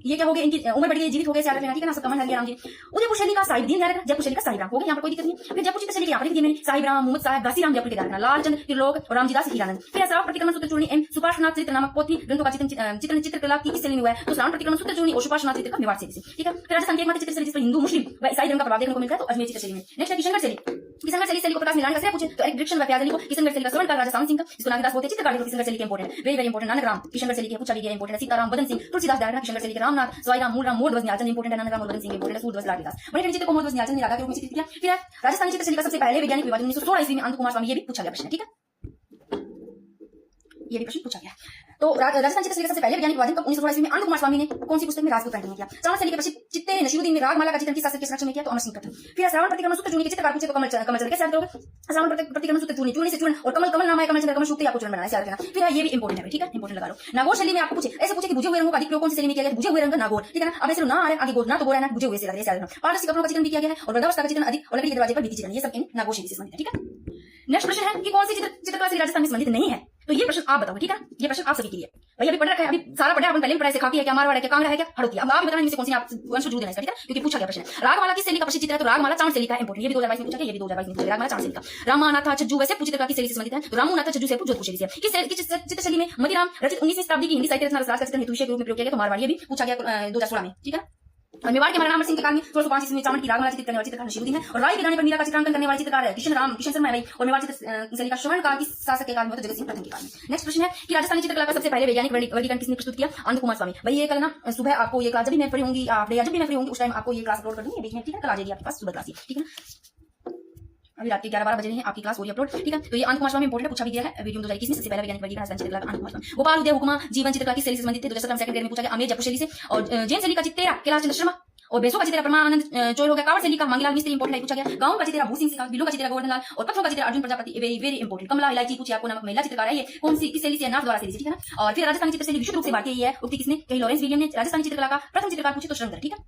ये क्या हो गया, इनकी उम्र बढ़ गई, जीवित हो गए, याद रखना, ठीक है ना, सब कमल राम जी। उदयपुर शैली का साहिब दीन याद रखना, जयपुर शैली का साहिब राम हो गया, यहाँ पर कोई दिक्कत नहीं। फिर जयपुर चित्र शैली के यहाँ पर लिख दिया मैंने, साहिब राम, मोहम्मद साहब, घासी राम जयपुर के याद रखना, लालचंद त्रिलोक और रामजीदास हीरानंद। फिर श्रावण प्रतिक्रमण सूत्र चूर्णी एवं सुपार्श्वनाथ चरित्र नामक पोथी ग्रंथों का चित्रण चित्रकला की किस शैली में हुआ है? तो श्रावण प्रतिक्रमण सूत्र चूर्णी और सुपार्श्वनाथ चरित्र का मेवाड़ शैली से, ठीक है। फिर राजस्थान की एकमात्र चित्र शैली जिस पर हिंदू मुस्लिम व ईसाई धर्म का प्रभाव देखने को मिलता है तो अजमेर चित्र शैली में। नेक्स्ट है किशनगढ़ शैली। किशनगढ़ शैली को प्रकाश मिलाने का पूछे तो एक डिक्शन व प्याजली को किशनगढ़ शैली का स्वर्ण काल राजा सामंत सिंह का, जिसको नागदास बोलते हैं, चित्रकार देखो किशनगढ़ शैली के important, very very important. Nanak Ram Kishangarh शैली के पूछा भी गया इंपॉर्टेंट, सीताराम बदन सिंह तुलसीदास डायरेक्ट किशनगढ़ शैली के, रामनाथ स्वाई राम मूल राम मोर ध्वज न्यालचंद इंपॉर्टेंट है, नानक राम बदन सिंह इंपॉर्टेंट, सूरध्वज लाडलीदास। मणिकर्ण चित्र को मोर ध्वज न्यालचंद ने राधा के रूप में चित्रित किया। फिर राजस्थानी चित्र शैली का सबसे पहले वैज्ञानिक विभाजन 1916 ईस्वी में अंत कुमार स्वामी, ये भी पूछा गया प्रश्न, ठीक है, ये भी प्रश्न पूछा गया। तो राजस्थान चित्र शैली का सबसे पहले वैज्ञानिक विभाजन 1916 ईस्वी में अंत कुमार स्वामी ने कौन सी पुस्तक में राजपूत पेंटिंग में किया? चावल शैली के प्रसिद्ध चित्तेरे नसीरुद्दीन में रागमाला का चित्रण किस शासक के संरक्षण में किया? तो अमर सिंह प्रथम। फिर श्रावण प्रतिक्रमण सूत्र चूर्णी के चित्रकार पूछे तो कमल चंद्र कैसे याद करोगे? श्रावण प्रतिक्रमण सूत्र चूर्णी, चूर्णी से चूर्ण और कमल कमल नाम है, कमल चंद्र कमल सूत्र आपको चूर्ण बनाना है, याद रखना। फिर ये भी इंपॉर्टेंट है, ठीक है, इंपॉर्टेंट लगा लो। नागौर शैली में आपको पूछे, ऐसे पूछे कि बुझे हुए रंगों का अधिक प्रयोग कौन सी शैली में किया गया? बुझे हुए रंग नागौर, ठीक है ना। अब ऐसे ना आ रहे आगे गोर ना तो गोर है ना, बुझे हुए से लग रहे हैं, याद रखना। पारदर्शी कपड़ों का चित्रण भी किया गया है और वृद्धावस्था का चित्रण अधिक और लकड़ी के दरवाजे पर भित्ति चित्रण, ये सब इन नागौर शैली से संबंधित है, ठीक है। नेक्स्ट प्रश्न है कि कौन सी चित्रकला शैली राजस्थान में संबंधित नहीं है? तो ये प्रश्न आप बताओ, ठीक है, ये प्रश्न आप सभी के लिए। भाई अभी पढ़ रखा है, अभी सारा पढ़ा, अपन पहले पढ़ाई से खाकी है क्या, मारवाड़ है क्या, कांगड़ा है क्या, हड़ौतिया। अब आप बताना इनमें से कौन सी आप वंश जरूर देना इसका, ठीक है, क्योंकि पूछा गया प्रश्न। रागमाला की शैली का प्रसिद्ध चित्र है तो रागमाला चावल शैली का इंपॉर्टेंट, ये भी 2022 में पूछा गया, ये भी 2022 में पूछा गया, रागमाला चावल शैली का। रामानाथा छज्जू वैसे चित्रकला की शैली से संबंधित है तो रामूनाथा छज्जू से जोधपुर शैली से। किस चित्र शैली में मदिराम रचित 19वीं शताब्दी की हिंदी साहित्य रचना रसराज का चित्रण हेतु के रूप में प्रयोग किया गया? तो मारवाड़, ये भी पूछा गया 2016 में, ठीक है। और मेवाड़ के महाराणा अमर सिंह के काल में 1605 ईस्वी में चावल की रागमाला चित्रित करने वाले चित्रकार नसीरुद्दीन है। और राय के गाने पर मीरा का चित्रांकन करने वाले चित्रकार है किशन शर्मा है भाई। और मेवाड़ चित्र शैली का स्वर्ण काल की शासक के काल में तो जगत सिंह प्रथम के काल में। नेक्स्ट प्रश्न है कि राजस्थानी चित्रकला का सबसे पहले वैज्ञानिक वर्गीकरण किसने प्रस्तुत किया? अंध कुमार स्वामी। भाई ये कल ना सुबह आपको ये क्लास जब भी मैं फ्री होंगी, आप जब भी मैं फ्री होंगी उस टाइम आपको ये क्लास अपलोड कर दूंगी बीच में, ठीक है, कल आ जाएगी आपके पास सुबह क्लास, ठीक है। अभी रात के 11-12 बजे हैं, आपकी क्लास हो रही है अपलोड, ठीक है। तो ये अंत कुमार स्वामी इंपॉर्टेंट पूछा भी गया है वीडियो 2021 में, सबसे पहले वैज्ञानिक वर्गीकरण राजस्थानी चित्रकला अंत कुमार स्वामी। गोपाल उदय हुक्मा जीवन चित्रकला की शैली से संबंधित है 2017 सेकंड ग्रेड में पूछा गया, अमेर जयपुर शैली से। और जैन शैली का चित्तेरा कैलाश चंद्र शर्मा और बेसो का चित्रा परमानंद चोर हो गया। कांवड़ शैली का मांगीलाल मिस्त्री इंपॉर्टेंट है, पूछा गया। गांव का चित्रा भूसिंह सिंह, बिल्लू का चित्रा गोवर्धन लाल और पत्थरों का चित्रा Arjun Prajapati, very very important. कमला इलायची पूछी आपको, नमक महिला चित्रकार है, ये कौन सी किस शैली से? नाथ द्वारा शैली से, ठीक है ना। और फिर राजस्थानी चित्र शैली विशुद्ध रूप से भारतीय ही है, उक्ति किसने कही? लॉरेंस विलियम ने। राजस्थानी चित्रकला का प्रथम चित्रकार पूछे तो श्रृंगार, ठीक है,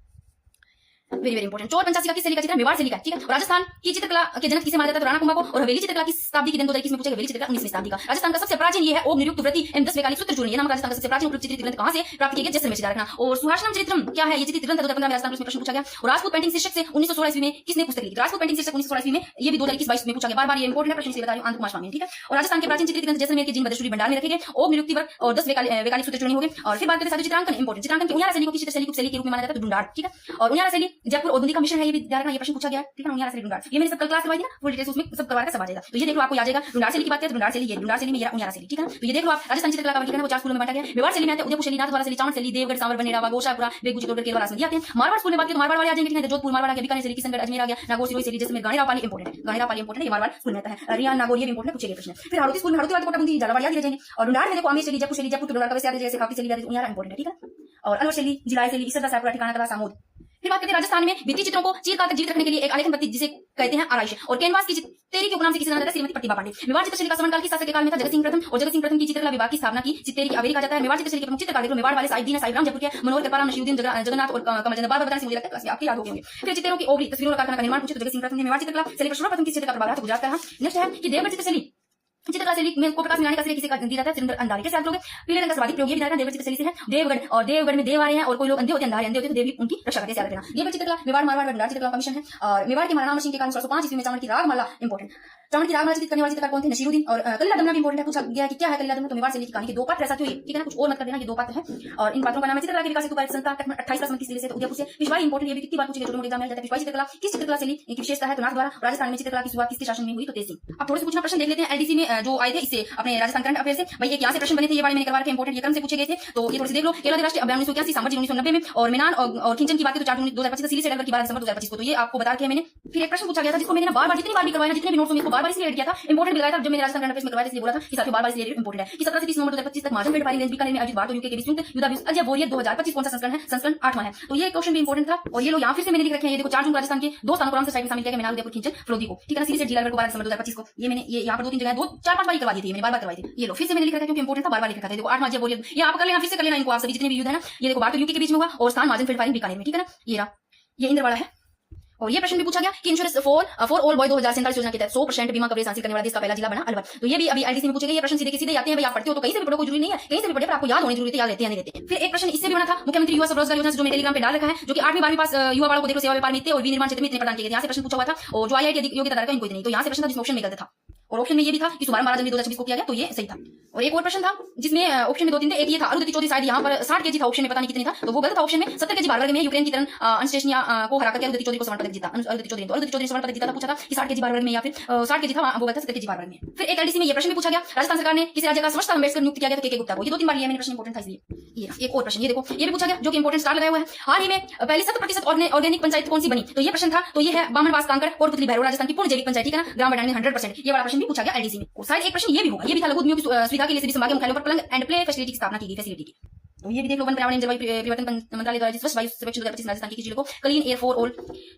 वेरी वेरी इंपॉर्टेंट। चोर पंचासी का किस शैली का चित्र? मेवाड़ शैली का, ठीक है। राजस्थान की चित्रकला के जनक किसे माना जाता है? तो राणा कुंभा को। और हवेली चित्रकला की शताब्दी की दिन 2021 में पूछा गया, हवेली चित्रकला 19वीं शताब्दी का। राजस्थान का सबसे प्राचीन ये है ओम निरुक्त व्रति एवं 10 वैकालिक सूत्र चूर्ण, ये नाम राजस्थान का सबसे प्राचीन उपचित्रित ग्रंथ कहां से प्राप्त किया गया? जैसलमेर से, रखना। और सुहासनम चरित्रम क्या है? ये चित्रित ग्रंथ 2015 में राजस्थान में प्रश्न पूछा गया। और राजपूत पेंटिंग शीर्षक से 1916 ईस्वी में किसने पुस्तक लिखी? राजपूत पेंटिंग शीर्षक 1916 ईस्वी में, ये भी 2021-22 में पूछा गया, बार-बार ये इंपॉर्टेंट है, प्रश्न से बता रही हूं, अंत कुमार स्वामी, ठीक है। और राजस्थान के प्राचीन चित्रित ग्रंथ जैसलमेर के जिन बदसूरी भंडार में रखे गए, ओम निरुक्ति वर्ग और 10 वैकालिक सूत्र चूर्ण हो गए। और फिर बात करते हैं चित्रांकन इंपॉर्टेंट। चित्रांकन की उनियारा शैली को किस शैली के रूप में माना जाता है? तो ढूंढाड़, ठीक है। और उनियारा शैली जयपुर और बूंदी का मिश्रण है, ये भी ध्यान रखना, ये प्रश्न पूछा गया, ठीक है। उनियारा शैली ढूंढाड़, ये मैंने सब कल क्लास करवाई थी ना, फुल डिटेल्स उसमें सब करवाया सब आ जाएगा। तो ये देख लो, आपको आ जाएगा। ढूंढाड़ शैली की बात करें तो ढूंढाड़ शैली, ये ढूंढाड़ शैली में उनियारा शैली, ठीक है। तो ये देख लो आप, राजस्थान चित्रकला का वर्गीकरण वो 4 स्कूलों में बांटा गया। मेवाड़ शैली में आते हैं उदयपुर शैली, नाथ द्वारा शैली, चावल शैली, देवगढ़, सांवर, बनेरावा, गोशापुरा, बेगू, चित्तौड़गढ़, केरल, राजस्थान आते हैं। मारवाड़ स्कूल में बात करें तो मारवाड़ वाले आ जाएंगे, ठीक है। जोधपुर मारवाड़ आ गया, बीकानेर शैली, किशनगढ़, अजमेर आ गया, नागौर सिरोही शैली, जैसलमेर, गानेरा पाली इंपॉर्टेंट है, गानेरा पाली इंपॉर्टेंट है, ये मारवाड़ स्कूल में आता है। रियान, नागौर, ये भी इंपॉर्टेंट पूछे गए प्रश्न। फिर हड़ौती स्कूल में हड़ौती वाले कोटा बूंदी, झालावाड़ याद रह जाएंगे। और ढूंढाड़ में देखो अमेर शैली, जयपुर शैली, जयपुर के ढूंढाड़ का वैसे याद जैसे काफी शैली, उनियारा इंपॉर्टेंट है, ठीक है। और अलवर शैली, जिला शैली, इसरदा, साहपुरा, ठिकाना कला, सामोद। फिर बात करते हैं राजस्थान में भित्ति चित्रों को चिरकाल तक जीवित रखने के लिए एक आलेखन पद्धति जिसे कहते हैं आराइश। और कैनवास की चित्तेरी के उपनाम से किसे जाना जाता है? श्रीमती प्रतिभा पांडे। मेवाड़ चित्रशैली का समकाल की शासक के काल में था जगत सिंह प्रथम। और जगत सिंह प्रथम की चित्रकला विभाग की स्थापना की चित्तेरी की अवेरी कहा जाता है। मेवाड़ चित्रशैली के प्रमुख चित्रकार देखो, मेवाड़ वाले साहिब दीन, साहिब राम जयपुर के, मनोहर कृपाराम, नसीरुद्दीन, जगन्नाथ और कमलचंद्र, बार बताने से मुझे लगता है आपके याद हो गए। फिर चित्रों की ओवरी तस्वीरों का कारखाना का निर्माण पूछे तो जगत सिंह प्रथम ने। मेवाड़ चित्रकला शैली पर सर्वप्रथम किस चित्रकार प्रभाव था? गुजरात का। नेक्स्ट है कि देवगढ़ चित्रशैली चित्रकला शैली में को प्रकाश मिलाने का श्रेय किसे दिया जाता है? सुरेंद्र अंधारी। कैसे याद करोगे? पीले रंग का सर्वाधिक प्रयोग ये विधायक देवगढ़ चित्रशैली से है। देवगढ़, और देवगढ़ में देव आ रहे हैं और कोई लोग अंधे होते हैं, अंधे होते हैं, तो देव भी उनकी रक्षा करते हैं, याद रखना। देवगढ़ चित्रकला मेवाड़ मारवाड़ भंडार चित्रकला कमीशन है। और मेवाड़ के महाराणा सिंह के कारण 1605 ईस्वी में चावल की रागमाला इंपोर्टेंट। चावल की रागमाला चित्रित करने वाले चित्रकार कौन थे? नसीरुद्दीन। और कलिला दमना भी इंपोर्टेंट है, पूछा गया कि क्या है कलिला दमना? तो मेवाड़ शैली की कहानी के 2 पात्र ऐसा, ठीक है ना, कुछ और मत कर देना, ये 2 पात्र है। और इन पात्रों का नाम है चित्रकला के विकास हेतु कार्य संस्था 28 किस जिले से? तो उदयपुर से। पिछवाई इंपोर्टेंट, ये भी कितनी बार पूछे गए, छोटे मोटे एग्जाम में जाता है। पिछवाई चित्रकला किस चित्रकला शैली की विशेषता है? तो नाथ द्वारा। राजस्थान में चित्रकला की शुरुआत किसके शासन में हुई? तो तेज सिंह। अब थोड़े से पूछना प्रश्न देख लेते हैं एलडीसी में जो आए थे, इससे अपने राजस्थान करंट अफेयर से। भाई ये क्या से प्रश्न बने थे, ये वाले मैंने करवा के इंपोर्टेंट ये क्रम से पूछे गए थे, तो ये थोड़े से देख लो। केरला राष्ट्रीय अभियान 1981, सांभर जी 1990 में, और मेनान और खिंचन की बात की तो 4 जून 2025, सीली सेडलकर की 12 दिसंबर 2025 को। तो ये आपको बता के मैंने। फिर एक प्रश्न पूछा गया था जिसको मैंने बार-बार जितनी बार भी करवाया, जितने भी नोट्स में इसको बार-बार इसलिए ऐड किया था, इंपोर्टेंट लगाया था जब मैंने राजस्थान करंट अफेयर्स में करवाया था, इसलिए बोला था कि साथियों बार-बार इसलिए इंपोर्टेंट है कि 17 से 30 नवंबर 2025 तक मार्जन फायरिंग रेंज बीकानेर में आयोजित भारत और यूके के बीच संयुक्त युद्धाभ्यास अजय वॉरियर 2025 कौन सा संस्करण है? संस्करण 8वां है। तो ये क्वेश्चन भी इंपोर्टेंट था। और ये लो यहाँ फिर से मैंने लिख रखे हैं, ये देखो 4 जून राजस्थान के 2 स्थानों को राम से साइड में शामिल किया गया, मेनाल, उदयपुर, खिंचन, फलोदी को, ठीक है ना। सीली से जिला को 12 दिसंबर 2025 को। ये मैंने ये यहाँ पर 2-3 जगह 4-5 बार करवा दी थी, मैंने बार-बार करवाई थी। ये लो फिर से मैंने लिख रखा है क्योंकि इंपोर्टेंट था, बार-बार लिख रखा था। देखो 8वां अजय वॉरियर, ये आप कर लेना, फिर से कर लेना इनको, आप सभी जितने भी युद्ध है ना। ये देखो भारत और यूके के बीच में हुआ और स्थान मार्जन फील्ड फायरिंग बीकानेर में, ठीक है ना। ये रहा, ये इंद्रवाड़ा है। और ये प्रश्न भी पूछा गया कि इंश्योरेंस फॉर ऑल बॉय 2047 योजना के तहत 100% बीमा कवरेज हासिल करने वाला देश का पहला जिला बना अलवर। तो ये भी अभी एलडीसी में पूछे गए, ये प्रश्न सीधे के सीधे आते हैं। भाई आप पढ़ते हो तो कहीं से भी पढ़ो, कोई जरूरी नहीं है, कहीं से भी पढ़े, पर आपको याद होनी जरूरी है, याद रहते हैं नहीं रहते। फिर एक प्रश्न इससे भी बना था, मुख्यमंत्री युवा स्वरोजगार योजना से जो मैं टेलीग्राम पे डाल रखा है, जो कि 8वीं 12वीं पास युवा वालों को देखो सेवा व्यापार में और विनिर्माण क्षेत्र में इतने प्रदान किए गए, यहाँ से प्रश्न पूछा हुआ था। और जो आईआईटी योग्यता धारक है इनको नहीं, तो यहाँ से प्रश्न था जिसमें ऑप्शन में गलत था। और ऑप्शन में ये भी था कि शुभारंभ 12 जनवरी 2026 को किया गया, तो ये सही था। और एक और प्रश्न था जिसमें ऑप्शन में 2-3 थे, एक ये था अरुंधति चौधरी शायद यहाँ पर 60 केजी था, ऑप्शन में पता नहीं कितनी था, तो वो गलत था। ऑप्शन में 70 केजी भार वर्ग में यूक्रेन की तरह अंस्टेशनिया को हराकर अरुंधति चौधरी को स्वर्ण पदक जीता। अरुंधति चौधरी स्वर्ण पदक जीता था, पूछा था कि 60 केजी भार वर्ग में या फिर 60 केजी था, वो गलत था, 70 केजी भार वर्ग में। फिर एक एलडीसी में ये प्रश्न भी पूछा गया, राजस्थान सरकार ने किस राज्य का स्वच्छता अम्बेडकर नियुक्त किया गया? तो के गुप्ता को। ये 2-3 बार लिया मैंने प्रश्न, इंपोर्टेंट था इसलिए। ये एक और प्रश्न, ये देखो ये भी पूछा गया जो कि इंपोर्टेंट स्टार लगाया हुआ है। हाल ही में पहले 100% ऑर्गेनिक पंचायत कौन सी बनी? तो ये प्रश्न था, तो ये है बामनवास कांकड़ कोटपुतली भैरव राजस्थान की पूर्ण जैविक पंचायत, ठीक है ना, ग्राम वैज्ञानिक में 100%। ये वाला प्रश्न भी पूछा गया एलडीसी में। और शायद एक प्रश्न ये भी होगा, ये भी था लघु उद्योगों की सुविधा के लिए सभी संभागीय मुख्यालयों पर प्लग एंड प्ले फैसिलिटी की स्थापना की गई, फैसिलिटी की। तो ये भी देख लो, वन पर्यावरण जलवायु परिवर्तन मंत्रालय द्वारा स्वच्छ वायु सर्वेक्षण 2025 राजस्थान की जिले को क्लीन एयर फॉर ऑल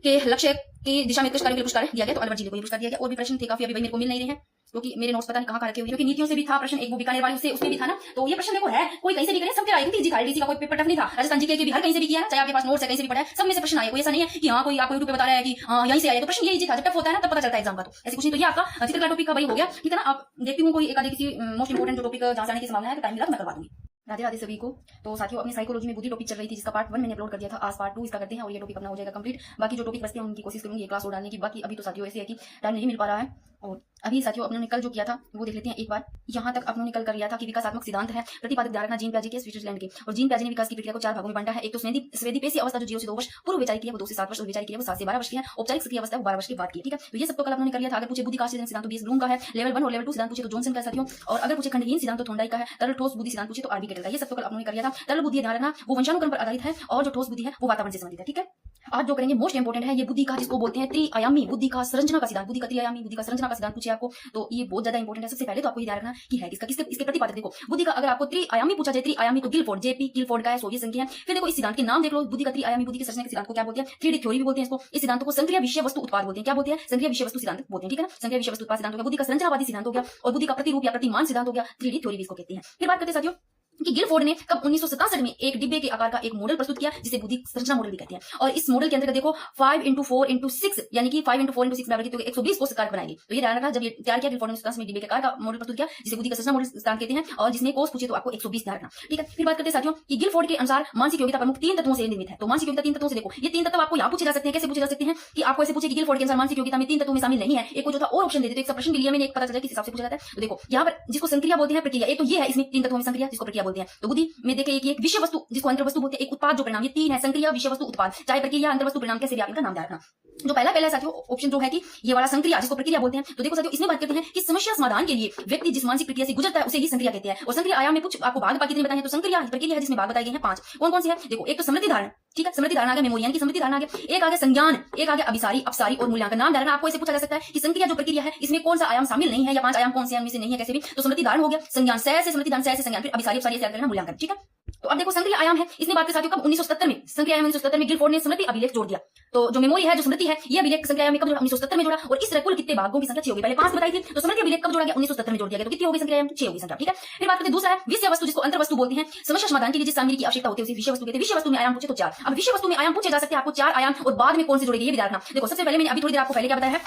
के लक्ष्य की दिशा में उत्कृष्ट कार्य के लिए पुरस्कार दिया गया, तो अलवर जिले को ये पुरस्कार दिया गया। और भी प्रश्न थे काफी, अभी भाई मेरे को मिल नहीं रहे हैं क्योंकि मेरे नोट्स पता नहीं कहां रखे हुए, क्योंकि नीतियों से भी था प्रश्न, एक वो बीकानेर वाली उससे भी था ना। तो ये प्रश्न देखो है, कोई कहीं से भी करे, सबके आए थे, था एलडीसी का कोई पेपर टफ नहीं था, राजस्थान जीके के भी हर कहीं से भी किया ना, चाहे आपके पास नोट्स है कहीं से भी पढ़ा है, सब में से प्रश्न आए। कोई ऐसा नहीं है कि हाँ कोई आपको यूट्यूब पे बता रहा है कि यहीं से आया, तो प्रश्न ये इजी था, जब टफ होता है ना तब पता चलता है एग्जाम का, तो ऐसे कुछ नहीं। तो ये आपका चित्रकला टॉपिक का भाई हो गया, ठीक है ना। आप देखती हूँ कोई एक आधे किसी मोस्ट इंपोर्टेंट जो टॉपिक जहां जाने की संभावना है, तो टाइम मिला तो मैं करवा दूंगी। राधे राधे सभी को। तो साथियों अपनी साइकोलॉजी में बुद्धि टॉपिक चल रही थी, जिसका पार्ट 1 मैंने अपलोड कर दिया था, आज पार्ट 2 इसका करते हैं और ये टॉपिक अपना हो जाएगा कंप्लीट। बाकी जो टॉपिक बचते हैं उनकी कोशिश करूंगी ये क्लास और डालने की। बाकी अभी तो साथियों ऐसे है कि टाइम नहीं मिल पा रहा है। और अभी साथियों अपनों ने कल जो किया था वो देख लेते हैं एक बार। यहाँ तक अपनों ने कल कर लिया था कि विकासात्मक सिद्धांत है प्रतिपादित धारणा जीन पियाजे के स्विट्जरलैंड के, और जीन पियाजे ने विकास की प्रक्रिया को 4 भागों में बांटा है। एक तो स्वेदी पेशी अवस्था जो 0 से 2 वर्ष पूर्व वैचारिक क्रिया, वो 2 से 7 वर्ष, और वैचारिक क्रिया वो 7 से 12 वर्ष की है। औपचारिक सक्रिय अवस्था वो 12 वर्ष के बाद की, ठीक है। तो ये सब तो कल अपनों ने कर लिया था। अगर पूछे बुद्धि का सिद्धांत तो बीएस ब्लूम का है, लेवल 1 और लेवल 2 सिद्धांत पूछे तो जॉनसन का साथियों, और अगर पूछे खंडहीन सिद्धांत तो थोंडाई का है, तरल ठोस बुद्धि सिद्धांत पूछे तो आरबी केटल का। ये सब तो कल अपनों ने कर लिया था। तरल बुद्धि ध्यान रखना वो वंशानुक्रम पर आधारित है, और जो ठोस बुद्धि है वो वातावरण से संबंधित है, ठीक है। आज जो करेंगे मोस्ट इंपोर्टेंट है ये बुद्धि का, जिसको बोलते हैं त्रिआयामी बुद्धि का संरचना का सिद्धांत, बुद्धि का त्रिआयामी बुद्धि का संरचना का सिद्धांत पूछे आपको, तो ये बहुत ज्यादा इंपोर्टेंट है। सबसे पहले तो आपको ये ध्यान रखना कि है किसका, इसके प्रतिपादक देखो बुद्धि का। अगर आपको त्रिआयामी पूछा जाए, त्रिआयामी तो गिलफोर्ड जेपी गिलफोर्ड का है, सोवियत संघ है। फिर देखो इस सिद्धांत के नाम देख लो, बुद्धि का त्रिआयामी बुद्धि के संरचना के सिद्धांत को क्या बोलते हैं? 3D थ्योरी भी बोलते हैं इसको। इस सिद्धांत को संक्रिया विषय वस्तु उत्पाद बोलते हैं। क्या बोलते हैं? संक्रिया विषय वस्तु सिद्धांत बोलते हैं, ठीक है ना। संक्रिया विषय वस्तु उत्पाद सिद्धांत हो गया, बुद्धि का संरचनावादी सिद्धांत हो गया, और बुद्धि का प्रतिरूप या प्रतिमान सिद्धांत हो गया, 3D थ्योरी भी इसको कहते हैं। फिर बात करते हैं साथियों कि गिलफोर्ड ने कब 1967 में एक डिब्बे के आकार का एक मॉडल प्रस्तुत किया, जिसे बुद्धि संरचना मॉडल भी कहते हैं। और इस मॉडल के अंतर्गत देखो 5x4x6 यानी कि 5x4x6 बराबर की 120 कोष कारक बनाएंगे। तो ये ध्यान रखना, जब ये तैयार किया गिलफोर्ड ने 1967 में डिब्बे के आकार का मॉडल प्रस्तुत किया, जिसे बुद्धि का संरचना मॉडल सिद्धांत कहते हैं, और जिसमें कोष पूछे तो आपको 120 ध्यान रखना, ठीक है। फिर बात करते हैं साथियों कि गिलफोर्ड के अनुसार मानसिक योग्यता प्रमुख 3 तत्वों से निर्मित है। तो मानसिक योग्यता 3 तत्वों से देखो, ये 3 तत्व आपको यहाँ पूछे जा सकते हैं। कैसे पूछे जा सकते हैं कि आपको ऐसे पूछे कि गिलफोर्ड के अनुसार मानसिक योग्यता में 3 तत्वों में शामिल नहीं है, एक को जो था और ऑप्शन देते, तो एक प्रश्न भी लिया मैंने, एक पता चला किस हिसाब से पूछा जाता है। तो देखो यहाँ पर जिसको संक्रिया बोलते हैं प्रक्रिया, एक तो ये है इसमें 3 तत्वों में संक्रिया, जिसको प्रक्रिया बोलते हैं। तो बुद्धि में देखे एक विषय वस्तु जिसको अंतर वस्तु बोलते हैं, एक उत्पाद जो परिणाम, ये 3 है, संक्रिया विषय वस्तु उत्पाद, चाहे प्रक्रिया अंतर वस्तु परिणाम, कैसे भी आप इनका नाम ध्यान रखना। जो पहला साथियों ऑप्शन जो है कि ये वाला संक्रिया, जिसको प्रक्रिया बोलते हैं। तो देखो साथियों इसमें बात करते हैं कि समस्या समाधान के लिए व्यक्ति जिस मानसिक प्रक्रिया से गुजरता है उसे ही संक्रिया कहते हैं। और संक्रिया आयाम में कुछ आपको भाग कितने बताए हैं, तो संक्रिया प्रक्रिया है जिसमें भाग बताए गए हैं 5। कौन कौन से है देखो, एक तो स्मृति धारण, ठीक है, स्मृति धारणा आ गया, मेमोरी यानी कि स्मृति धारणा आ गया, एक आ गया संज्ञान, एक आ गया अभिसारी, अपसारी और मूल्यांकन। नाम धारणा आपको ऐसे पूछा जा सकता है कि संक्रिया जो प्रक्रिया है इसमें कौन सा आयाम शामिल नहीं है, या 5 आयाम कौन से इनमें से नहीं है, कैसे भी। तो स्मृति धारण हो गया, संज्ञान से स्मृति धारण से संज्ञान, फिर अभिसारी अपसारी से करना मूल्यांकन, ठीक है। तो अब देखो संक्रिया आयाम है, इसने बात के साथियों कब 1977 में, संक्रिया आयाम 1977 में गिलफोर्ड ने स्मृति अभिलेख जोड़ दिया। तो जो मेमोरी है, जो स्मृति है, ये अभिलेख संक्रिया आयाम में कब जोड़ा? 1977 में जोड़ा। और इस तरह कुल कितने भागों की संख्या 6 होगी, पहले 5 बताई थी, तो स्मृति अभिलेख कब जोड़ा गया? 1977 में जोड़ दिया गया। तो कितनी होगी संक्रिया आयाम? 6 होगी संख्या, ठीक है। फिर बात करते हैं दूसरा है विषय वस्तु, जिसको अंतर वस्तु बोलते हैं। समस्या समाधान के लिए जिस सामग्री की आवश्यकता होती है उसे विषय वस्तु कहते हैं। विषय वस्तु में आयाम पूछे तो 4। अब विषय वस्तु में आयाम पूछे जा सकते हैं आपको 4 आयाम, और बाद में कौन से जुड़ेंगे ये भी ध्यान रखना। देखो सबसे पहले मैंने अभी थोड़ी देर आपको पहले क्या बताया है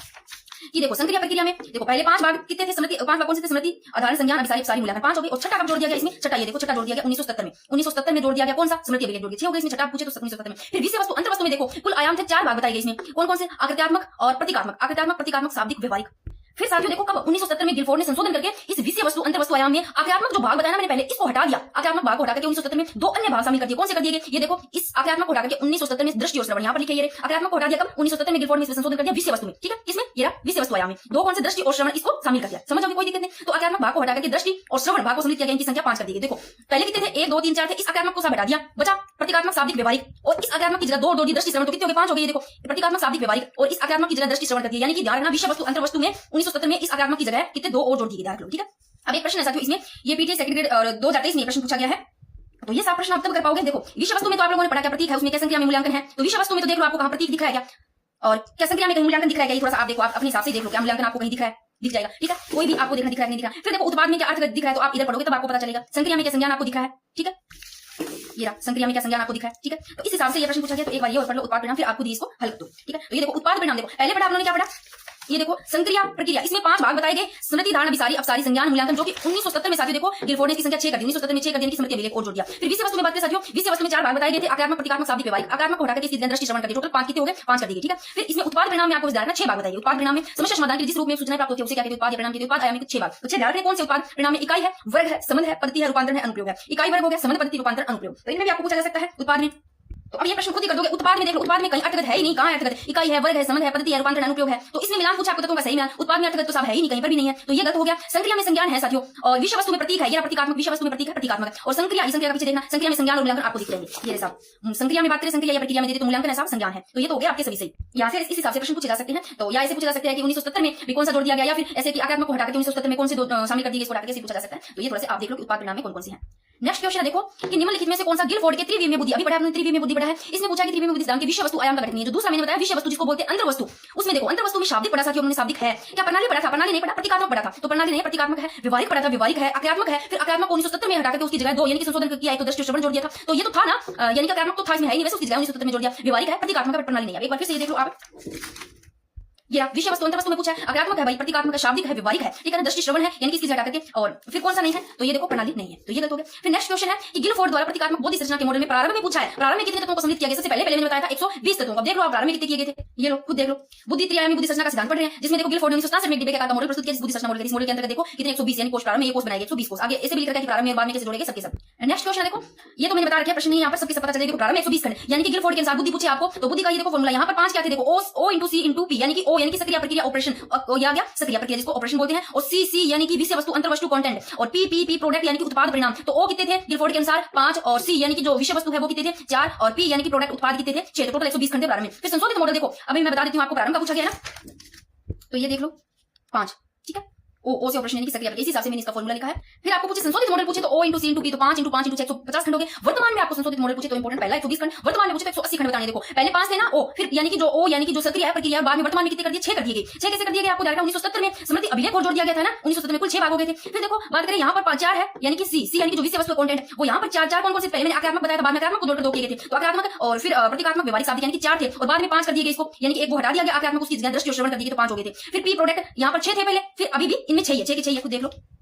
कि देखो संक्रिया प्रक्रिया में देखो पहले 5 भाग कितने थे स्मृति, 5 भाग कौन से थे, स्मृति, आधारण, संज्ञान, अभिसारी, अपसारी, मूल्यांकन, 5 हो गए। और छठा कब जोड़ दिया गया इसमें, छठा ये देखो छठा जोड़ दिया गया 1970 में, 1970 में जोड़ दिया गया कौन सा, स्मृति अभिलेख जोड़ दिया, 6 हो गए इसमें, छठा पूछे तो 1970 में। फिर विषय वस्तु अंतर वस्तु में देखो कुल आयाम थे 4 भाग बताए गए इसमें, कौन कौन से, आकृत्यात्मक और प्रतीकात्मक, आकृत्यात्मक, प्रतीकात्मक, शाब्दिक, व्यवहारिक। फिर साथियों देखो कब 1970 में गिलफोर्ड ने संशोधन करके इस विषय वस्तु अंतर वस्तु आयाम में आक्रियात्मक जो भाग बताया ना मैंने पहले, इसको हटा दिया, आक्रियात्मक भाग को हटा करके 1970 में 2 अन्य भाग शामिल कर दिए। कौन से कर दिए गए, ये देखो इस आक्रियात्मक को हटा करके 1970 में दृष्टि और श्रवण, यहाँ पर लिखे ये आक्रियात्मक को हटा दिया कब, 1970 में गिलफोर्ड ने संशोधन कर दिया विषय वस्तु में, ठीक है, इसमें ये विषय वस्तु आयाम में 2 कौन से, दृष्टि और श्रवण, इसको शामिल कर दिया, समझ आओगे, कोई दिक्कत नहीं। तो आक्रियात्मक भाग को हटा करके दृष्टि और श्रवण भाग को सम्मिलित किया गया, इनकी संख्या 5 कर दी गई। देखो पहले कितने थे, 1 2 3 4 थे, इस आक्रियात्मक को सब हटा दिया, बचा प्रतीकात्मक, शाब्दिक, व्यवहारिक। और इस आक्रियात्मक की जगह 2 दी दृष्टि श्रवण, तो कितने हो गए, 5 हो गए। ये देखो प्रतीकात्मक, शाब्दिक, व्यवहारिक, और इस आक्रियात्मक की जगह दृष्टि श्रवण कर दिया, यानी कि ध्यान रखना विषय वस्तु अंतर वस्तु में 1970 में इस आक्रियात्मक की जगह कितने 2 और जोड़ दिए, ध्यान रख लो, ठीक है। अब एक प्रश्न है साथियों इसमें, ये पीटी सेकंड ग्रेड 2023 में प्रश्न पूछा गया है, तो ये 7 प्रश्न आप तब कर पाओगे। देखो विषय वस्तु में तो आप लोगों ने पढ़ा क्या प्रतीक है, उसमें क्या संक्रिया में मूल्यांकन है, तो विषय वस्तु में तो देख लो आपको कहां प्रतीक दिख रहा है क्या, और क्या संक्रिया में कहीं मूल्यांकन दिख रहा है क्या, ये थोड़ा सा आप देखो, आप अपने हिसाब से देख लो क्या मूल्यांकन आपको कहीं दिख रहा है, दिख जाएगा, ठीक है, कोई भी आपको देखना दिख रहा है नहीं दिख रहा है। फिर देखो उत्पाद में क्या अर्थ दिख रहा है, तो आप इधर पढ़ोगे तब आपको पता चलेगा, संक्रिया में क्या संज्ञान आपको दिख रहा है, ठीक है, ये रहा संक्रिया में क्या संज्ञान आपको दिख रहा है, ठीक है। तो इस हिसाब से ये प्रश्न पूछा गया, तो एक बार ये और पढ़ लो उत्पाद परिणाम, फिर आपको दी इसको हल कर दो, ठीक है। तो ये देखो उत्पाद परिणाम, देखो पहले पढ़ा आप लोगों ने क्या पढ़ा, ये देखो संक्रिया प्रक्रिया, इसमें 5 भाग बताए गए, स्मृति, धारण, अभिसारी, अपसारी, संज्ञान, मूल्यांकन, जो कि 1970 में साथियों देखो गिलफोर्ड ने इसकी संख्या 6 कर दी, 1970 में 6 कर दी, स्मृति अभिलेख और जोड़ दिया। फिर विषय वस्तु में बात करें साथियों, विषय वस्तु में 4 भाग बताए गए थे, आक्रात्मक, प्रतीकात्मक, शाब्दिक, व्यवहारिक। आक्रात्मक को हटा करके इसकी दृष्टि श्रवण कर दिया, टोटल 5 कितने हो गए, 5 कर दिए, ठीक है। फिर इसमें उत्पाद परिणाम में आपको ध्यान रखना 6 भाग बताइए। उत्पाद परिणाम में समस्या समाधान के जिस रूप में सूचना प्राप्त होती है उसे क्या कहते हैं, उत्पाद परिणाम के उत्पाद आयाम में 6 भाग, तो 6 ध्यान रखने कौन से उत्पाद परिणाम में, इकाई है, वर्ग है, संबंध है, पद्धति है, रूपांतरण है, अनुप्रयोग है। इकाई वर्ग हो गया, संबंध, पद्धति, रूपांतरण, अनुप्रयोग, तो इनमें भी आपको पूछा जा सकता है उत्पाद में। तो अब ये प्रश्न खुद ही कर दोगे, उत्पाद में देख लो, उत्पाद में कहीं अर्थगत है ही नहीं, कहां अर्थगत, इकाई है, वर्ग है, संबंध है, पद्धति है, रूपांतरण, अनुप्रयोग है। तो इसमें मिलान पूछा आपको तत्वों का सही मिलान, उत्पाद में अर्थगत तो सब है ही नहीं, कहीं पर भी नहीं है, तो ये गलत हो गया। संक्रिया में संज्ञान है साथियों, और विषय वस्तु में प्रतीक है, ये प्रतीकात्मक, विषय वस्तु में प्रतीक है, प्रतीकात्मक, और संक्रिया, इस संक्रिया का पीछे देखना, संक्रिया में संज्ञान और मूल्यांकन आपको दिख रहेंगे, ये साहब संक्रिया में बात करें, संक्रिया या प्रक्रिया में देते तो मूल्यांकन है साहब, संज्ञान है, तो ये तो हो गया आपके सभी सही। या फिर इस हिसाब से प्रश्न पूछे जा सकते हैं, तो या ऐसे पूछा जा सकता है कि 1970 में भी कौन सा जोड़ दिया गया, या फिर ऐसे कि आक्रात्मक को हटा के 1970 में कौन से शामिल कर दिए, इसको हटा के पूछा जा सकता है। तो ये थोड़ा सा आप देख लो कि उत्पाद परिणाम में कौन कौन से हैं। नेक्स्ट क्वेश्चन देखो कि निम्नलिखित में से कौन सा गिलफोर्ड के त्रिविमीय बुद्धि, अभी पढ़ा आपने त्रिविमीय बुद्धि पढ़ा है, इसमें पूछा कि त्रिविमीय बुद्धि सिद्धांत के विषय वस्तु आयाम का गठन है। जो दूसरा मैंने बताया विषय वस्तु जिसको बोलते हैं अंतर वस्तु, उसमें देखो अंतर वस्तु में शाब्दिक पढ़ा साथियों, हमने शाब्दिक है क्या, प्रणाली पढ़ा था, प्रणाली नहीं पढ़ा, प्रतीकात्मक पढ़ा था, तो प्रणाली नहीं प्रतीकात्मक है, व्यवहारिक पढ़ा था, व्यवहारिक है, आक्रियात्मक है, फिर आक्रियात्मक को 1970 में हटा करके उसकी जगह 2 यानी कि संशोधन किया है, तो दृष्टि श्रवण जोड़ दिया था, तो ये तो था ना, यानी कि आक्रियात्मक तो था इसमें है ही नहीं, वैसे उसकी जगह 1970 में जोड़ दिया, व्यवहारिक है, प्रतीकात्मक है, प्रणाली नहीं है। एक बार फिर से ये देख लो आप, ये विषय वस्तु अंतर वस्तु में पूछा है, आक्रात्मक है भाई, प्रतीकात्मक है, शाब्दिक है, व्यवहारिक है, ठीक है ना, दृष्टि श्रवण है, यानी कि इसकी हटा करके, और फिर कौन सा नहीं है, तो ये देखो प्रणाली नहीं है, तो ये गलत हो गया। फिर नेक्स्ट क्वेश्चन है कि गिलफोर्ड द्वारा प्रतीकात्मक बोधि संरचना के मॉडल में प्रारंभ में पूछा है, प्रारंभ में कितने तत्वों को सम्मिलित किया गया, सबसे पहले मैंने बताया था 120 तत्वों। अब देख लो आप प्रारंभ में कितने किए गए थे, ये लो खुद देख लो, बुद्धि त्रिआयामी बुद्धि संरचना का सिद्धांत पढ़ रहे हैं, जिसमें देखो गिलफोर्ड ने 1967 में डिबे का मॉडल प्रस्तुत किया, बुद्धि संरचना मॉडल, इस मॉडल के अंतर्गत देखो कितने 120 यानी कोष प्रारंभ में ये कोष बनाएंगे 120 कोष, आगे ऐसे भी लिख रखा है कि प्रारंभ में बाद में कैसे जोड़ेंगे सबके सब। नेक्स्ट क्वेश्चन देखो, ये तो मैंने बता रखा है, प्रश्न नहीं यहाँ पर सबके सब पता चलेगा, प्रारंभ में 120 खंड, यानी कि गिलफोर्ड के अनुसार बुद्धि पूछे आपको, तो बुद्धि का ये देखो फॉर्मूला यहाँ पर 5 क्या थे, देखो O × C × P, यानी कि O यानी कि सक्रिय प्रक्रिया ऑपरेशन, या गया सक्रिय प्रक्रिया जिसको ऑपरेशन बोलते हैं, और C यानी कि विषय वस्तु अंतर वस्तु कंटेंट, और P प्रोडक्ट यानी कि उत्पाद परिणाम। तो O कितने थे गिलफोर्ड के अनुसार 5, और C यानी कि जो विषय वस्तु है वो कितने थे 4, और P यानी कि प्रोडक्ट उत्पाद कितने थे 6, तो टोटल 120 खंड थे प्रारंभ में। फिर संशोधित मॉडल देखो, अभी मैं बता देती हूँ आपको, प्रारंभ का पूछा गया है ना, तो ये देख लो 5, ठीक है, O से ऑपरेशन यानी कि सक्रिय, इसी हिसाब से मैंने इसका फॉर्मूला लिखा है। फिर आपको पूछे संशोधित मॉडल पूछे तो O × C × P, तो 5 × 5 × 6 150 खंड हो गए। वर्तमान में आपको संशोधित मॉडल पूछे तो इंपोर्टेंट पहला 120 खंड, वर्तमान में पूछे तो 180 खंड बताने। देखो पहले 5 थे ना O, फिर यानी कि जो O यानी कि जो सक्रिय है प्रक्रिया, बाद में वर्तमान में कितने कर दिए 6 कर दिए गए। 6 कैसे कर दिए गए आपको देखा 1970 में स्मृति अभिलेख और जोड़ दिया गया था ना, 1970 में कुल 6 भाग हो गए थे। फिर देखो बात करें यहाँ पर 4 है, यानी कि C यानी कि जो विषय वस्तु कंटेंट वो यहाँ पर 4 कौन कौन से, पहले मैंने आक्रात्मक बताया था, बाद में आक्रात्मक को जोड़कर 2 किए गए थे, तो आक्रात्मक और फिर प्रतीकात्मक व्यवहारिक शाब्दिक यानी कि 4 थे, और बाद में 5 कर दिए गए इसको, यानी कि एक वो हटा दिया गया आक्रात्मक, उसकी जगह दृष्टि और श्रवण कर दिए तो 5 हो गए थे। फिर P प्रोडक्ट यहाँ पर 6 थे पहले, फिर अभी भी इनमें 6 है, 6 के 6 है, खुद देख लो,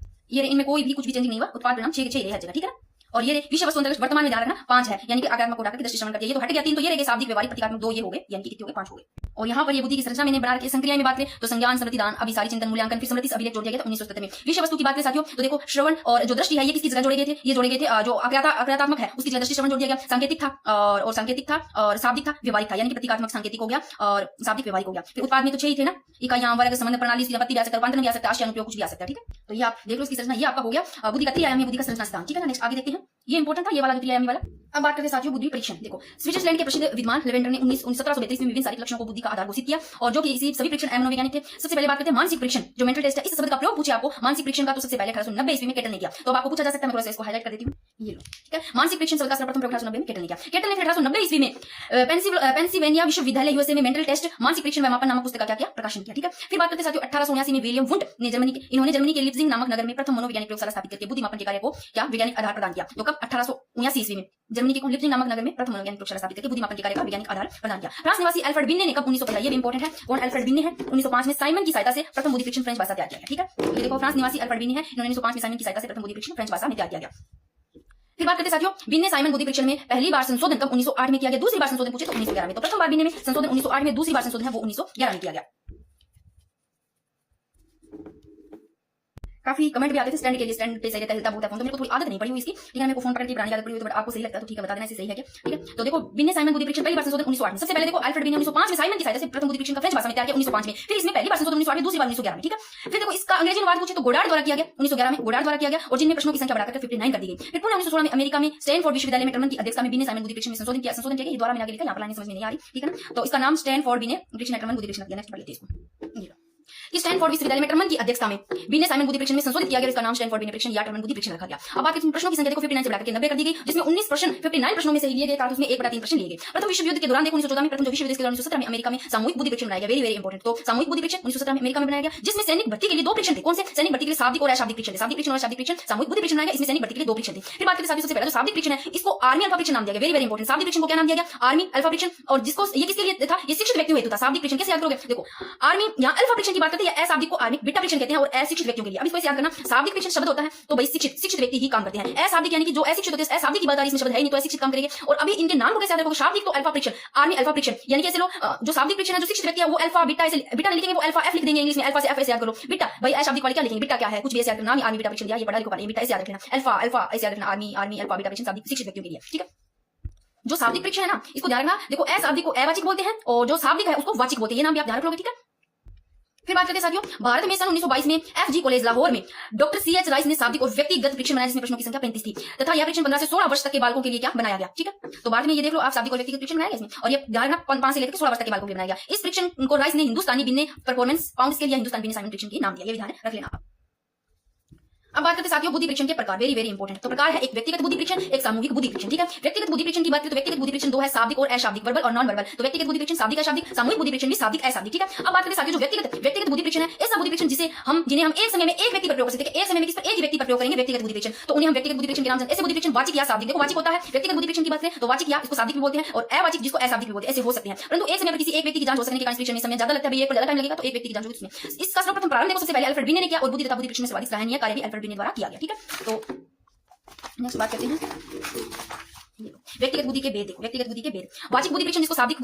ये इनमें कोई भी कुछ भी चेंजिंग नहीं हुआ, उत्पाद परिणाम 6 के 6 रहे हर जगह, ठीक है ना। और ये विषय वस्तु अंतर्गत वर्तमान में ध्यान रखना 5 है, यानी कि आक्रात्मक को हटा करके दृष्टि श्रवण कर दिया, ये तो हट गया 3, तो ये रह गए शाब्दिक व्यवहारिक प्रतीकात्मक 2 ये हो गए, यानी कि कितने हो गए 5 हो गए। और यहाँ पर ये बुद्धि की संरचना मैंने बना रखी है। संक्रिया में बात करें तो संज्ञान, स्मृति, दान, अभिसारी, चिंतन, मूल्यांकन, फिर स्मृति अभिलेख जोड़ दिया गया था 1970 में। विषय वस्तु की बात करें साथियों तो देखो श्रवण और जो दृष्टि है ये किसकी जगह जोड़े गए थे, ये जोड़े गए थे जो आक्रात्मक है उसकी जगह दृष्टि श्रवण जोड़ दिया गया। सांकेतिक था और सांकेतिक था और शाब्दिक था, व्यवहारिक था, यानी कि प्रतीकात्मक सांकेतिक हो गया और शाब्दिक व्यवहारिक हो गया। फिर उत्पाद में तो 6 ही थे ना, इकाई, वर्ग, संबंध, प्रणाली, संपत्ति भी आ सकता है, रूपांतरण भी आ सकता है, आशय, अनुप्रयोग कुछ भी आ सकता है, ठीक है। तो ये आप देख लो इसकी संरचना, ये आपका हो गया बुद्धि का त्रिआयामी बुद्धि का संरचना सिद्धांत, ठीक है ना। नेक्स्ट आगे देखते हैं, ये इंपॉर्टेंट था ये वाला जो त्रिआयामी वाला। अब बात करते हैं साथियों बुद्धि परीक्षण। देखो स्विट्जरलैंड के प्रसिद्ध विद्वान लेवेंडर ने 1732 में विभिन्न शारीरिक लक्षणों को बुद्धि का आधार घोषित किया, और जो कि इसी सभी परीक्षण मनोवैज्ञानिक थे। सबसे पहले बात करते हैं मानसिक परीक्षण, जो मेंटल टेस्ट है। इस शब्द का प्रयोग पूछे आपको मानसिक परीक्षण का, तो सबसे पहले 1890 ईस्वी में केटल ने किया। तो आपको पूछा जा सकता है, मैं थोड़ा सा इसको हाईलाइट कर देती हूँ, ये लो, ठीक है। मानसिक परीक्षण शब्द का सर्वप्रथम प्रयोग 1890 में केटल ने किया। केटल ने 1890 ईस्वी में पेंसिल्वेनिया विश्वविद्यालय यूएसए में मेंटल टेस्ट मानसिक परीक्षण व्यापन नामक पुस्तक का क्या किया, प्रकाशन किया, ठीक है। फिर बात करते हैं साथियों 1879 में विलियम वुंड ने इन्होंने जर्मनी के लिप्जिंग नामक नगर में प्रथम मनोवैज्ञानिक प्रयोगशाला स्थापित करके बुद्धिमापन के कार्य को क्या वैज्ञानिक आधार प्रदान किया। तो कब 1879 ईस्वी में जर्मनी जर्मनी के लिप्जिंग नामक नगर में प्रथम मनोवैज्ञानिक प्रयोगशाला स्थापित करके बुद्धिमापन के कार्य का वैज्ञानिक आधार प्रदान किया। फ्रांस निवासी अल्फ्रेड बिन्ने ने कब 1915, ये भी इंपॉर्टेंट है, कौन अल्फ्रेड बिन्ने है, 1905 में साइमन की सहायता से प्रथम बुद्धि परीक्षण फ्रेंच भाषा तैयार किया गया। ठीक है, ये देखो फ्रांस निवासी अल्फ्रेड बिन्ने है, इन्होंने 1905 में साइमन की सहायता से प्रथम बुद्धि परीक्षण फ्रेंच भाषा में तैयार किया गया। फिर बात करते साथियों, बिन्ने साइमन बुद्धि परीक्षण में पहली बार संशोधन कब 1908 में किया गया, दूसरी बार संशोधन पूछे तो 1911 में। तो प्रथम बार बिन्ने में संशोधन 1908 में, दूसरी बार संशोधन है वो 1911 में किया गया। काफी कमेंट भी आते थे स्टैंड के लिए, स्टैंड पे सही रहता है, होता है फोन, तो मेरे को थोड़ी आदत नहीं पड़ी हुई इसकी, ठीक है, मेरे को फोन पकड़ के बनाने की आदत पड़ी हुई, तो आपको सही लगता है तो ठीक है, बता देना इसे सही है क्या, ठीक है। तो देखो बिन्ने साइमन बुद्धि परीक्षण पहली बार संशोधन 1908 में। सबसे पहले देखो अल्फ्रेड बिन्ने 1905 में साइमन की सहायता से प्रथम बुद्धि परीक्षण का फ्रेंच भाषा में तैयार किया 1905 में। फिर इसमें पहली बार संशोधन 1908 में, दूसरी बार 1911 में, ठीक है। फिर देखो इसका अंग्रेजी अनुवाद पूछे तो गोडार्ड द्वारा किया गया 1911 में, गोडार्ड द्वारा किया गया, और जिनमें प्रश्नों की संख्या बढ़ाकर 59 कर दी गई। फिर पुनः 1916 में अमेरिका में स्टैनफोर्ड विश्वविद्यालय में टर्मन की अध्यक्षता में बिन्ने साइमन बुद्धि परीक्षण में संशोधन किया गया। ये द्वारा मिला लिखा, यहाँ पर लाइन समझ में नहीं आ रही, ठीक है ना। तो इसका नाम स्टैनफोर्ड बिन्ने परीक्षण टर्मन बुद्धि परीक्षण, नेक्स्ट पढ़ लेते हैं इसको। कि स्टैनफोर्ड विश्वविद्यालय में टर्मन की अध्यक्षता में बिन्ने साइमन बुद्धि परीक्षण में संशोधित किया गया, इसका नाम स्टैनफोर्ड बिन्ने परीक्षण या टर्मन बुद्धि परीक्षण रखा गया। अब बात करते हैं प्रश्नों की संख्या, देखो 59 से बढ़ाकर 90 कर दी गई, जिसमें 19 प्रश्न 59 प्रश्नों में से लिए गए, था उसमें 1/3 प्रश्न लिए गए। प्रथम विश्व युद्ध के दौरान देखो 1914 में, प्रथम विश्व युद्ध के दौरान 1917 में अमेरिका में सामूहिक बुद्धि परीक्षण बनाया गया, वेरी वेरी इंपॉर्टेंट। तो सामूहिक बुद्धि परीक्षण 1917 में अमेरिका में बनाया गया, जिसमें सैनिक भर्ती के लिए 2 परीक्षण थे। कौन से? सैनिक भर्ती के लिए शाब्दिक और अशाब्दिक परीक्षण थे, शाब्दिक परीक्षण और अशाब्दिक परीक्षण, सामूहिक बुद्धि परीक्षण बनाया गया, इसमें सैनिक भर्ती के लिए 2 परीक्षण थे। फिर बात करते हैं सबसे पहले जो शाब्दिक परीक्षण है, इसको आर्मी अल्फा परीक्षण नाम दिया गया, वेरी वेरी इंपॉर्टेंट। शाब्दिक परीक्षण को क्या नाम दिया गया? आर्मी अल्फा परीक्षण। और जिसको ये किसके लिए था? ये शिक्षित व्यक्तियों हेतु था। शाब्दिक परीक्षण कैसे याद करोगे? देखो आर्मी, यहाँ अल्फा परीक्षण की बात करते हैं, या अशाब्दिक को आर्मी बीटा परीक्षण कहते हैं, और अशिक्षित व्यक्तियों के लिए। अब इसको याद करना, शाब्दिक परीक्षण शब्द होता है तो भाई शिक्षित व्यक्ति ही काम करते हैं। अशाब्दिक यानी कि जो अशिक्षित होते हैं, अशाब्दिक की बात आ रही है, इसमें शब्द है नहीं तो अशिक्षित काम करेंगे। और अभी इनके नाम को कैसे याद रखोगे? शाब्दिक तो अल्फा परीक्षण, आर्मी अल्फा परीक्षण, यानी कि ऐसे लो जो शाब्दिक परीक्षण है, जो शिक्षित व्यक्ति है वो अल्फा बीटा, ऐसे बीटा नहीं लिखेंगे, वो अल्फा एफ लिख देंगे इंग्लिश में, अल्फा से एफ ऐसे याद करो। बीटा भाई अशाब्दिक वाले क्या लिखेंगे? बीटा क्या है? कुछ भी ऐसे याद करना, आर्मी बीटा परीक्षण दिया, ये पढ़ा लिखो, बीटा ऐसे याद रखना, अल्फा ऐसे याद रखना, आर्मी अल्फा बीटा परीक्षण शाब्दिक शिक्षित व्यक्तियों के लिए, ठीक है। जो शाब्दिक परीक्षण है ना, इसको ध्यान रखना, देखो अशाब्दिक को अवाचिक बोलते हैं, और जो शाब्दिक है उसको वाचिक बोलते हैं, ये नाम भी आप ध्यान रखोगे, ठीक है। फिर बात करते हैं साथियों, भारत में सन 1922 में एफजी कॉलेज लाहौर में डॉक्टर सीएच राइस ने शाब्दिक और व्यक्तिगत परीक्षण बनाया, जिसमें प्रश्नों की संख्या 35 थी, तथा यह परीक्षण 15 से 16 वर्ष तक के बालकों के लिए क्या बनाया गया, ठीक है। तो भारत में ये देख लो आप, शाब्दिक और व्यक्तिगत परीक्षण बनाया गया इसमें, और ये ध्यान रखना 5 से लेकर 16 वर्ष तक के बालकों के लिए बनाया गया। इस परीक्षण को राइस ने हिंदुस्तानी बिन्ने परफॉर्मेंस पाउंड स्केल या हिंदुस्तानी बिन्ने साइमन परीक्षण के नाम दिया, ये भी ध्यान रख लेना आप। अब बात करते हैं साथियों बुद्धि परीक्षण के प्रकार, वेरी वेरी इंपॉर्टेंट। तो प्रकार है एक व्यक्तिगत बुद्धि परीक्षण, एक सामूहिक बुद्धि परीक्षण, ठीक है। व्यक्तिगत बुद्धि परीक्षण की बात करें तो व्यक्तिगत बुद्धि परीक्षण 2 है, शाब्दिक और अशाब्दिक, वर्बल और नॉन वर्बल। तो व्यक्तिगत बुद्धि परीक्षण शाब्दिक अशाब्दिक, सामूहिक बुद्धि परीक्षण भी शाब्दिक अशाब्दिक, ठीक है। अब बात करते हैं साथियों जो व्यक्तिगत बुद्धि परीक्षण है, ऐसा बुद्धि परीक्षण जिन्हें हम एक समय में एक व्यक्ति पर प्रयोग कर सकते हैं, एक समय में किस पर? एक व्यक्ति पर प्रयोग करेंगे व्यक्तिगत बुद्धि परीक्षण, तो उन्हें हम व्यक्तिगत बुद्धि परीक्षण के नाम से, ऐसे बुद्धि परीक्षण वाचिक या शाब्दिक, देखो वाचिक होता है व्यक्तिगत बुद्धि परीक्षण की बात करें तो वाचिक या इसको शाब्दिक भी बोलते हैं, और अवाचिक जिसको अशाब्दिक भी बोलते हैं, ऐसे हो सकते हैं। परंतु एक समय पर किसी एक व्यक्ति की जांच हो सकने के कारण परीक्षण में समय ज्यादा लगता है, एक पर ज्यादा टाइम लगेगा, तो एक व्यक्ति की जांच होगी उसमें। इसका सर्वप्रथम प्रारंभ देखो सबसे पहले अल्फ्रेड बिन्ने ने किया, और बुद्धि तथा बुद्धि परीक्षण में सर्वाधिक सराहनीय कार्य भी अल्फ्रेड बिन्ने द्वारा किया गया, ठीक है। तो नेक्स्ट बात करते हैं व्यक्तिगत बुद्धि के भेद, देखो व्यक्तिगत बुद्धि के भेद। वाचिक बुद्धि परीक्षण जिसको शाब्दिक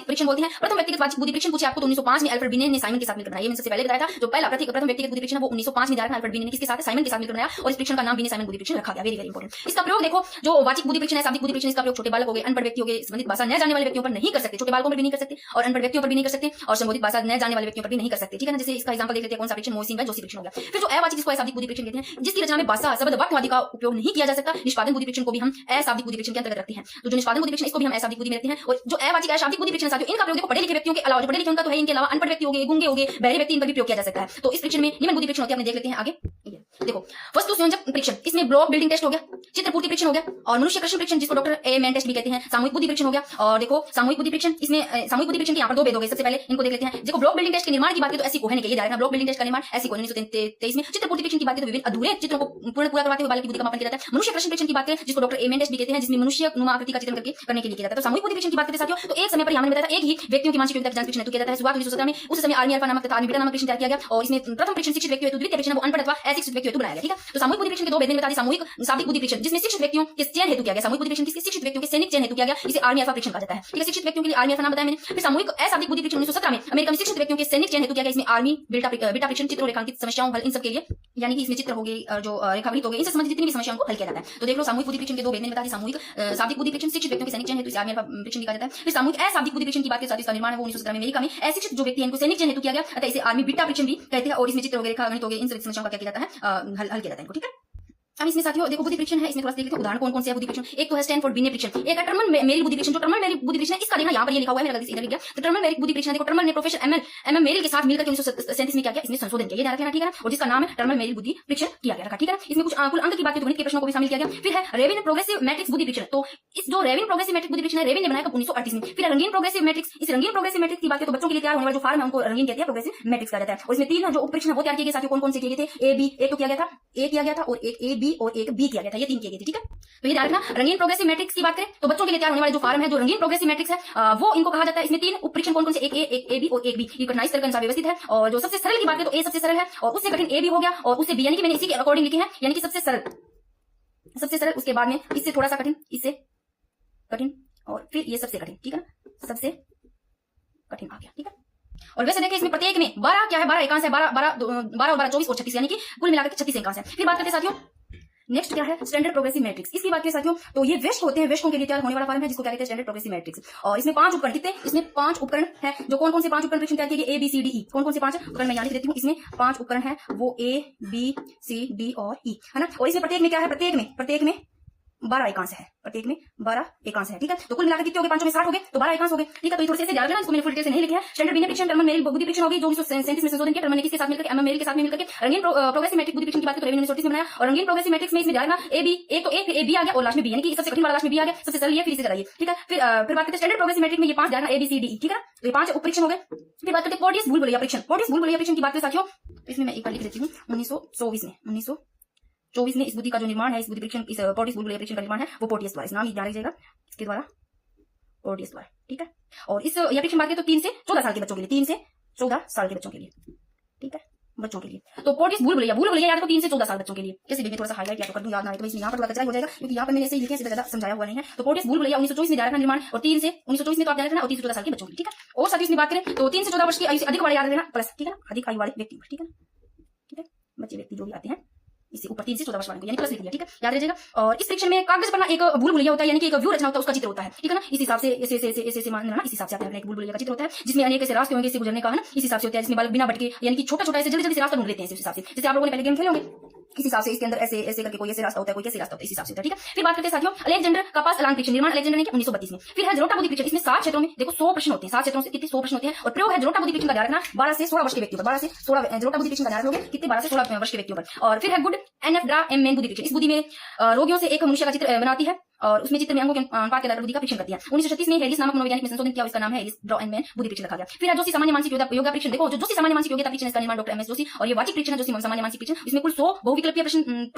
परीक्षण बोलते हैं, प्रथम व्यक्तिगत वाचिक बुद्धि परीक्षण पूछे आपको तो 1905 में अल्फ्रेड बिन्ने ने साइमन के साथ मिलकर बनाया, ये मैंने सबसे पहले बताया था। जो पहला प्रथम व्यक्तिगत बुद्धि परीक्षण वो 1905 में दिया था अल्फ्रेड बिन्ने ने किसके साथ? साइमन के साथ मिलकर बनाया, और इस परीक्षण का नाम बिन्ने साइमन बुद्धि परीक्षण रखा गया, वेरी वेरी इंपॉर्टेंट। इसका प्रयोग देखो जो वाचिक बुद्धि परीक्षण है, शाब्दिक बुद्धि परीक्षण, इसका प्रयोग छोटे बालक हो गए, अनपढ़ व्यक्ति हो गए, संबंधित भाषा न जानने वाले व्यक्तियों पर नहीं कर सकते, छोटे बालकों पर भी नहीं कर सकते, और अनपढ़ व्यक्तियों पर भी नहीं कर सकते, और संबंधित भाषा न जानने वाले व्यक्तियों पर भी नहीं कर सकते, ठीक है ना। जैसे इसका एग्जांपल देख लेते हैं, कौन सा परीक्षण? मोहसिन जोशी परीक्षण हो गया। फिर जो अवाचिक जिसको अशाब्दिक बुद्धि परीक्षण कहते हैं, जिसकी रचना में भाषा शब्द वाक्य आदि का उपयोग नहीं किया जा सकता, निष्पादन बुद्धि परीक्षण को भी हम अशाब्दिक बुद्धि परीक्षण के अंतर्गत रखते हैं। तो जो निष्पादन बुद्धि परीक्षण इसको भी हम अशाब्दिक बुद्धि में रखते हैं, और जो अवाचिक अशाब्दिक बुद्धि परीक्षण साथियों इनका प्रयोग देखो पढ़े लिखे व्यक्तियों के अलावा, जो पढ़े लिखे उनका तो है, इनके अलावा अनपढ़ व्यक्ति हो गए, गूंगे हो गए, बहरे व्यक्ति, इन पर भी प्रयोग किया जा सकता है। तो इस परीक्षण में निम्न बुद्धि परीक्षण होते हैं, देख लेते हैं आगे। देखो वस्तु संयोजक परीक्षण, इसमें ब्लॉक बिल्डिंग टेस्ट हो गया, चित्र पूर्ति परीक्षण हो गया, और मनुष्य कृष्ण परीक्षण जिसको डॉक्टर ए मैन टेस्ट भी कहते हैं, सामूहिक बुद्धि परीक्षण हो गया। और देखो सामूहिक बुद्धि परीक्षण, इसमें सामूहिक बुद्धि परीक्षण के यहाँ पर 2 भेद हो गए, सबसे पहले इनको देख लेते हैं। देखो ब्लॉक बिल्डिंग टेस्ट के निर्माण की बात करें तो ऐसी कोहेन के, ये ध्यान रखना ब्लॉक बिल्डिंग टेस्ट का निर्माण ऐसी कोहेन 1923 में। चित्र पूर्ति परीक्षण की बात करें तो विभिन्न अधूरे चित्रों को पूरा करवाते हुए बालक की बुद्धि का मापन किया जाता है। मनुष्य कृष्ण परीक्षण की बात करें जिसको डॉक्टर ए मैन टेस्ट भी कहते हैं, जिसमें मनुष्य नुमा आकृति का चित्रण करने के लिए किया जाता है। तो सामूहिक बुद्धि परीक्षण की बात करते साथियों तो एक समय पर हमने बताया था एक ही व्यक्तियों की मानसिक योग्यता की जांच परीक्षण किया जाता है। शुरुआत 1917 में, उस समय आर्मी अल्फा नामक तथा आर्मी बीटा नामक परीक्षण तैयार किया गया, और इसमें प्रथम परीक्षण शिक्षित व्यक्ति हेतु, द्वितीय परीक्षण वो अनपढ़ अथवा अशिक्षित व्यक्ति हेतु बनाया गया, ठीक है। तो सामूहिक बुद्धि परीक्षण के 2 भेद बता दी, सामूहिक शाब्दिक बुद्धि परीक्षण जिसमें शिक्षित व्यक्तियों के चयन हेतु किया गया, सामूहिक बुद्धि परीक्षण किसके? शिक्षित व्यक्तियों के सैनिक चयन हेतु किया गया, इसे आर्मी अल्फा परीक्षण कहा जाता है, ठीक है। शिक्षित व्यक्तियों के लिए आर्मी अल्फा नाम बताया मैंने। फिर सामूहिक अशाब्दिक बुद्धि परीक्षण 1917 में अमेरिका में शिक्षित व्यक्तियों के सैनिक चयन हेतु किया गया, इसमें आर्मी बीटा परीक्षण, चित्र रेखांकित समस्याओं हल, इन सब के लिए, यानी कि इसमें चित्र हो गए, जो रेखांकित हो गए, इनसे संबंधित जितनी भी समस्याओं को हल किया जाता है। तो देख लो सामूहिक बुद्धि परीक्षण के 2 भेद मैंने बता दी, सामूहिक शाब्दिक बुद्धि परीक्षण शिक्षित व्यक्तियों के सैनिक चयन हेतु आर्मी अल्फा परीक्षण किया जाता है। फिर सामूहिक अशाब्दिक बुद्धि परीक्षण की बात करें, इसका निर्माण है वो 1917 में अमेरिका में अशिक्षित जो व्यक्ति है इनको सैनिक चयन हेतु किया गया, अतः इसे आर्मी बीटा परीक्षण भी कहते हैं, और इसमें चित्र वगैरह रेखांकित हो गए, इन सभी समस्याओं का क्या किया जाता है? हल किया जाता है इनको, ठीक है। अब इसमें साथियों देखो बुद्धि परीक्षण है, इसमें थोड़ा देख लेते हैं उदाहरण कौन कौन से है बुद्धि परीक्षण। एक तो है स्टैनफोर्ड बिन्ने परीक्षण, एक है टर्मन मेरिल बुद्धि परीक्षण। जो टर्मन मेरिल बुद्धि परीक्षण है इसका देखना यहाँ पर ये लिखा हुआ है, मेरा गलती से इधर लिख गया। तो टर्मन मेरिल बुद्धि परीक्षण देखो टर्मन ने प्रोफेसर एम मेरिल के साथ मिलकर 1937 में क्या किया? इसमें संशोधन किया, ये ध्यान रखना, ठीक है, और जिसका नाम है टर्मन मेरिल बुद्धि परीक्षण किया गया, ठीक है। इसमें कुछ कुल अंक की बात करें तो गणित के प्रश्नों को भी शामिल किया गया। फिर है रेविन प्रोग्रेसिव मैट्रिक्स बुद्धि परीक्षण। तो इस जो रेविन प्रोग्रेसिव मैट्रिक्स बुद्धि परीक्षण है रेविन ने बनाया 1938 में। फिर रंगीन प्रोग्रेसिव मैट्रिक्स, इस रंगीन प्रोग्रेसिव मैट्रिक्स की बात करें तो बच्चों के लिए तैयार होने वाला जो फार्म है उनको रंगीन कहते हैं, प्रोग्रेसिव मैट्रिक्स कहा जाता है। और इसमें 3 जो उप परीक्षण वो तैयार किए गए साथियों कौन कौन से किए गए थे? ए बी, एक तो किया गया था, ए किया गया था, और एक ए बी बी और एक बी किया गया था, ये 3 किए गए थे, ठीक है। तो ये ध्यान रखना। रंगीन प्रोग्रेसिव मैट्रिक्स की बात करें तो बच्चों के लिए तैयार होने वाले जो फॉर्म है, जो रंगीन प्रोग्रेसिव मैट्रिक्स है, वो इनको कहा जाता है। इसमें 3 उपपरीक्षण कौन कौन से, एक बी और एक बी, ये कठिनाई स्तर के अनुसार व्यवस्थित है। और जो सबसे सरल की बात करें तो ए सबसे सरल है और उससे कठिन ए भी हो गया और उससे बी, यानी कि मैंने इसी के अकॉर्डिंग लिखी है, यानी कि सबसे सरल, उसके बाद में इससे थोड़ा सा कठिन, इससे कठिन और फिर ये सबसे कठिन, ठीक है ना, सबसे कठिन आ गया, ठीक है। और वैसे देखिए इसमें प्रत्येक में 12 क्या है, 12 एकांश है, 12 और 12 24 और 36, यानी कि कुल मिलाकर 36 एकांश है। फिर बात करते हैं साथियों, नेक्स्ट क्या है, स्टैंडर्ड प्रोग्रेसिव मैट्रिक्स। इसकी बात करें साथियों तो ये वेस्ट होते हैं, वेस्टों के लिए तैयार होने वाला फॉर्म है जिसको क्या कहते हैं, स्टैंडर्ड प्रोग्रेसिव मैट्रिक्स। और इसमें 5 उपकरण कितने, इसमें 5 उपकरण है। जो कौन कौन से 5 उपकरण परीक्षण तैयार किए, A B C D E, कौन कौन से 5 उपकरण मैं यहाँ लिख देती हूँ। इसमें 5 उपकरण है, वो ए बी सी डी और ई है ना। और इसमें प्रत्येक में क्या है, प्रत्येक में 12 एकांश है, प्रत्येक में 12 एकांश है, ठीक है। तो कुल मिलाकर कितने हो गए, 5 में 60 हो गए, तो 12 एकांश हो गए, ठीक है। तो ये थोड़े से ध्यान रखना, इसको मैंने फुल डिटेल से नहीं लिखा है। स्टैंडर्ड बिना परीक्षण टर्मन मेरिल बुद्धि परीक्षण होगी जो 1937 में संशोधन किया, टर्मन किसके साथ मिलकर, एमएम मेरिल के साथ मिलकर के रंगीन प्रोग्रेसिव मैट्रिक्स बुद्धि परीक्षण की बात करें तो 1938 में बनाया। और रंगीन प्रोग्रेसिव मैट्रिक्स में इसमें ध्यान रखना, ए बी, एक तो ए फिर ए बी आ गया और लास्ट में बी, यानी कि सबसे कठिन वाला लास्ट में बी आ गया, सबसे सरल ये फिर इसे कराइए, ठीक है। फिर बात करते हैं स्टैंडर्ड प्रोग्रेसिव मैट्रिक्स में ये 5 ध्यान रखना, A B C D E, ठीक है। तो ये 5 उपपरीक्षण हो गए। फिर बात करते हैं पोर्टियस भूल भुलैया परीक्षण। पोर्टियस भूल भुलैया परीक्षण की बात करें साथियों, इसमें मैं एक बार लिख देती हूँ, 1924 में इस बुद्धि का जो निर्माण है, इस बुद्धि परीक्षण, इस पोर्टियस भूल भुलैया परीक्षण का निर्माण है वो पोर्टियस द्वारा, इस नाम याद रखिएगा, इसके द्वारा, पोर्टियस द्वारा, ठीक है। और इस यह परीक्षण बात करें तो 3 से 14 साल के बच्चों के लिए, 3 से 14 साल के बच्चों के लिए, ठीक है, बच्चों के लिए। तो पोर्टियस भूल भुलैया याद रखो 3 से 14 साल बच्चों के लिए। जैसे भी मैं थोड़ा सा हाईलाइट या तो कर दूं, याद ना आए तो इसमें यहाँ पर थोड़ा कचरा हो जाएगा, क्योंकि यहाँ पर मैंने ऐसे ही लिखे, इससे ज्यादा समझाया हुआ नहीं है। तो पोर्टियस भूल भुलैया 1924 में ध्यान रखना निर्माण, और 3 से 1924 में तो आप ध्यान रखना, और 3 से 14 साल के बच्चों के लिए, ठीक है। और साथ ही इसमें बात करें तो 3 से 14 वर्ष की आयु से अधिक वाले याद रखना प्लस, ठीक है ना, अधिक आयु वाले व्यक्ति, ठीक है ना, ठीक है, बच्चे व्यक्ति जो भी आते हैं इससे ऊपर 3 से 14 वर्ष वाले को, यानी प्लस लिख दिया, ठीक है, याद रखिएगा। और इस परीक्षण में कागज पर ना एक भूल भुलैया होता है, यानी कि एक व्यू रचना होता है, उसका चित्र होता है, ठीक है ना। इस हिसाब से ऐसे मान लेना, इस हिसाब से आप एक भूल भुलैया का चित्र होता है जिसमें अनेक ऐसे रास्ते होंगे इससे गुजरने का, है ना, इस हिसाब से होता है, जिसमें बालक बिना भटके, यानी कि छोटा ऐसे जल्दी से रास्ता ढूंढ लेते हैं, इस हिसाब से। जैसे आप लोगों ने पहले गेम खेले होंगे, इस हिसाब से इसके अंदर ऐसे करके कोई ऐसे रास्ता होता है, कोई कैसे रास्ता होता है, इस हिसाब से होता है, ठीक है। फिर बात करते हैं साथियों अलेक्जेंडर का पास अलांग परीक्षण, निर्माण अलेक्जेंडर ने किया 1932 में। फिर है जरोटा बुद्धि परीक्षण, इसमें 7 क्षेत्रों में देखो 100 प्रश्न होते हैं, 7 क्षेत्रों से कितने 100 प्रश्न होते हैं। और प्रयोग है जरोटा बुद्धि परीक्षण का ध्यान रखना 12 से 16 वर्ष के व्यक्तियों पर, 12 से 16 जरोटा बुद्धि परीक्षण का ध्यान रखोगे कितने, 12 से 16 वर्ष के व्यक्तियों पर। और फिर है Goodenough draw a man बुद्धि परीक्षण, इस बुद्धि में रोगियों से एक मनुष्य का चित्र बनाती है और उसमें चित्र में अंगों के अनुपात के आधार पर बुद्धि का परीक्षण करती है। 1936 में हेरिस नामक मनोवैज्ञानिक ने संशोधन किया, इसका नाम है हेरिस ड्रा एंड मैन बुद्धि परीक्षण रखा गया। फिर है जोशी सामान्य मानसिक योग्यता परीक्षण, देखो जो जोशी सामान्य मानसिक योग्यता परीक्षण, इसका निर्माण डॉक्टर एमएस जोशी, और ये वाचिक परीक्षण है जोशी सामान्य मानसिक परीक्षण। इसमें कुल 100 बहुविकल्पीय प्रश्न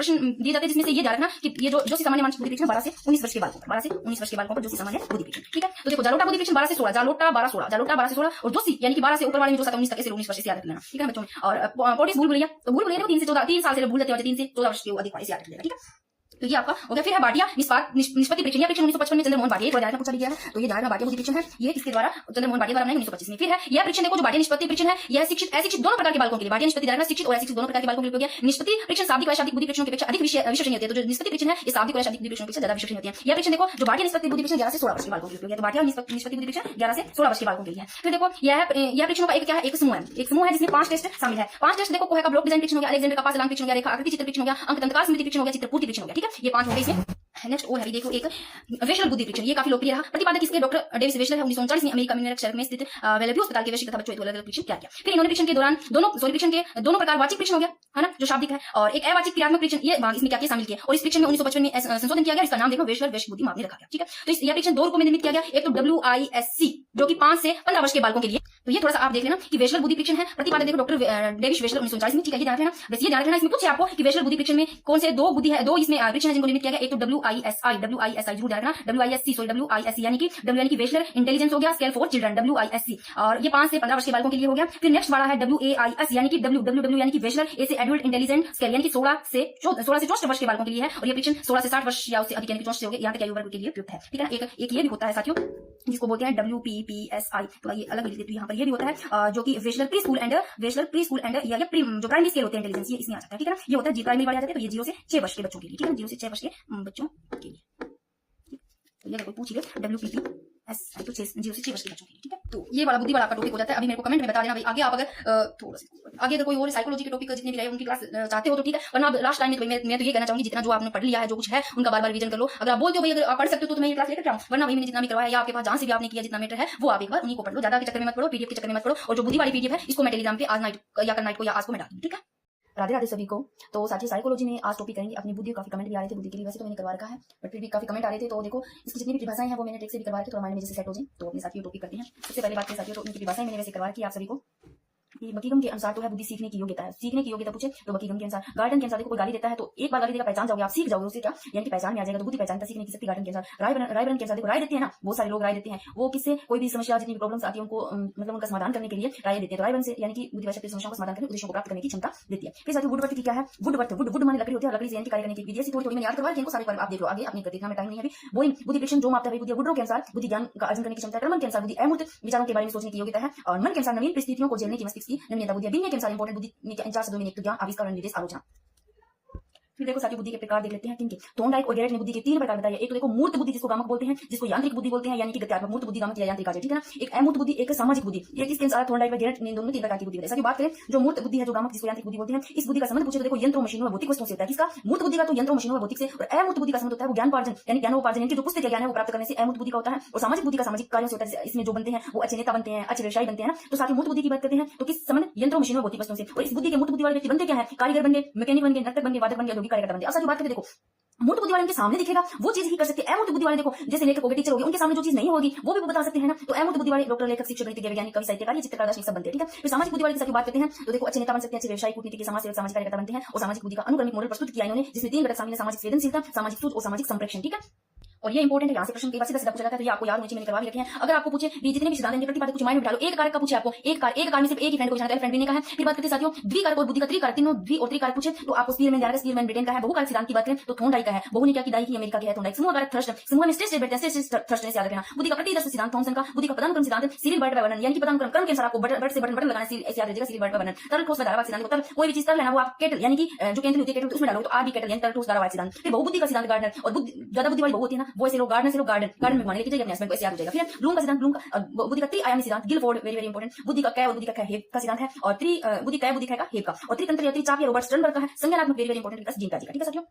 दिए जाते हैं, जिसमें से ये ध्यान रखना कि ये जो जोशी सामान्य मानसिक बुद्धि परीक्षण 12 से 19 वर्ष के बालकों पर, 12 से 19 वर्ष के बालकों पर जोशी सामान्य बुद्धि परीक्षण, ठीक है। तो देखो जालोटा बुद्धि परीक्षण 12 से 16, जालोटा 12 से 16 और जोशी यानी कि 12 से ऊपर वाले में जो 19 तक, ऐसे 19 वर्ष से याद रख लेना, ठीक है बच्चों। और पोर्टियस भूल भुलैया, तो भूल भुलैया 3 से 14, 3 साल से भूल जाते हैं, 3 से 14 वर्ष के अधिक वाले से याद रख लेना, ठीक है। तो ये आपका हो गया। फिर है भाटिया निष्पत्ति परीक्षण, यह परीक्षण 1955 में चंद्रमोहन भाटिया द्वारा पूछा गया है। तो ये ध्यान भाटिया बुद्धि परीक्षण है, ये किसके द्वारा, चंद्रमोहन भाटिया द्वारा 1925 में। फिर है यह परीक्षण देखो जो भाटिया निष्पत्ति परीक्षण है, यह शिक्षित अशिक्षित दोनों प्रकार के बालकों के लिए, भाटिया निष्पत्ति ध्यान रखना शिक्षित और अशिक्षित दोनों प्रकार के बालकों के लिए हो गया। निष्पत्ति परीक्षण शाब्दिक और अशाब्दिक बुद्धि परीक्षणों की अपेक्षा अधिक विश्वसनीय होती है। तो जो निष्पत्ति परीक्षण है ये शाब्दिक और अशाब्दिक बुद्धि परीक्षणों की ज्यादा विश्वसनीय होती है। यह परीक्षण देखो जो भाटिया निष्पत्ति बुद्धि परीक्षण 11 से 16 वर्ष के बालकों के लिए हो गया। तो भाटिया निष्पत्ति बुद्धि परीक्षण 11 से 16 वर्ष के बालकों के लिए है। फिर देखो यह परीक्षणों का एक क्या है, एक समूह है जिसमें 5 टेस्ट शामिल है। 5 टेस्ट देखो कोहे का ब्लॉक डिजाइन परीक्षण हो गया, अलेक्जेंडर का पास अलांग परीक्षण हो गया, रेखा आकृति चित्र परीक्षण हो गया, अंक दंतकार स्मृति परीक्षण हो गया, चित्रपूर्ति परीक्षण हो गया, ठीक है। ये 5 हो गए इसमें। नेक्स्ट और है देखो एक वेशलर बुद्धि परीक्षण, ये काफी लोकप्रिय रहा। प्रतिपादक इसके डॉक्टर डेविस वेशलर है। 1939 में अमेरिका में शहर में स्थित वेलव्यू अस्पताल के वैश्विक तथा बच्चों हेतु परीक्षण किया गया। फिर इन्होंने परीक्षण के दौरान परीक्षण के दोनों प्रकार वाचिक परीक्षण हो गया, है ना, जो शाब्दिक है, और एक अवाचिक क्रियात्मक परीक्षण, ये भाग इसमें क्या किया शामिल किया। और इस परीक्षण में 1955 में संशोधन किया गया, इसका नाम देखो वेशलर वैश्विक बुद्धि माप में रखा गया, ठीक है। तो यह परीक्षण 2 रूपों में निर्मित किया गया, एक तो WISC जो कि 5 से 15 वर्ष के बालकों के लिए। तो ये थोड़ा सा आप देख लेना कि वेशलर बुद्धि परीक्षण है, प्रतिपादक देखो डॉक्टर डेविस वेशलर 1940 में, ठीक है। ये ध्यान रखना, बस ये ध्यान रखना। इसमें पूछे आपको कि वेशलर बुद्धि परीक्षण में कौन से 2 बुद्धि है, 2 इसमें परीक्षण है जिनको निर्मित किया गया, एक तो WISI जरूर ध्यान रखना, WISC यानी कि वेशलर इंटेलिजेंस हो गया, स्केल फॉर चिल्ड्रन WISC, और ये 5 से 15 वर्ष के बालकों के लिए हो गया। फिर नेक्स्ट वाला है WAIS यानी कि WWW यानी कि वेशलर ऐसे एडल्ट इंटेलिजेंट स्केल, यानी कि 16 से 64 वर्ष के बालकों के लिए है। और ये परीक्षण 16 से 60 वर्ष या उससे अधिक यानी कि 64 से हो गया, यहाँ तक आयु वर्ग के लिए उपयुक्त है, ठीक है ना। एक ये भी होता है साथियों जिसको बोलते हैं WPPSI, तो ये अलग लिख देती हूँ यहाँ पर। ये भी होता है जो कि वेशलर प्री स्कूल एंड या जो प्राइमरी स्केल होते हैं इंटेलिजेंस, ये इसमें आ जाता है, ठीक है ना। ये होता है जी प्राइमरी वाले आ जाते हैं, तो ये 0 से 6 वर्ष के बच्चों के लिए, ठीक है, 0 से 6 वर्ष के बच्चों के लिए। तो ये अगर पूछ ले WPPSI तो 0 से 6 वर्ष के बच्चों के लिए, ठीक है। तो ये वाला बुद्धि वाला आपका टॉपिक हो जाता है। अभी मेरे को कमेंट में बता देना भाई आगे आप अगर थोड़ा सा आगे अगर कोई और साइकोलॉजी के टॉपिक जितने भी रहे उनकी क्लास चाहते हो तो ठीक है, वरना लास्ट टाइम में तो मैं तो ये कहना चाहूंगी जितना जो आपने पढ़ लिया है, जो कुछ है उनका बार बार रिवीजन कर लो। अगर आप बोलते हो भाई अगर आप पढ़ सकते हो तो मैं ये क्लास लेकर आऊं, वरना भाई मैंने जितना भी करवाया या आपके पास जहां से भी आपने किया जितना मैटर है वो आप एक बार उन्हीं को पढ़ लो, ज्यादा के चक्कर में मत पढ़ो, पीडीएफ के चक्कर में मत पढ़ो। और जो बुद्धि वाली पीडीएफ है इसको मैं टेलीग्राम पे आज नाइट या कल नाइट को या आज को मैं डालूंगी, ठीक है। राधे राधे सभी को। तो साथी साइकोलॉजी में आज टॉपिक करेंगे अपनी बुद्धि। काफी कमेंट भी आ रहे थे बुद्धि के लिए, वैसे तो मैंने करवा रखा है बट फिर भी काफी कमेंट आ रहे थे। तो देखो इसकी जितनी भी परिभाषाएं हैं वो मैंने ट्रिक से भी करवा रखी, थोड़ा माइंड में जैसे सेट हो जाए। तो अपने साथियों टॉपिक करते हैं। सबसे पहले बात करें साथियों तो उनकी परिभाषाएं मैंने वैसे करवा रखी आप सभी को। कि बकीगम के अनुसार तो है बुद्धि सीखने की योग्यता है। सीखने की योग्यता पूछे तो बकीगम के अनुसार, गार्डन के अनुसार देखो कोई गाली देता है तो एक बार गाली देगा पहचान जाओगे, आप सीख जाओगे उससे क्या, यानी कि पहचान में आ जाएगा, तो बुद्धि पहचानता सीखने की शक्ति गार्डन के अनुसार। रायबरन के अनुसार देखो राय देते हैं ना, बहुत सारे लोग राय देते हैं, वो किससे, कोई भी समस्या जितनी भी प्रॉब्लम्स आती है उनको मतलब उनका समाधान करने के लिए राय देते हैं, तो रायबरन से यानी कि बुद्धि शक्ति समस्याओं का समाधान करने, उद्देश्यों को प्राप्त करने की क्षमता देती है। फिर साथियों वुडवर्थ की क्या है, वुड माने लकड़ी होती है, लकड़ी से यानी कार्य करने की विधि से थोड़ी मैंने याद करवा दी, इनको सारे पर आप देख लो आगे, अपनी देखना में टाइम नहीं है अभी। बोइंग बुद्धि प्रेक्षण जो मापता है बुद्धि, वुडरो के अनुसार बुद्धि ज्ञान का अर्जन करने की क्षमता, कर्मन के अनुसार बुद्धि अमूर्त विचारों के बारे में सोचने की योग्यता है, और मन के अनुसार नवीन परिस्थितियों को झेलने की मस्तिष्क की नवीनता बुद्धि, बिन्ने के अनुसार इंपॉर्टेंट बुद्धि इन चार शब्दों में एक ज्ञान, आविष्कार, निर्देश, आलोचना। फिर देखो साथियों बुद्धि के प्रकार देख लेते हैं किनके। थॉर्नडाइक और गैरेट ने बुद्धि के 3 प्रकार बताए। एक तो देखो मूर्त बुद्धि जिसको गामक बोलते हैं, जिसको यांत्रिक बुद्धि बोलते हैं, यानी कि गत्यात्मक, मूर्त बुद्धि गामक या यांत्रिक कार्य, ठीक है ना। एक अमूर्त बुद्धि, एक सामाजिक बुद्धि। ये किसके अनुसार थॉर्नडाइक और गैरेट ने दोनों 3 प्रकार की बुद्धि बताई। साथियों बात करें जो मूर्त बुद्धि है, जो गामक जिसको यांत्रिक बुद्धि बोलते हैं, इस बुद्धि का संबंध पूछे तो देखो यंत्रों मशीनों और भौतिक वस्तुओं से होता है। किसका, मूर्त बुद्धि का तो यंत्रों मशीनों और भौतिक से, और अमूर्त बुद्धि का संबंध होता है वो ज्ञानोपार्जन यानी ज्ञानोपार्जन, यानी जो पुस्तक ज्ञान है वो प्राप्त करने से अमूर्त बुद्धि का होता है। और सामाजिक बुद्धि का सामाजिक कार्यों से होता है, इसमें जो बनते हैं वो अच्छे नेता बनते हैं, अच्छे व्यवसायी बनते हैं ना। तो साथियों मूर्त बुद्धि की बात करते हैं तो किस संबंध, यंत्रों मशीनों और भौतिक वस्तुओं से। और इस बुद्धि के मूर्त बुद्धि वाले व्यक्ति बनते क्या है, कारीगर बन गए, मैकेनिक बन गए, नर्तक बन गए, वादक बन गए, औद्योगिक कार्यकर्ता बन गए। अब साथियों बात करें देखो मूर्त बुद्धि वाले के सामने दिखेगा वो चीज ही कर सकते हैं, अमूर्त बुद्धि वाले देखो जैसे लेखक हो गए, टीचर हो गए, उनके सामने जो चीज नहीं होगी वो भी बता सकते हैं ना। तो अमूर्त बुद्धि वाले डॉक्टर, लेखक, शिक्षक, गणितज्ञ, वैज्ञानिक, कवि, साहित्यकार, ये चित्रकार, दार्शनिक सब बनते हैं, ठीक है। फिर सामाजिक बुद्धि वाले की साथ बात करते हैं तो देखो अच्छे नेता बन सकते हैं, अच्छे व्यवसायी, कूटनीतिज्ञ, समाज सेवक, सामाजिक कार्यकर्ता बनते हैं। और सामाजिक बुद्धि का अनुक्रमिक मॉडल प्रस्तुत किया इन्होंने, जिसमें 3 घटक शामिल है, सामाजिक संवेदनशीलता, सामाजिक सूझ और सामाजिक संप्रेषण, ठीक है। और ये इंपॉर्टेंट है, यहाँ से प्रश्न के बाद सीधा सीधा पूछा जाता है, तो ये आपको याद होनी चाहिए, मैंने करवा भी रखे हैं। अगर आपको पूछे भी जितने भी सिद्धांत हैं प्रतिपादक कुछ माइंड में डालो, एक कारक का पूछे आपको, एक कार में सिर्फ एक ही फ्रेंड को जानता है, फ्रेंड भी का है। फिर बात करते हैं साथियों द्विकारक और बुद्धि का त्रिकारक, तीनों द्वि और त्रिकारक पूछे तो आपको स्पीयरमैन यार, स्पीयरमैन ब्रिटेन का है। बहुकारक सिद्धांत की बात करें तो थॉर्नडाइक का है, बहु ने क्या की दाई की अमेरिका की है थॉर्नडाइक। समूह कारक थ्रस्ट, समूह में स्टेट बैठते हैं, स्टेट थ्रस्ट ने याद रखना। बुद्धि का प्रतिदर्श सिद्धांत थॉमसन का, बुद्धि का पदानुक्रम सिद्धांत सिरिल बर्ट का वर्णन, यानी कि पदानुक्रम क्रम के अनुसार आपको बर्ट से बटन लगाना, ऐसे याद रखिएगा, सिरिल बर्ट का वर्णन। तरल ठोस धारावाहिक सिद्धांत, मतलब कोई भी चीज तरल है ना वो आप केटल यानी कि जो केंद्र होती है केटल उसमें डालो तो आर बी केटल यानी तरल ठोस धारावाहिक सिद्धांत। फिर बहुबुद्धि का सिद्धांत गार्डनर, और ज्यादा बुद्धि वाली बहु होती है ना वो ऐसे लोग गार्डनर से लोग गार्डन में मानेंगे, अपने हस्बैंड को ऐसे याद हो जाएगा। फिर ब्लूम का सिद्धांत, ब्लूम का बुद्धि का त्रिआयामी सिद्धांत, गिलफोर्ड, वेरी वेरी इंपॉर्टेंट। बुद्धि का कै और बुद्धि का हेब का सिद्धांत है, और बुद्धि कै बुद्धि कै का हेब का, और त्रितंत्र या त्रिचाप या रॉबर्ट स्टर्नबर्ग का है, संज्ञानात्मक, वेरी वेरी इंपॉर्टेंट विकास जीन का जी का, ठीक है साथियों।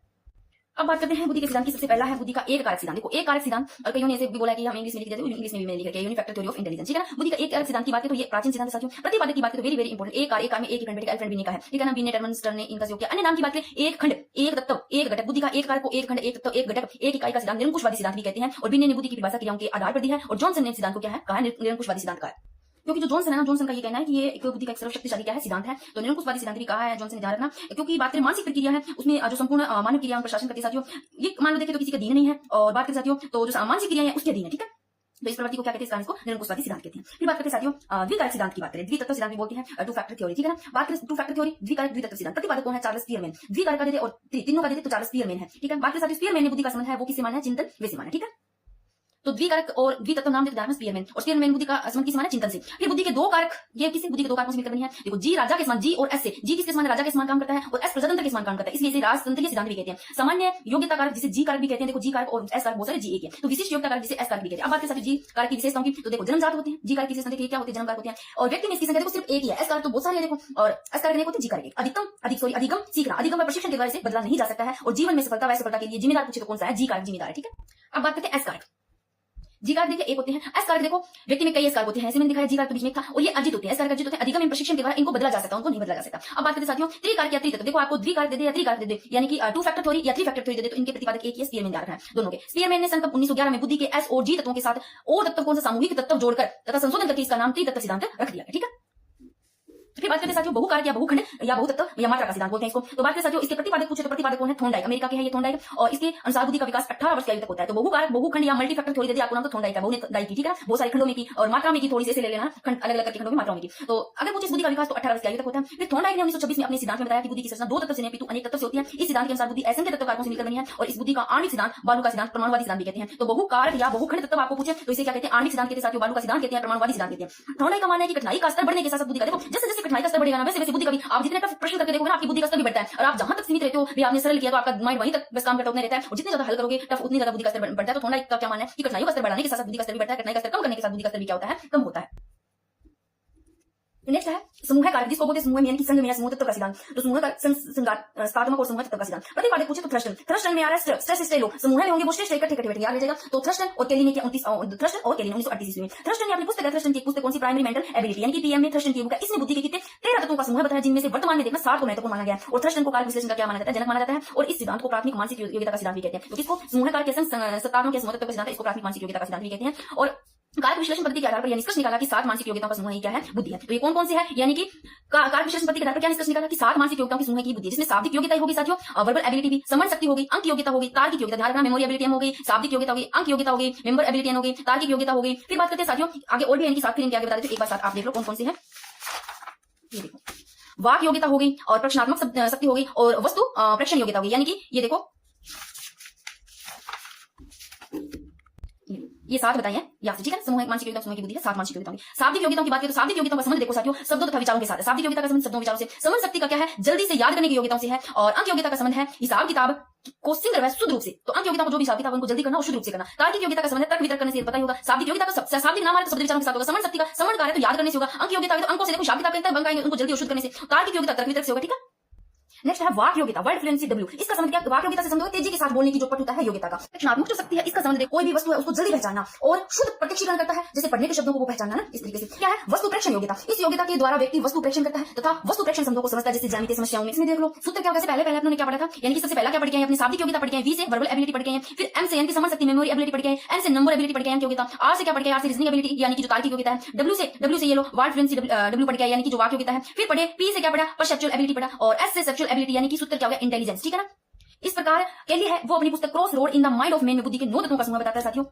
अब बात करते हैं बुद्धि के सिद्धांत की। सबसे पहला है बुद्धि का एक कारक सिद्धांत। देखो एक कारक सिद्धांत, और कईयों ने ऐसे भी बोला कि हम इंग्लिश में लिख देते हैं, इंग्लिश में भी मैंने लिखा है यूनिफैक्टर थ्योरी ऑफ इंटेलिजेंस, ठीक है ना। बुद्धि का एक कारक सिद्धांत की बात करें तो ये प्राचीन सिद्धांत है साथियों। प्रतिपादक की बात करें तो वेरी वेरी इंपॉर्टेंट, एक कार में एक ही फ्रेंड बैठेगा, फ्रेंड भी का है, ठीक है ना। बिन्ने, टर्मन, स्टर्न ने इनका सहयोग किया। अन्य नाम की बात करें एक खंड, एक तत्व, एक घटक। बुद्धि का एक कारक को एक खंड, एक तत्व, एक घटक, एक इकाई का सिद्धांत निरंकुशवादी सिद्धांत भी कहते हैं। और बिन्ने ने बुद्धि की परिभाषा क्रियाओं के आधार पर दी है, और जॉनसन ने सिद्धांत को क्या है कहा, निरंकुशवादी सिद्धांत का है। क्योंकि जो जॉनसन है ना, जॉनसन का ये कहना है कि ये एक बुद्धि का एक सर्वशक्तिशाली क्या है सिद्धांत है, तो निरंकुशवादी सिद्धांत भी कहा है जॉनसन ने, ध्यान रखना। क्योंकि बात करें मानसिक प्रक्रिया है उसमें जो संपूर्ण मानव क्रियाओं पर शासन करती है साथियों, ये मान लो देखें तो किसी के अधीन नहीं है, और बात करें साथियों तो जो मानसिक क्रिया है उसके अधीन है, ठीक है। तो इस प्रवृत्ति को क्या कहते हैं, इस कारण को निरंकुशवादी सिद्धांत कहते हैं। फिर बात करते हैं साथियों द्विकारक सिद्धांत की बात करें, द्वितत्व सिद्धांत भी बोलते हैं, टू फैक्टर थ्योरी, ठीक है ना। बात करें टू फैक्टर थ्योरी, द्विकारक द्वितत्व सिद्धांत, प्रतिपादक कौन है, चार्ल्स स्पीयरमैन। द्विकारक का देते और तीनों का देते तो चार्ल्स स्पीयरमैन है, ठीक है। बात करें साथियों स्पीयरमैन ने बुद्धि का संबंध है वो किससे माना है, चिंतन वे से माना, ठीक है। तो द्विकारक और द्वितत्व नाम देते स्पीयरमैन, और स्पीयरमैन बुद्धि का संबंध किस माना, चिंतन से। फिर बुद्धि के 2 कारक, ये किसी बुद्धि के 2 कारकों से मिलकर बनी है। देखो जी राजा के समान, जी और एस से, जी किसके समान, राजा के समान काम करता है, और एस प्रजातंत्र के समान काम करता है, इसलिए इसे राजतंत्रीय सिद्धांत भी कहते हैं। सामान्य योग्यता कारक जिसे जी कारक भी कहते हैं, देखो जी कारक और एस कारक बहुत सारे जी एक है, तो विशिष्ट योग्यता कारक जिसे एस कारक भी कहते हैं। अब बात करें जी कारक की विशेषताओं की, तो देखो जन्मजात होते हैं, जी कारक की विशेषता देखिए क्या होती है, जन्म कारक होते हैं, और व्यक्ति में इसकी संख्या देखो सिर्फ एक ही है, एस कारक तो बहुत सारे हैं देखो, और एस कारक होते हैं जी कारक। अधिगम सीखना, अधिगम व प्रशिक्षण के द्वारा से बदला नहीं जा सकता है, और जीवन में सफलता व असफलता के लिए जिम्मेदार पूछे तो कौन सा है, जी कारक जिम्मेदार है, ठीक है। अब बात करते हैं एस कारक। जी कारक देखिए एक होते हैं, एस कारक देखो व्यक्ति में कई एस कारक होते हैं, ऐसे मैंने दिखाया जी कारक तो बीच में था, और ये अर्जित होते हैं, एस कारक अर्जित होते हैं, अधिगम में प्रशिक्षण के द्वारा इनको बदला जा सकता है, उनको नहीं बदला जा सकता। अब बात करते हैं साथियों त्रिकारक या त्रितत्व, देखो आपको द्विकारक दे दे या त्रिकारक दे दे, यानी कि टू फैक्टर थ्योरी या थ्री फैक्टर थ्योरी दे दे, तो इनके प्रतिपादक एक ही स्पीयरमैन है दोनों के। स्पीयरमैन ने सन 1911 में बुद्धि के एस और जी तत्वों के साथ ओ तत्व कौन सा सामूहिक तत्व जोड़कर तथा संशोधन करके इसका नाम त्रितत्व सिद्धांत रख दिया है, ठीक है। फिर बात करते हैं साथियों बहुकारक या बहुखंड या बहुतत्व या मात्रा का सिद्धांत बोलते हैं इसको। तो बात करें साथियों इसके प्रतिपादक पूछे तो प्रतिपादक कौन है, थॉर्नडाइक, अमेरिका के है ये थॉर्नडाइक, और इसके अनुसार बुद्धि का विकास 18 वर्ष की आयु तक होता है। तो बहुकारक बहुखंड या मल्टी फैक्टर थ्योरी दे दी आपको नाम, तो थॉर्नडाइक है, बहु ने दाई की, ठीक है, बहुत सारे खंडों में की और मात्रा में की, थोड़ी से ले लेना, खंड अलग अलग करके खंडों में मात्रा में की। तो अगर पूछे बुद्धि का विकास तो 18 वर्ष की आयु तक होता है। फिर थॉर्नडाइक ने 1926 में अपने सिद्धांत में बताया कि बुद्धि की संरचना 2 तत्व से नहीं अपितु अनेक तत्व से होती है। इस सिद्धांत के अनुसार बुद्धि असंख्य तत्व कारकों से मिलकर बनी है, और इस बुद्धि का आणविक सिद्धांत बालू का सिद्धांत परमाणुवादी सिद्धांत भी कहते हैं। तो बहुकारक या बहुखंड तत्व आपको पूछे तो इसे क्या कहते हैं, आणविक सिद्धांत कहते हैं साथियों, बालू का सिद्धांत कहते हैं, परमाणुवादी सिद्धांत कहते हैं। थॉर्नडाइक का मानना है कि कठिनाई का स्तर बढ़ने के साथ बुद्धि का, देखो जैसे जैसे कठिनाई का स्तर बढ़ेगा ना वैसे वैसे बुद्धि का भी, आप जितने प्रश्न करके देखोगे ना आपकी बुद्धि का स्तर भी बढ़ता है, और आप जहां तक सीमित रहते हो भी आपने सरल किया तो आपका माइंड वहीं तक बस काम करता उतना रहता है, और जितने ज्यादा हल करोगे टफ उतनी ज्यादा बुद्धि का स्तर बढ़ता है। तो थॉर्नडाइक का क्या मानना है कि कठिनाइयों का स्तर बढ़ाने के साथ बुद्धि का स्तर भी बढ़ता है, कठिनाई का स्तर कम करने के साथ बुद्धि का स्तर भी क्या होता है, कम होता है। नेक्स्ट है समूह कारक, जिसको बोलते हैं समूह में यानी कि संघ में समूह तत्व का सिद्धांत। तो समूह का संघात्मक और समूह तत्व का सिद्धांत। प्रतिपादक पूछे तो थ्रस्टन में आ रहा है स्ट्रेस स्ट्रेलो, समूह में होंगे वो स्ट्रेस इकट्ठे इकट्ठे याद रह जाएगा। तो थ्रस्टन और केली ने 1938 ईस्वी में, थ्रस्टन ने अपनी पुस्तक है, थ्रस्टन की पुस्तक कौन सी, प्राइमरी मेंटल एबिलिटी, यानी कि पीएम में थ्रस्टन की बुक है। इसमें बुद्धि के कितने 13 तत्वों का समूह बताया, जिनमें से वर्तमान में देखना 7 को महत्वपूर्ण माना गया है, और थ्रस्टन को कारक विश्लेषण का क्या माना जाता है, जनक माना जाता है, और इस सिद्धांत को प्राथमिक मानसिक योग्यता का सिद्धांत भी कहते हैं। तो किसको समूह कारक के संग सत्तात्मक या समूह तत्व का सिद्धांत है, इसको प्राथमिक मानसिक योग्यता का सिद्धांत भी कहते हैं। और कारक विश्लेषण पद्धति के आधार पर यह निष्कर्ष निकाला कि 7 मानसिक योग्यताओं का समूह ही क्या है, बुद्धि है। तो ये कौन कौन सी है, यानी कि कारक विश्लेषण पद्धति के आधार पर क्या निष्कर्ष निकाला कि 7 मानसिक योग्यताओं के समूह की बुद्धि, जिसमें शाब्दिक योग्यता होगी साथियों, वर्बल एबिलिटी भी, समझ शक्ति होगी, अंक योग्यता होगी, तार्किक योग्यता, ध्यान रखना मेमोरी एबिलिटी हो गई, शाब्दिक योग्यता होगी, अंक योग्यता होगी, मेमोरी एबिलिटी हो गई, तार्किक योग्यता होगी। फिर बात करते हैं साथियों आगे और भी, यानी कि 7 फिर इनके आगे बता देते हैं, एक बार साथ आप देख लो कौन कौन सी है। ये देखो, वाक योग्यता होगी और प्रश्नात्मक शक्ति होगी और वस्तु प्रेक्षण योग्यता होगी, यानी कि ये देखो ये 7 बताइए या ठीक है। समूह मानसिक योग्यता समूह की बुद्धि है, 7 मानसिक योग्यताओं की। शाब्दिक योग्यताओं की बात करें तो शाब्दिक योग्यताओं का संबंध देखो साथियों शब्दों तथा विचारों के साथ है। शाब्दिक योग्यता का संबंध शब्दों विचारों से, समझ शक्ति का क्या है, जल्दी से याद करने की योग्यताओं से है, और अंक योग्यता का संबंध है हिसाब किताब को शीघ्र व शुद्ध रूप से, तो अंक योग्यता को जो भी हिसाब किताब उनको जल्दी करना और शुद्ध रूप से करना। तार्किक योग्यता का संबंध है तर्क वितर्क करने से, पता ही होगा। शाब्दिक योग्यता का शाब्दिक नाम है तो शब्द विचारों के साथ होगा। समझ शक्ति का समझ कार्य तो याद करने से होगा। अंक योग्यता है तो अंकों से देखो शाब्दिक किताब अंक आएंगे उनको जल्दी और शुद्ध करने से। तार्किक योग्यता तर्क वितर्क से होगा, ठीक है। नेक्स्ट है वाक योग्यता, वर्ड फ्लुएंसी W। इसका संबंध क्या, वाक योग्यता से संबंध है तेजी के साथ बोलने की जो पटुता है योग्यता का। रचनात्मक जो शक्ति है इसका संबंध कोई भी वस्तु है उसको जल्दी पहचानना और शुद्ध प्रत्यक्षीकरण करता है, जैसे पढ़ने के शब्दों को वो पहचानना ना, इस तरीके से। क्या है वस्तु प्रेक्षण योग्यता, इस योग्यता के द्वारा व्यक्ति वस्तु प्रेक्षण करता है तथा वस्तु प्रेक्षण शब्दों को समझता है, जैसे ज्यामितीय समस्याओं में। इसमें देख लो सूत्र क्या होगा, पहले अपने क्या पढ़ा था, यानी कि सबसे पहला क्या पढ़ गए हैं अपने शाब्दिक योग्यता पढ़ गए हैं, V से वर्बल एबिलिटी पढ़ गए हैं, फिर M से यानी कि समझ शक्ति मेमोरी एबिलिटी पढ़ गए हैं, N से नंबर एबिलिटी पढ़ गए हैं योग्यता, R से क्या पढ़ गए, R से रीजनिंग एबिलिटी यानी कि जो तार्किक योग्यता है, W से ये लो वर्ड फ्लुएंसी W पढ़ गया यानी कि जो वाक योग्यता है। फिर पढ़े P से क्या पढ़ा, परसेप्चुअल एबिलिटी पढ़ा, और S से सेप्चुअल एबिलिटी यानी कि सूत्र क्या होगा, इंटेलिजेंस, ठीक है ना। इस प्रकार केली है वो अपनी पुस्तक cross road in the mind of man में बुद्धि के 9 तत्वों का समूह बताता है साथियों।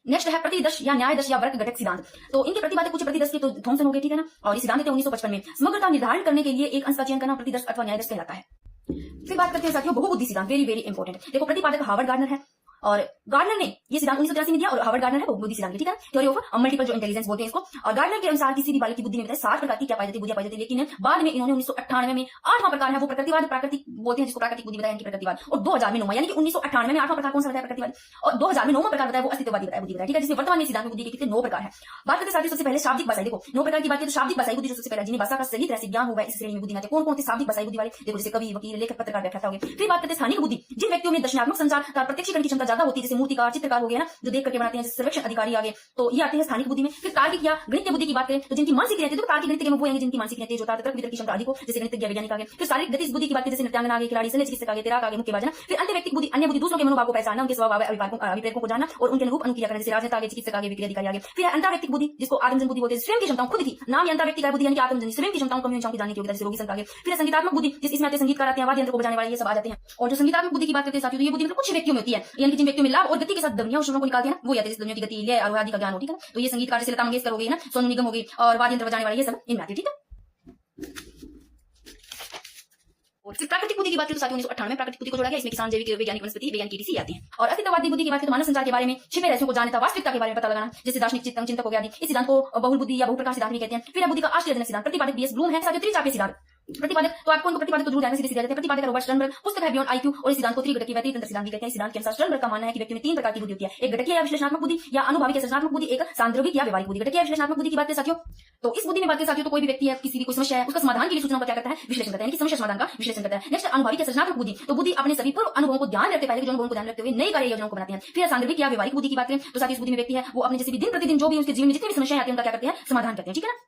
नेक्स्ट है प्रतिदर्श या न्यायदर्श या वर्ग घटक सिद्धांत। तो इनके प्रतिपादक कुछ प्रतिदर्श के तो थॉमसन हो गए, ठीक है ना, और इस सिद्धांत थे 1955 में। समग्रता निर्धारण करने के लिए एक अंश का चयन करना प्रतिदर्श अथवा न्यायदर्श कहलाता है। फिर बात करते हैं साथियों बहुबुद्धि सिद्धांत, वेरी वेरी इंपॉर्टेंट। देखो प्रतिपादक हार्वर्ड गार्डनर है, और गार्डनर ने ये सिद्धांत 1983 में दिया, और हार्वर्ड गार्डनर है बहुबुद्धि सिद्धांत, ठीक है, थ्योरी ऑफ मल्टीपल जो इंटेलिजेंस बोलते हैं इसको। और गार्डनर के अनुसार किसी भी बालक की बुद्धि में 7 प्रकार की क्या पाई जाती है, बुद्धियां पाई जाती है, लेकिन बाद में इन्होंने 1998 में 8वां प्रकार है वो प्रकृतिवाद प्राकृतिक बोलते हैं, जिसको प्राकृतिक बुद्धि बताया, प्रकृतिवाद। और 2000 में 9वां, यानी कि 1998 में 8वां प्रकार कौन सा बताया, प्रकृतिवाद, और 2000 में 9वां प्रकार बताया वो अस्तित्ववादी बताया, बुद्धि बताया, ठीक है, जिसमें वर्तमान में सिद्धांत में बुद्धि के कितने 9 प्रकार है। बात करते साथियों सबसे पहले शाब्दिक भाषा। देखो 9 प्रकार की बात करें तो शाब्दिक भाषा बुद्धि जो सबसे पहले जिन्हें भाषा का सही तरह से ज्ञान होगा इस श्रेणी में बुद्धि आते हैं। कौन-कौन से शाब्दिक भाषा बुद्धि वाले, देखो जैसे कवि, वकील, लेखक, पत्रकार, व्याख्याता हो गए। फिर बात करते स्थानिक बुद्धि, जिन व्यक्तियों में दर्शनात्मक संचार का प्रत्यक्षीकरण की क्षमता ज्यादा होती है, जैसे मूर्तिकार, चित्रकार हो गए ना, जो देख करके बनाते हैं, जैसे सर्वेक्षण अधिकारी आगे, तो ये आते हैं स्थानिक बुद्धि में। फिर तार्किक या गणितीय बुद्धि की बात करें तो जिनकी मानसिक रहती है, तो तार्किक गणित के वो हैं जिनकी मानसिक रहती है, जो तर्क वितर्क की क्षमता अधिक हो, जैसे गणितज्ञ, वैज्ञानिक आगे। फिर शारीरिक गतिज बुद्धि की बात करें जैसे नृत्यांगना आगे, खिलाड़ी, शल्य चिकित्सक आगे, तैराक आगे, मुक्केबाज ना। फिर अंत व्यक्तिक बुद्धि, अन्य बुद्धि दूसरों के मनोभाव को पहचानना, उनके स्वभाव अभिप्रेरकों को जानना और उनके अनुरूप अनुक्रिया करना, जैसे राजनेता आगे, चिकित्सक आगे, विक्रिया अधिकारी आगे। फिर अंतर्व्यक्तिक बुद्धि जिसको आत्मजन बुद्धि बोलते हैं, स्वयं की क्षमताओं खुद की नाम या अंतर्व्यक्तिक बुद्धि यानी कि आत्मजन स्वयं की क्षमताओं कमियों की जानने की योग्यता, जैसे रोगी संत आगे। फिर संगीतात्मक बुद्धि जिसमें आते हैं संगीतकार आते हैं, वाद्य यंत्र को बजाने वाले, ये सब आ जाते हैं। और जो संगीतात्मक बुद्धि की बात करते हैं साथियों, तो ये बुद्धि कुछ व्यक्तियों में होती है, यानी कि जिन व्यक्तियों में लाभ और गति के साथ ध्वनियों और सुरों को निकालते हैं वो आते हैं, जैसे ध्वनियों की गति, लय, आरोह आदि का ज्ञान हो, ठीक है। तो ये संगीतकार जैसे लता मंगेशकर हो गई ना, सोनू निगम हो गई, और वाद्य यंत्र बजाने वाले, ये सब इनमें आते हैं, ठीक है। और फिर प्राकृतिक बुद्धि की बात करें तो साथियों 1998 में प्राकृतिक बुद्धि को जोड़ा गया, इसमें किसान, जैविक, वैज्ञानिक, वनस्पति, वैज्ञानिक टीसी आती हैं। और अस्तित्ववादी बुद्धि की बात करें तो मानव संचार के बारे में, छिपे रहस्यों को जानना, वास्तविकता के बारे में पता लगाना, जैसे दार्शनिक चिंतक हो गया आदि। इस सिद्धांत को बहुल बुद्धि या बहुप्रकार सिद्धांत भी कहते हैं। फिर बुद्धि का आश्चर्यजनक सिद्धांत, प्रतिपादक बीएस ब्लूम है साथियों, त्रिचापीय सिद्धांत। प्रतिपादक तो आपको उनको प्रतिपादक तो दूर जाने सीधे सीधे जाते हैं। प्रतिपादक रॉबर्ट स्टर्नबर्ग, पुस्तक है बियॉन्ड आईक्यू, और इस सिद्धांत को त्रिघटकीय व त्रितंत्र सिद्धांत भी कहते हैं। सिद्धांत के अनुसार स्टर्नबर्ग का मानना है कि व्यक्ति में 3 प्रकार की बुद्धि होती है, एक घटकीय या विश्लेषणात्मक बुद्धि, या अनुभवी या सृजनात्मक बुद्धि, एक सांद्रविक या व्यवहारिक बुद्धि। घटकीय विश्लेषणात्मक बुद्धि की बात करें साथियों तो इस बुद्धि में बात करें साथियों तो कोई भी व्यक्ति है, किसी भी कोई समस्या है, उसका समाधान के लिए सूचनाओं का क्या करता है, विश्लेषण करता है, यानी कि समस्या समाधान का विश्लेषण करता है। नेक्स्ट अनुभवी या सृजनात्मक बुद्धि, तो बुद्धि अपने सभी पूर्व अनुभवों को ध्यान रखते पहले के जो अनुभवों को ध्यान रखते हुए नई कार्य योजनाओं को बनाते हैं। फिर सांद्रविक या व्यवहारिक बुद्धि की बात करें तो साथियों इस बुद्धि में व्यक्ति है वो अपने जैसे भी दिन प्रतिदिन जो भी उसके जीवन में जितनी भी समस्याएं आती हैं उनका क्या करते हैं, समाधान करते हैं, ठीक है ना।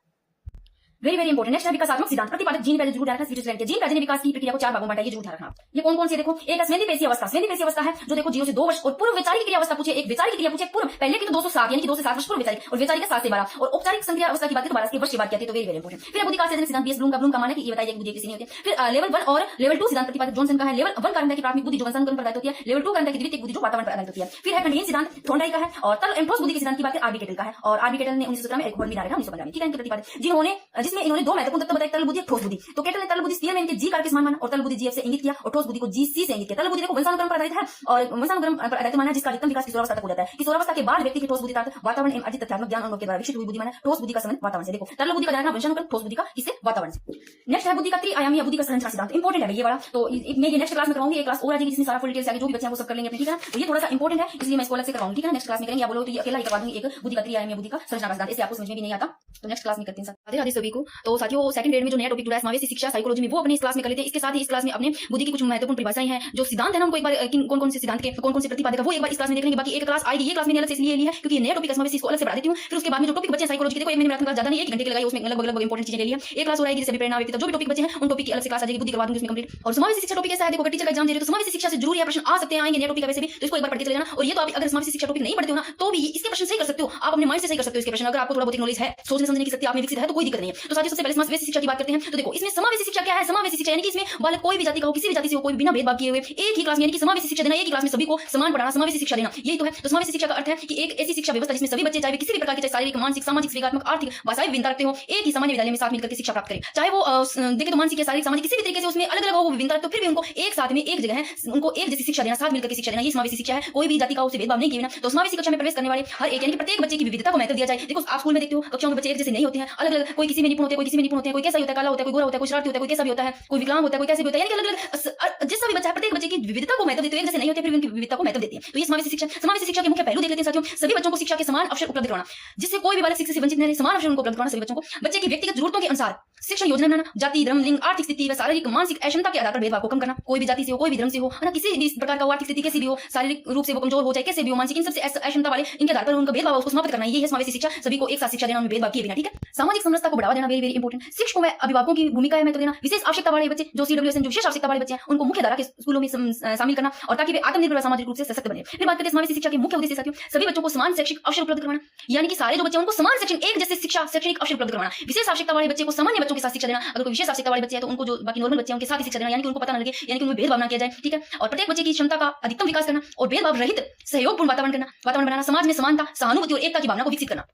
Very very important. नेक्स्ट है विकासात्मक सिद्धांत, प्रतिपादक जीन पैदा जरूर रखना, स्विट्जरलैंड के जीन पैदा ने विकास की प्रक्रिया को 4 भागों में बांटा, ये जरूर ध्यान रखना। ये कौन कौन से देखो, एक स्वेदी पेशी अवस्था, स्वेदी पेशी अवस्था है जो देखो 0 से 2 वर्ष, और पूर्व वैचारिक क्रिया अवस्था पूछे, एक वैचारिक क्रिया पूछे पूर्व, पहले की तो 207 यानी कि 2 से 7 वर्ष पूर्व वैचारिक, और वैचारिक 7 से 12, और औपचारिक संक्रिया अवस्था की बात करें तो 12 के वर्ष की बात करते हैं, तो वेरी वेरी इंपॉर्टेंट। फिर बुद्धि का सिद्धांत बीएस ब्लूम का मानना है कि ये बताइए बुद्धि किसी नहीं होती। फिर लेवल 1 और लेवल 2 सिद्धांत प्रतिपादक जॉनसन का है। लेवल 1 कारण की प्राथमिक बुद्धि जो वंशानुक्रम पर आधारित होती है, लेवल 2 कारण की द्वितीयक बुद्धि जो वातावरण पर आधारित होती है। फिर है कंडीन सिद्धांत थॉर्नडाइक का है, और तरल एंड ठोस बुद्धि के सिद्धांत की बात करें आर्बिकेटल का है, और आर्बिकेटल ने 1917 में एक खोज भी डाला था 1915 में, ठीक है। इनके प्रतिपादक जिसमें इन्होंने 2 महत्वपूर्ण तत्व बताए, तरल बुद्धि, ठोस बुद्धि। तो केटल ने तरल बुद्धि स्पीयरमैन के जी कार के समान माना और तरल बुद्धि जीएफ से इंगित किया, और ठोस बुद्धि को जीसी से इंगित किया। तरल बुद्धि देखो वंशानुक्रम पर आधारित है, और वंशानुक्रम पर आधारित माना जिसका अधिकतम विकास किशोरावस्था तक हो जाता है। किशोरावस्था के बाद व्यक्ति की ठोस बुद्धि तथा वातावरण एवं अर्जित तथ्यात्मक ज्ञान अनुभव के द्वारा विकसित हुई बुद्धि माना। ठोस बुद्धि का संबंध वातावरण से, देखो तरल बुद्धि का जानना वंशानुक्रम, ठोस बुद्धि का इससे वातावरण से। नेक्स्ट है बुद्धि का त्रिआयामी या बुद्धि का संरचना सिद्धांत, इंपॉर्टेंट है ये वाला, तो मैं ये नेक्स्ट क्लास में कराऊंगी, एक क्लास और आ जाएगी जिसमें सारा फुल डिटेल्स आगे जो भी बच्चे हैं वो सब कर लेंगे अपने, ठीक है। तो ये थोड़ा सा इंपॉर्टेंट है इसलिए मैं इसको अलग से कराऊंगी, ठीक है। नेक्स्ट क्लास में करेंगे, या बोलो तो ये अकेला ही करवा दूंगी एक बुद्धि का त्रिआयामी या बुद्धि का संरचना सिद्धांत, इससे आपको समझ में भी नहीं आता, तो नेक्स्ट क्लास में करते हैं। राधे राधे सभी को। हो। तो साथियों सेकंड ग्रेड में जो नया टॉपिक जुड़ा है समावेशी शिक्षा साइकोलॉजी में, वो अपने इस क्लास में कर लेते हैं। इसके साथ ही इस क्लास में अपने बुद्धि की कुछ महत्वपूर्ण परिभाषाएं हैं, जो सिद्धांत है ना, उनको एक बार कौन कौन से सिद्धांत के कौन कौन से प्रतिपादक वो एक बार इस क्लास में देख लेंगे। बाकी एक क्लास आएगी, ये क्लास मैंने अलग से इसलिए ली है क्योंकि नया टॉपिक समावेशी, इसको अलग से पढ़ा देती हूँ। फिर उसके बाद में जो टॉपिक बचे साइकोलॉजी के, देखो एक महीने में ज्यादा नहीं, 1 घंटे के लगाई, उसमें लगभग इंपॉर्टेंट चीजें ले ली है। एक क्लास हो रही है जिससे प्रेरणा व्यक्ति जो भी टॉपिक बचे हैं उन टॉपिक की अलग से क्लास आ जाएगी, बुद्धि करवा दूंगी उसमें कंप्लीट। और समावेशी शिक्षा टॉपिक ऐसा है, देखो टीचर का एग्जाम दे रहे हो तो समावेशी शिक्षा से जरूर ये प्रश्न आ सकते हैं, आएंगे नया टॉपिक वैसे भी, तो इसको एक बार पढ़ते चले जाना। और ये तो आप अगर समावेशी शिक्षा टॉपिक नहीं पढ़ते हो ना, तो भी इसके प्रश्न सही कर सकते हो, आप अपने माइंड से सही कर सकते हो इसके प्रश्न, अगर आपको थोड़ा बहुत नॉलेज है, सोचने समझने की शक्ति आप में विकसित है तो कोई दिक्कत नहीं है। तो साथियों सबसे पहले समावेशी शिक्षा की बात करते हैं। तो देखो इसमें समावेशी शिक्षा क्या है? समावेशी शिक्षा यानी कि इसमें बालक कोई भी जाति का हो, किसी भी जाति से हो, कोई बिना भेदभाव किए हुए एक ही क्लास में, यानी कि समावेशी शिक्षा देना, एक ही क्लास में सभी को समान पढ़ाना, समावेशी शिक्षा देना, यही तो है। तो समावेशी शिक्षा का अर्थ है कि एक ऐसी शिक्षा व्यवस्था जिसमें सभी बच्चे चाहे किसी भी प्रकार के, चाहे शारीरिक, मानसिक, सामाजिक, विवेकात्मक, आर्थिक, भाषाई विभिन्नता रखते हो, एक ही सामान्य विद्यालय में साथ मिलकर के शिक्षा प्राप्त करें। चाहे वो देखे तो मानसिक, शारीरिक, सामाजिक किसी भी तरीके से उसमें अलग अलग हो, वो विभिन्नता, तो फिर भी उनको एक साथ में एक जगह है, उनको एक जैसी शिक्षा देना, साथ मिलकर के शिक्षा देना, ये समावेशी शिक्षा है। कोई भी जाति का उससे भेदभाव नहीं किया बिना। तो समावेशी कक्षा में प्रवेश करने वाले हर एक, यानी कि प्रत्येक बच्चे की विविधता को महत्व दिया जाए। देखो आप स्कूल में देखते हो कक्षाओं में बच्चे एक जैसे नहीं होते हैं, अलग अलग, कोई किसी में निपुण होते हैं, कोई किसी में निपुण होते हैं, कोई कैसा होता है, काला होता है, कोई गोरा होता है, कोई शरारती होता है, कोई कैसा भी होता है, कोई विकलांग होता है, कोई कैसे भी होता है, यानी कि अलग अलग जिसका भी बच्चा है, प्रत्येक बच्चे की विविधता को महत्व देते हैं, एक जैसे नहीं होते फिर उनकी विविधता को महत्व देते हैं। तो ये समावेशी शिक्षा, समावेशी शिक्षा के मुख्य पहलू देख लेते हैं साथियों। सभी बच्चों को शिक्षा के समान अवसर उपलब्ध कराना, जिससे कोई भी बालक शिक्षा से वंचित न रहे, समान अवसर उनको उपलब्ध कराना सभी बच्चों को। बच्चे की व्यक्तिगत जरूरतों के अनुसार शिक्षण योजना बनाना, जाति, धर्म, लिंग, आर्थिक स्थिति व शारीरिक, मानसिक अक्षमता के आधार पर भेदभाव को कम करना। कोई भी जाति से हो, कोई भी धर्म से हो, है ना, किसी भी प्रकार का आर्थिक स्थिति कैसी भी हो, शारीरिक रूप से वो कमजोर हो, चाहे कैसे भी हो, मानसिक, इन सबसे अक्षमता वाले, इनके आधार पर उनका भेदभाव उसको समाप्त करना, ये है समावेशी शिक्षा। सभी को एक साथ शिक्षा देना, उनमें भेदभाव किए बिना, ठीक है। सामाजिक समरसता को बढ़ावा देना, वेरी वेरी इंपॉर्टेंट। शिक्षकों व अभिभावकों की भूमिका है महत्व देना। विशेष आवश्यकता वाले बच्चे जो CWS जो विशेष आवश्यकता वाले बच्चे हैं, उनको मुख्य धारा के स्कूलों में शामिल करना, और ताकि वे आत्मनिर्भर सामाजिक रूप से सशक्त बने। फिर बात करते हैं समावेशी शिक्षा के मुख्य उद्देश्य साथियों। सभी बच्चों को समान शैक्षिक अवसर उपलब्ध करवाना, यानी कि सारे जो बच्चे उनको समान शैक्षणिक, एक जैसे शिक्षा, शैक्षणिक अवसर उपलब्ध करवाना। विशेष आवश्यकता वाले बच्चे को सामान्य बच्चों के साथ शिक्षा देना, अगर कोई विशेष आवश्यकता वाले बच्चे हैं तो उनको जो बाकी नॉर्मल बच्चे हैं उनके साथ ही शिक्षा देना, यानी कि उनको पता न लगे, यानी कि उनमें भेदभाव न किया जाए, ठीक है। और प्रत्येक बच्चे की क्षमता का अधिकतम विकास करना, और भेदभाव रहित सहयोगपूर्ण वातावरण बनाना, समाज में समानता, सहानुभूति और एकता की भावना को विकसित करना।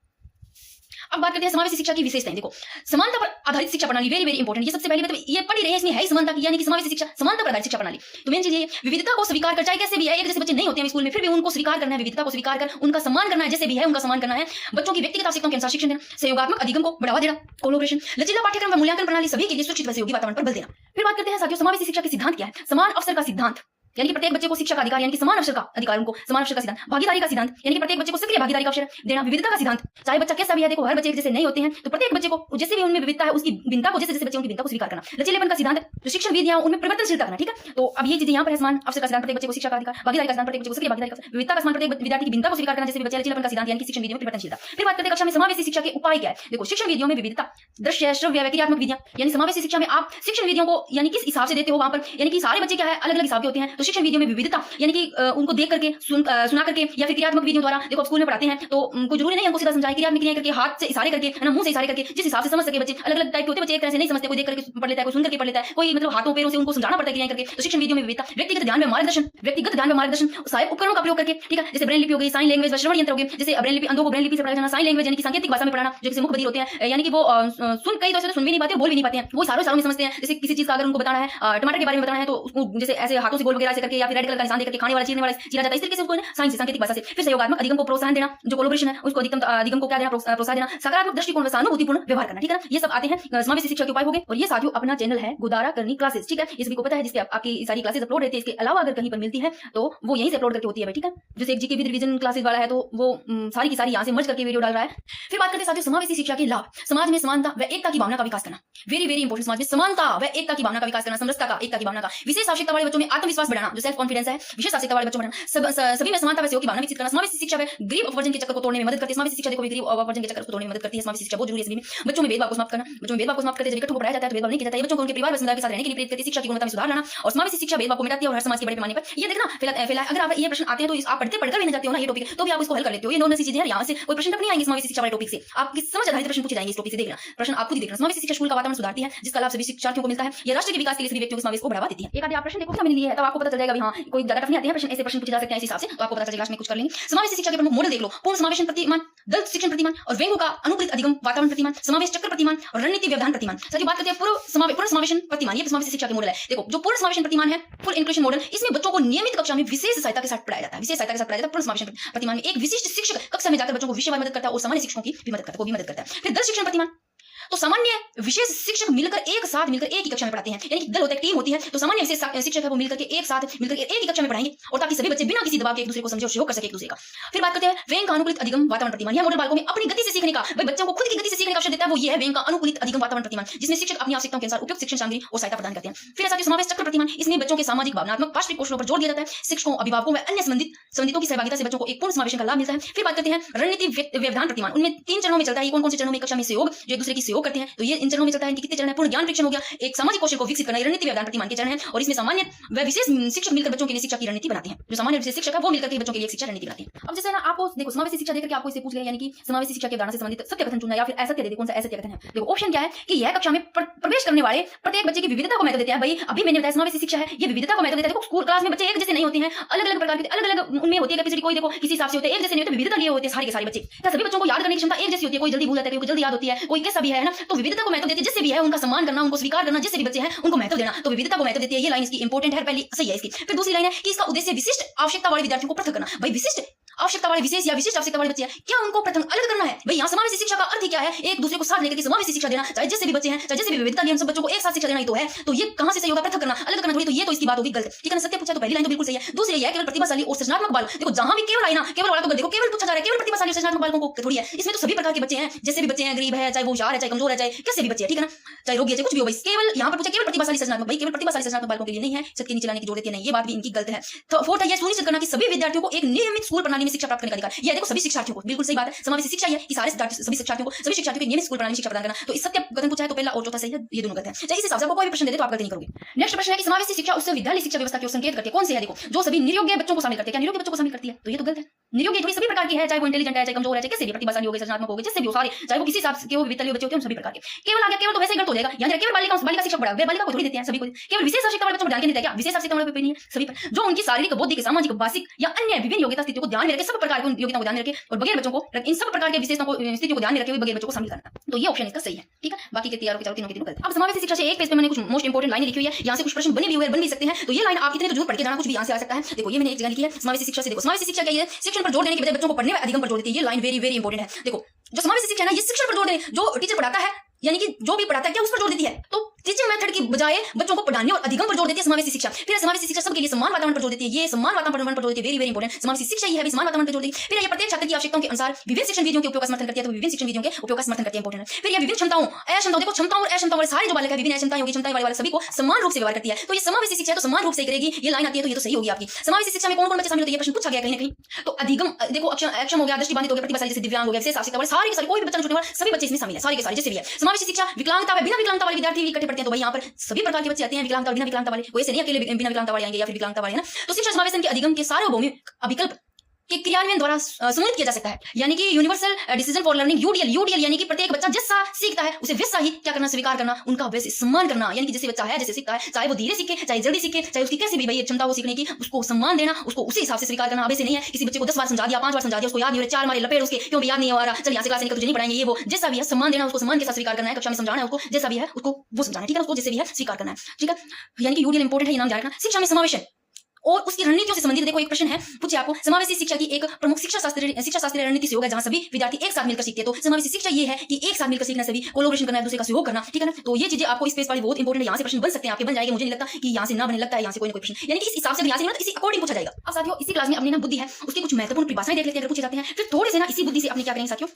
अब बात करते हैं समावेशी शिक्षा की विशेषताएं। देखो समानता पर आधारित शिक्षा प्रणाली, वेरी वेरी इंपॉर्टेंट। ये सबसे पहले मतलब ये पढ़ ही रहे हैं, इसमें है ही समानता की, यानी कि समावेशी शिक्षा, समानता पर आधारित शिक्षा प्रणाली। तो मेन चीज ये विविधता को स्वीकार कर, चाहे कैसे भी है, एक जैसे बच्चे नहीं होते हैं स्कूल में, फिर भी उनको स्वीकार करना है, विविधता को स्वीकार कर उनका सम्मान करना है, जैसे भी है उनका सम्मान करना है। बच्चों की व्यक्तिगत आवश्यकताओं के अनुसार शिक्षण देना, सहयोगात्मक अधिगम को बढ़ावा देना, कोलैबोरेशन, लचीला पाठ्यक्रम व मूल्यांकन प्रणाली, सभी के लिए सुरक्षित व सहयोगी वातावरण पर बल देना। फिर बात करते हैं साथियों समावेशी शिक्षा के सिद्धांत क्या है। समान अवसर का सिद्धांत, यानी कि प्रत्येक बच्चे को शिक्षा का अधिकार, यानी कि समान अवसर का अधिकार, उनको समान अवसर का सिद्धांत। भागीदारी का सिद्धांत, यानी कि प्रत्येक बच्चे को सक्रिय भागीदारी का अवसर देना। विविधता का सिद्धांत, चाहे बच्चा कैसा भी है, देखो हर बच्चे एक जैसे नहीं होते हैं, तो प्रत्येक बच्चे को जैसे भी उनमें विविधता है उसकी भिन्नता को, जैसे जैसे बच्चे उनकी भिन्नता को स्वीकार करना। लचीलेपन का सिद्धांत, जो शिक्षण विधियां उनमें परिवर्तनशीलता करना, ठीक है। तो अब ये चीजें यहाँ पर है। समान अवसर का सिद्धांत, प्रत्येक बच्चे को शिक्षा का अधिकार, भागीदारी का सिद्धांत, प्रत्येक बच्चे को सक्रिय भागीदारी का, विविधता का सिद्धांत, प्रत्येक विद्यार्थी की भिन्नता को स्वीकार करना, जैसे बच्चे, लचीलेपन का सिद्धांत, यानी कि शिक्षण विधियों में परिवर्तनशीलता। फिर बात करते हैं कक्षा में समावेशी शिक्षा के उपाय क्या है। देखो शिक्षण विधियों में विविधता, दृश्य, श्रव्य, क्रियात्मक विधियां, यानी समावेशी शिक्षा में आप शिक्षण विधियों को यानी किस हिसाब से देते हो वहां पर, यानी कि सारे बच्चे क्या है अलग अलग हिसाब के होते हैं। तो शिक्षण विधियों में विविधता, यानी कि उनको देख करके, सुना करके, या फिर क्रियात्मक विधियों द्वारा। देखो आप स्कूल में पढ़ाते हैं तो उनको जरूरी नहीं है उनको सीधा समझाए, क्रियात्मक क्रिया करके, हाथ से इशारे करके, है ना, मुंह से इशारे करके, जिस हिसाब से समझ सके बच्चे। अलग अलग टाइप के होते हैं बच्चे, एक तरह से नहीं समझते, कोई देख करके पढ़ लेता है, कोई सुन करके पढ़ लेता है, कोई मतलब हाथों पैरों से उनको समझाना पड़ता है क्रिया करके। तो शिक्षण विधियों में विविधता, व्यक्तिगत ध्यान में मार्गदर्शन, सहायक उपकरणों का प्रयोग करके, ठीक है, जैसे ब्रेन लिपि हो गई, साइन लैंग्वेज, श्रवण यंत्र हो गए, जैसे ब्रेन लिपि, अंधों को ब्रेन लिपि से पढ़ाया जाना, साइन लैंग्वेज यानी कि सांकेतिक भाषा में पढ़ाना, जो कि मुख बधिर होते हैं, यानी कि वो सुन कई तो सुन भी नहीं पाते, बोल भी नहीं पाते हैं, वो सारों में समझते हैं। जैसे किसी चीज का अगर उनको बताना है, टमाटर के बारे में बताना है, तो उसको जैसे ऐसे हाथों से गोल वगैरह से करके, या फिर रेड कलर का निशान देकर खाने वाला, चीरने वाला चीरा जाता है, इस तरीके से उसको साइंस सांकेतिक भाषा से। फिर सहयोगात्मक अधिगम को प्रोत्साहन देना, जो कोलैबोरेशन है उसको अधिगम को क्या देना, प्रोत्साहन देना। सकारात्मक दृष्टिकोण व सहानुभूतिपूर्ण व्यवहार करना, ठीक है ना। ये सब आते हैं समावेशी शिक्षा के उपाय हो गए। और ये साथियों अपना चैनल है गोदारा करनी क्लासेस, ठीक है, ये सभी को पता है, जिसके आपकी सारी क्लासेस अपलोड रहती है। इसके अलावा अगर कहीं पर मिलती है तो वो यहीं से अपलोड करके होती है, ठीक है। जैसे एक जीके विद रिवीजन क्लासेस वाला है तो वो सारी की सारी यहाँ से मर्ज करके वीडियो डाल रहा है। फिर बात करते हैं साथियों समावेशी शिक्षा के लाभ। समाज में समानता व एकता की भावना का विकास करना, वेरी वेरी इंपॉर्टेंट। समाज में समानता व एकता की भावना का विकास करना, समरसता का, एकता की भावना का। विशेष आवश्यकता वाले बच्चों में आत्मविश्वास बढ़ाना, जो सेल्फ कॉन्फिडेंस है, विशेष आवश्यकता वाले बच्चों में सभी में समानता व सहयोग की भावना विकसित करना। समावेशी शिक्षा गरीब अपवर्जन के चक्कर को तोड़ने में मदद करती है। समावेशी शिक्षा देखो गरीब अपवर्जन के चक्कर को तोड़ने में मदद करती है। समावेशी शिक्षा बहुत जरूरी है सभी में। बच्चों में भेदभाव को समाप्त करना, बच्चों में भेदभाव को समाप्त करते जब इकट्ठे को पढ़ाया जाता है तो भेदभाव नहीं किया जाता है। बच्चों को उनके परिवार व समुदाय के साथ रहने के लिए प्रेरित करती है। शिक्षा की गुणवत्ता में सुधार लाना, और समावेशी शिक्षा भेदभाव को मिटाती है और हर समाज के बड़े पैमाने पर ये देखना फैला। अगर आप ये प्रश्न आते हैं तो आप पढ़कर भी नहीं जाते हो ना ये टॉपिक, तो भी आप इसको हल कर लेते हो। ये नॉर्मल सी चीजें हैं, यहाँ से कोई प्रश्न नहीं आएंगे समावेशी शिक्षा वाले टॉपिक से, आपकी समझ आधारित प्रश्न पूछे जाएंगे इस टॉपिक से। देखना प्रश्न आप खुद ही देखना। समावेशी शिक्षा स्कूल का वातावरण सुधारती है, जिसका लाभ सभी शिक्षार्थियों को मिलता है। ये राष्ट्र के विकास के लिए सभी व्यक्तियों के समावेश को बढ़ावा देती है। एक आधे आप प्रश्न देखो क्या मैंने लिए है, तब आपको पता चल जाएगा हाँ कोई ज्यादा टफ नहीं आते हैं प्रश्न, ऐसे प्रश्न पूछे जा सकते हैं इस हिसाब से, तो आपको पता चलेगा। में कुछ कर लेंगे। समावेशी शिक्षा के प्रमुख मॉडल देख लो, पूर्ण समावेशन प्रतिमान, दलित शिक्षण प्रतिमान और वेंगो का अनुकूलित अधिगम वातावरण प्रतिमान, समावेश चक्र प्रतिमान और रणनीति व्यवधान प्रतिमान। सर बात करते हैं पूर्ण समावेशन प्रतिमान, ये समावेशी शिक्षा के मॉडल है। देखो जो पूर्ण समावेशन प्रतिमान है, फुल इंक्लूजन मॉडल, इसमें बच्चों को नियमित कक्षा में विशेष सहायता के साथ पढ़ाया जाता है। विशेष सहायता के साथ पढ़ाया जाता है। पूर्ण समावेशन प्रतिमान में एक विशिष्ट शिक्षक कक्षा में जाकर बच्चों को विषयवार मदद करता है और सामान्य शिक्षकों की भी मदद करता है, फिर दलित शिक्षण प्रतिमान तो सामान्य विशेष शिक्षक मिलकर एक साथ मिलकर एक ही कक्षा में पढ़ाते हैं, यानी कि दल होता है, टीम होती है, तो सामान्य विशेष शिक्षक है वो मिलकर के एक साथ मिलकर एक ही कक्षा में पढ़ाएंगे और ताकि सभी बच्चे बिना किसी दबाव के एक दूसरे को समझे और सहयोग कर सके एक दूसरे का। फिर बात करते हैं वेंग का अनुकूलित अधिगम वातावरण प्रतिमान। यह मॉडल बालकों में अपनी गति से सीखने का, भाई बच्चों को खुद की गति से सीखने का अवसर देता है, वो ये है वेंग का अनुकूलित अधिगम वातावरण प्रतिमान, जिसमें शिक्षक अपनी आवश्यकताओं के अनुसार उपयुक्त शिक्षण सामग्री और सहायता प्रदान करते हैं। फिर ऐसा समावेश चक्र प्रतिमान, इसमें बच्चों के सामाजिक, भावनात्मक, पारिस्थितिक कौशलों पर जोर दिया जाता है, शिक्षकों, अभिभावकों व अन्य संबंधितों की सहभागिता से बच्चों को एक पूर्ण समावेशन का लाभ मिलता है। फिर बात करते हैं रणनीति व्यवधान प्रतिमान, उनमें 3 चरणों में चलता है। कौन कौन से चरणों में? कक्षा में सहयोग, जो एक दूसरे की सहयोग करते हैं, तो ये इन चरणों में चलता है। इनके कितने चरण है? पूर्ण ज्ञान परीक्षण हो गया, एक सामाजिक कौशल को विकसित करना, रणनीति व्यवधान प्रतिमान के चरण है, और इसमें सामान्य व विशेष शिक्षक मिलकर बच्चों के लिए शिक्षा की रणनीति बनाते हैं। जो सामान्य विशेष शिक्षक है वो मिलकर के बच्चों के लिए शिक्षा रणनीति बनाते हैं। अब जैसे ना आपको देखो समावेशी शिक्षा देकर के आपको इसे पूछ लिया, यानी कि समावेशी शिक्षा के अवधारणा से संबंधित सत्य कथन चुनना या फिर असत्य दे दे, कौन सा असत्य कथन है। देखो ऑप्शन क्या है कि यह कक्षा में प्रवेश करने वाले प्रत्येक बच्चे की विविधता को महत्व देते हैं। भाई अभी मैंने बताया समावेशी शिक्षा है, ये विविधता को महत्व देता है। देखो स्कूल क्लास में बच्चे एक जैसे नहीं होते हैं, अलग अलग प्रकार के, अलग अलग उनमें होती है कैपेसिटी, कोई देखो किसी हिसाब से होते हैं, एक जैसे नहीं होते, विविधता लिए होते हैं सारे के सारे बच्चे। क्या सभी बच्चों को याद करने की क्षमता एक जैसी होती है? कोई जल्दी भूल जाता है, कोई जल्दी याद होती है, कोई कैसा भी है ना। तो विविधता को महत्व देती है, जिससे भी है उनका सम्मान करना, उनको स्वीकार करना, जिससे भी बच्चे हैं उनको महत्व देना, तो विविधता को महत्व देती है। ये लाइन इसकी इंपॉर्टेंट है, पहली सही है इसकी। फिर दूसरी लाइन है कि इसका उद्देश्य विशिष्ट आवश्यकता वाले विद्यार्थियों को पृथक करना। भाई विशिष्ट आवश्यकता वाले, विशेष या विशिष्ट आवश्यकता वाले बच्चे हैं, क्या उनको प्रथम अलग करना है? भाई यहाँ समावेशी शिक्षा का अर्थ ही क्या है? एक दूसरे को साथ लेकर के समावेशी शिक्षा देना, चाहे जैसे भी बच्चे हैं, चाहे जैसे भी विविधता लिए, हम सब बच्चों को एक साथ शिक्षा देना ही तो है। तो ये कहां से सही होगा? पृथक करना, अलग करना थोड़ी। तो ये तो इसकी बात होगी गलत, ठीक है ना। सत्य पूछा तो पहली लाइन तो बिल्कुल सही है। दूसरी है केवल प्रतिभाशाली और सृजनात्मक बालक। देखो जहां भी केवल आई ना, केवल वाला तो देखो केवल पूछा जा रहा है, केवल प्रतिभाशाली और सृजनात्मक बालकों को थोड़ी है। इसमें तो सभी प्रकार के बच्चे हैं, जैसे भी बच्चे हैं, गरीब है, चाहे वो होशियार है, चाहे कमजोर है, चाहे कैसे भी बच्चे हैं, ठीक है ना, चाहे रोगी है, चाहे कुछ भी हो। भाई केवल यहाँ पर पूछा केवल प्रतिभाशाली सृजनात्मक, भाई केवल प्रतिभाशाली सृजनात्मक बालकों के लिए नहीं है, छत के नीचे लाने की जरूरत नहीं, ये बात भी इनकी गलत है। तो फोर्थ है यह सुनिश्चित करना कि सभी विद्यार्थियों को एक नियमित स्कूल प्रणाली में शिक्षा प्राप्त करने का अधिकार। यह देखो सभी शिक्षार्थियों को, बिल्कुल सही बात है, समावेशी शिक्षा है कि सारे सभी शिक्षार्थियों को नियमित स्कूल प्रणाली में शिक्षा प्रदान करना। तो इस सत्य कथन पूछा है तो पहला और चौथा सही है, ये दोनों गलत है। चाहे इस हिसाब से आपको कोई भी प्रश्न दे दे तो आप गलती नहीं करोगे। नेक्स्ट प्रश्न है कि समावेशी शिक्षा उससे विद्यालय शिक्षा व्यवस्था की ओर संकेत करती है। कौन से है? देखो जो सभी नियोग्य बच्चों को शामिल करते हैं। क्या नियोग्य बच्चों को शामिल करती है? तो ये तो गलत है। नियोग्य थोड़ी सभी प्रकार की है, चाहे वो इंटेलिजेंट है, चाहे कमजोर है, चाहे कैसे भी, प्रतिभाशाली हो गए, सृजनात्मक हो गए, जैसे भी हो सारे, चाहे वो किसी हिसाब से वित्तीय बच्चे होते हैं, सभी प्रकार के। केवल आ गया, केवल तो वैसे ही गलत हो जाएगा। यानी केवल बालिका शिक्षक पढ़ा, बालिका को थोड़ी देते हैं, सभी को। केवल विशेष आवश्यकता वाले बच्चों को ध्यान नहीं देते क्या? विशेष आवश्यकता वाले पे नहीं है, सभी पर, जो उनकी शारीरिक, बौद्धिक, सामाजिक, भाषिक या अन्य विभिन्न योग्यता स्थितियों को ध्यान में रखे, सब प्रकार की योग्यता को ध्यान में रखे और बगैर बच्चों को इन सब प्रकार के विशेषताओं को, स्थितियों को ध्यान में रखे हुए बगैर बच्चों को शामिल करना। तो ये ऑप्शन इसका सही है, ठीक है। बाकी के तीनों के तीनों गलत। अब समावेशी शिक्षा से एक पेज पे मैंने कुछ मोस्ट इंपोर्टेंट लाइन लिखी हुई है, यहाँ से कुछ प्रश्न बने भी हुए बन भी सकते हैं। तो ये लाइन आप इतने तो जरूर पढ़ के जाना, कुछ भी यहाँ से आ सकता है। देखो ये मैंने एक जगह लिखी है समावेशी शिक्षा से। देखो समावेशी शिक्षा क्या है? शिक्षण पर जोर देने के बजाय बच्चों को पढ़ने व अधिगम पर जोर देती है। ये लाइन वेरी वेरी इंपॉर्टेंट है। देखो जो समावेशी शिक्षा है ना, ये शिक्षण पर जोर देने, जो टीचर पढ़ाता है यानी कि जो भी पढ़ाता है क्या उस पर जोर देती है। तो टीचिंग मेथड की बजाय बच्चों को पढ़ाने और अधिगम पर जोर देती है समावेशी शिक्षा। फिर समावेशी शिक्षा सबके लिए समान वातावरण पर जोर देती है। ये समान वातावरण पर जोर देती है, वेरी वेरी इंपॉर्टेंट। समावेशी शिक्षा ये है, समान वातावरण पर जोर देती है। फिर ये प्रत्येक छात्र की आवश्यकताओं के अनुसार विभिन्न शिक्षण विधियों के उपयोग का समर्थन करती है। तो विभिन्न शिक्षण विधियों के उपयोग का समर्थन करती है, इंपॉर्टेंट है। फिर ये विभिन्न क्षमताओं, अक्षमताओं, देखो क्षमताओं और अक्षमताओं वाले सारे जो बालक है, विभिन्न क्षमताएं होगी, क्षमताएं वाले सभी को समान रूप से व्यवहार करती है। तो ये समावेशी शिक्षा तो समान रूप से करेगी। ये लाइन आती है तो ये तो सही होगी आपकी। समावेशी शिक्षा में कौन कौन बच्चे शामिल होते हैं? ये प्रश्न पूछा गया कहीं ना कहीं। तो अधिगम देखो अक्षम हो गया, दृष्टिबाधित हो गया, प्रतिभाशाली जैसे दिव्यांग हो गया, विशेष आवश्यकता वाले सारे के सारे, कोई भी बच्चा छूटने वाला सभी बच्चे इसमें शामिल है, सारे के सारे जैसे भी है। समावेशी शिक्षा विकलांगता व बिना विकलांगता वाले विद्यार्थी भी इकट्ठे पढ़ते हैं। तो भाई यहाँ पर सभी प्रकार के बच्चे आते हैं, विकलांगता और बिना विकलांगता वाले, कोई ऐसे नहीं अकेले बिना विकलांगता वाले आएंगे या फिर विकलांगता वाले, है ना। तो शिक्षा समावेशन के अधिगम के सार्वभौमिक अभिकल्प के क्रियान्वयन द्वारा समन्वित किया जा सकता है। यानी कि universal decision for learning, UDL यानी कि प्रत्येक बच्चा जैसा सीखता है उसे वैसा ही क्या करना, स्वीकार करना, उनका वैसे सम्मान करना। यानी कि जैसे बच्चा है, जैसे सीखता है, चाहे वो धीरे सीखे, चाहे जल्दी सीखे, चाहे उसकी कैसे भी भाई क्षमता हो सीखने की, उसको सम्मान देना, उसको उसी हिसाब से स्वीकार करना। अब ऐसे नहीं है किसी बच्चे को 10 बार समझा दिया, 5 बार समझा दिया, उसको याद नहीं हो रहा, 4 मारे लपेट उसके, क्यों याद नहीं हो रहा, चल यहाँ से क्लास नहीं, तुझे नहीं पढ़ाएंगे, ये वो जैसा भी है सम्मान देना, उसको सम्मान के साथ स्वीकार करना है। कक्षा में समझाना है उसको, जैसा भी है उसको वो समझाना है, ठीक है, उसको जैसे भी है स्वीकार करना है, ठीक है। यानी कि यूडीएल इंपॉर्टेंट है, ये नाम याद रखना। शिक्षा में समावेशन और उसकी रणनीतियों से संबंधित देखो एक प्रश्न है पूछे आपको, समावेशी शिक्षा की एक प्रमुख शिक्षा शास्त्रीय रणनीति से होगा जहां सभी विद्यार्थी एक साथ मिलकर सीखते हैं। तो समावेशी शिक्षा ये है कि एक साथ मिलकर सीखना, सभी कोलैबोरेशन करना, एक दूसरे का सहयोग करना, ठीक है ना। तो ये चीजें आपको इस पेज पर बहुत इंपॉर्टेंट है, यहाँ से प्रश्न बन सकते हैं आपके, बन जाएंगे, मुझे नहीं लगता कि यहाँ से ना बने, लगता है यहाँ से कोई ना कोई प्रश्न, यानी कि इस हिसाब से यहाँ से नहीं, इसी अकॉर्डिंग पूछा जाएगा। अब साथियों इसी क्लास में अपनी ना बुद्धि है उसकी कुछ महत्वपूर्ण परिभाषाएं देख लेते हैं अगर पूछे जाते हैं। फिर थोड़े से ना इसी बुद्धि से अपने क्या करेंगे साथियों,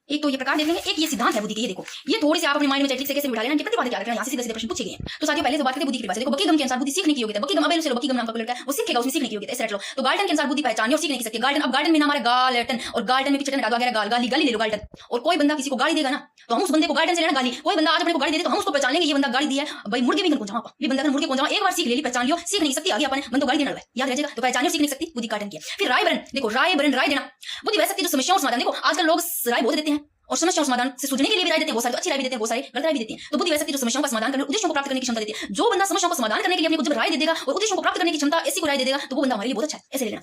एक तो ये प्रकार देख लेंगे, एक ये सिद्धांत है बुद्धि के। ये देखो ये थोड़ी से आप अपने माइंड में चैटिक से कैसे बिठा लेना, इनके प्रतिपादक क्या रखना, यहाँ से सीधे सीधे प्रश्न पूछे गए हैं। तो साथियों पहले तो बात करते हैं बुद्धि की परिभाषा। देखो बकीगम के अनुसार बुद्धि सीखने की योग्यता, बकीगम अबेल से लो, बकीगम नाम का कोई लड़का है वो सीखेगा, उसमें सीखने की योग्यता, ऐसे रख लो। तो गाल्टन के अनुसार बुद्धि पहचानने और सीखने की शक्ति। गाल्टन, अब गाल्टन में ना हमारे गाल्टन और गाल्टन में पिछले हटा दो, गाली गाली ले लो गाल्टन। और कोई बंदा किसी को गाली देगा ना तो हम उस बंदे को गाल्टन से लेना गाली। कोई बंदा आज अपने को गाली दे तो हम उसको पहचान लेंगे, ये बंदा गाली दिया है भाई, मुर्गे भी कौन जाओ, ये बंदा मुर्गे कौन जाओ, एक बार सीख ले ली, पहचान लियो, सीखने की शक्ति आ गई, अपन बंदो गाली देना है, याद रह जाएगा। तो पहचानिए सीखने की शक्ति बुद्धि गाल्टन की। फिर राय बरन, देखो राय बरन, राय देना बुद्धि वह शक्ति जो समस्याओं समाधान, देखो आजकल लोग राय बोल देते हैं और समस्याओं समाधान से सूझने के लिए भी राय देते हैं, बहुत सारे तो अच्छी राय भी देते हैं, बहुत सारे गलत राय भी देते हैं। तो बुद्धि वह शक्ति जो समस्याओं का समाधान करने, उद्देश्यों को प्राप्त करने की क्षमता देती है। जो बंदा समस्याओं को समाधान करने के लिए अपने को जब राय दे देगा और उद्देश्यों को प्राप्त करने की क्षमता ऐसी को राय दे देगा तो वो बंदा हमारे लिए बहुत अच्छा है, ऐसे लेना।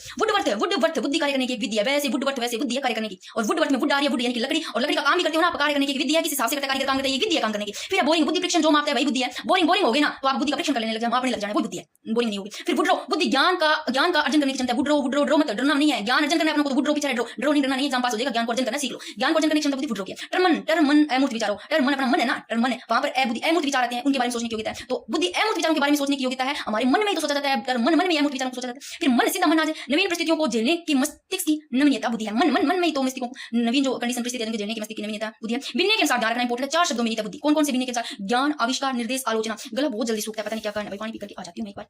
वुडवर्थ बुद्धि कार्य करने की विधि है, वैसे वुडवर्थ वैसे बुद्धि कार्य करने की। और वुडवर्थ में वुड आ रही है, वुड यानी कि लकड़ी, और लकड़ी का काम भी करते हो ना आप, कार्य करने की विधि है, किस हिसाब से कार्य काम करते हैं, ये विधि है काम करने की। फिर बोरिंग, बुद्धि परीक्षण जो मापता है वही बुद्धि है। बोरिंग हो गई ना तो आप बुद्धि का परीक्षण करने लग जाए, आपने लग जाना, वो बुद्धि है, बोरिंग नहीं होगी। फिर वुड्रो, बुद्धि ज्ञान का अर्जन करने की क्षमता। वुड्रो मतलब डरना नहीं है, ज्ञान अर्जन करना है अपने को, तो वुड्रो पीछे ड्रो नहीं, डरना नहीं, एग्जाम पास हो जाएगा, ज्ञान को अर्जन करना सीख लो। ज्ञान को अर्जन करने की क्षमता बुद्धि फुट रोकी है। टर्मन अमूर्त विचारों, टर्मन अपना मन है ना, टर्मन है, वहां पर बुद्धि अमूर्त विचार आते हैं, उनके बारे में सोचने की योग्यता है। तो बुद्धि अमूर्त विचारों के बारे में सोचने की योग्यता है हमारे मन में ही तो सोचा जाता है, टर्मन मन में अमूर्त विचारों को सोचा जाता है। फिर मन सीधा मन आ जाए, नवीन परिस्थितियों को झेलने की मस्तिष्क की नवीनता बुद्धि है। मन में ही तो मस्तिष्क को नवीन जो कंडीशन परिस्थितियों को झेलने की मस्तिष्क की नवीनता बुद्धि है। बिनने के अनुसार ध्यान रखना इंपॉर्टेंट है। 4 शब्दों में बुद्धि कौन कौन से बिनने के अनुसार? ज्ञान, आविष्कार, निर्देश, आलोचना। गला बहुत जल्दी सूखता है, पता नहीं क्या करना। भाई पानी पी करके आ जाती हूँ मैं एक बार।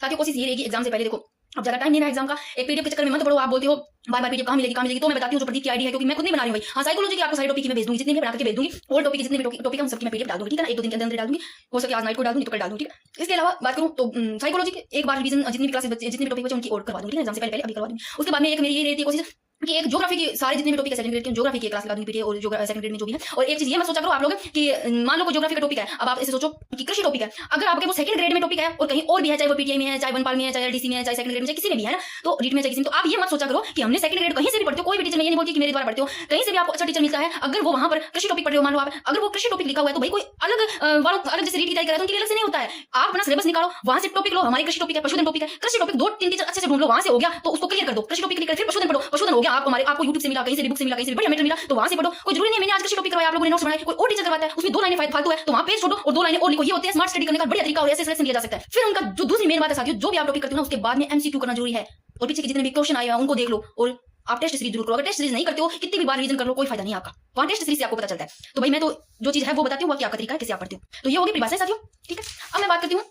साथियों कोशिश ये रहेगी एग्जाम से पहले, देखो अब ज्यादा टाइम नहीं रहा एग्जाम का, एक पीडीएफ के चक्कर में मत पढ़ो। आप बोलते हो बार बार पीडीएफ कहाँ मिलेगी, तो मैं बताती हूँ जो प्रदीप की आईडी है, क्योंकि मैं खुद नहीं बना रही हूँ भाई। हाँ साइकोलॉजी की आपको सारी टॉपिक मैं भेज दूंगी, जितनी भी बना करके भेज दूंगी। ऑल टॉपिक जितने भी टॉपिक है उन सबकी मैं पीडीएफ डाल दूंगी, ठीक है ना। 1-2 दिन के अंदर डाल दूंगी, हो सके आज नाइट को डाल दूंगी तो कल डाल दूंगी, ठीक है। इसके अलावा बात करूँ तो साइकोलॉजी के एक बार रिवीजन जितनी भी क्लासेस जितने भी टॉपिक बचे उनकी और करवा दूंगी, एग्जाम से पहले अभी करवा दूंगी। उसके बाद में एक मेरी ये रहती है कोशिश कि एक ज्योग्राफी की सारे जितने भी टॉपिक है सेकंड ग्रेड के ज्योग्राफी की क्लास लगा दूंगी पीडीएफ, और सेकंड ग्रेड में जो भी है। और एक चीज ये मत सोचा करो आप लोग कि मान लो कोई ज्योग्राफी का टॉपिक है, अब आप ऐसे सोचो कि कृषि टॉपिक है, अगर आपके वो सेकंड ग्रेड में टॉपिक है और कहीं और भी है, चाहे वो पीटीआई में है, चाहे वनपाल में है, चाहे एलडीसी में है, चाहे सेकंड ग्रेड में, चाहे किसी में भी है ना, तो रीट में चाहे किसी में, तो आप ये मत सोचा करो कि हमने सेकंड ग्रेड कहीं से भी पढ़ते हो, कोई भी टीचर मैं ये नहीं बोलती कि मेरे द्वारा पढ़ते हो, कहीं से भी आपको अच्छा टीचर मिलता है, अगर वो वहां पर कृषि टॉपिक पढ़ रहे हो, मान लो आप, अगर वो कृषि टॉपिक लिखा हुआ है तो भाई कोई अलग जैसे रीट की तैयारी कर रहा है तो उनके लिए अलग से नहीं होता है। आप अपना सिलेबस निकालो, वहां से टॉपिक लो, हमारी कृषि टॉपिक है, पशुधन टॉपिक है, कृषि टॉपिक 2-3 टीचर अच्छे से ढूंढ लो, वहां से हो गया तो उसको क्लियर कर दो, कृषि टॉपिक क्लियर कर, फिर पशुधन पढ़ो, पशुधन हो गया आपको यूट्यूब से मिला, कहीं से बुक से मिला, कहीं से बढ़िया मटेरियल मिला तो वहां से पढ़ो। कोई जरूरी नहीं मैंने आज कृषि टॉपिक करवाया, आप लोगों ने नोट्स बनाए, कोई और टीचर करवाता है उसमें 2 लाइनें फालतू है तो वहां पेज छोड़ो और 2 लाइनें और लिखो। ये होते हैं स्मार्ट स्टडी करने का बढ़िया तरीका, और ऐसे सिलेक्शन किया जा सकता है। फिर उनका जो दूसरी मेन बात है साथियों, जो भी आप टॉपिक करते हो ना उसके बाद में एमसीक्यू करना जरूरी है, और पीछे के जितने भी क्वेश्चन आए हैं उनको देख लो, और आप टेस्ट सीरीज जरूर करो। अगर टेस्ट सीरीज नहीं करते हो कितनी भी बार रिवीजन कर लो कोई फायदा नहीं आपका, वहां टेस्ट सीरीज से आपको पता चलता है। तो भाई मैं तो जो चीज है वो बताती हूँ, बाकी आपका तरीका है कैसे आप पढ़ते हो। तो ये होगी परिभाषा साथियों, ठीक है। अब मैं बात करती हूँ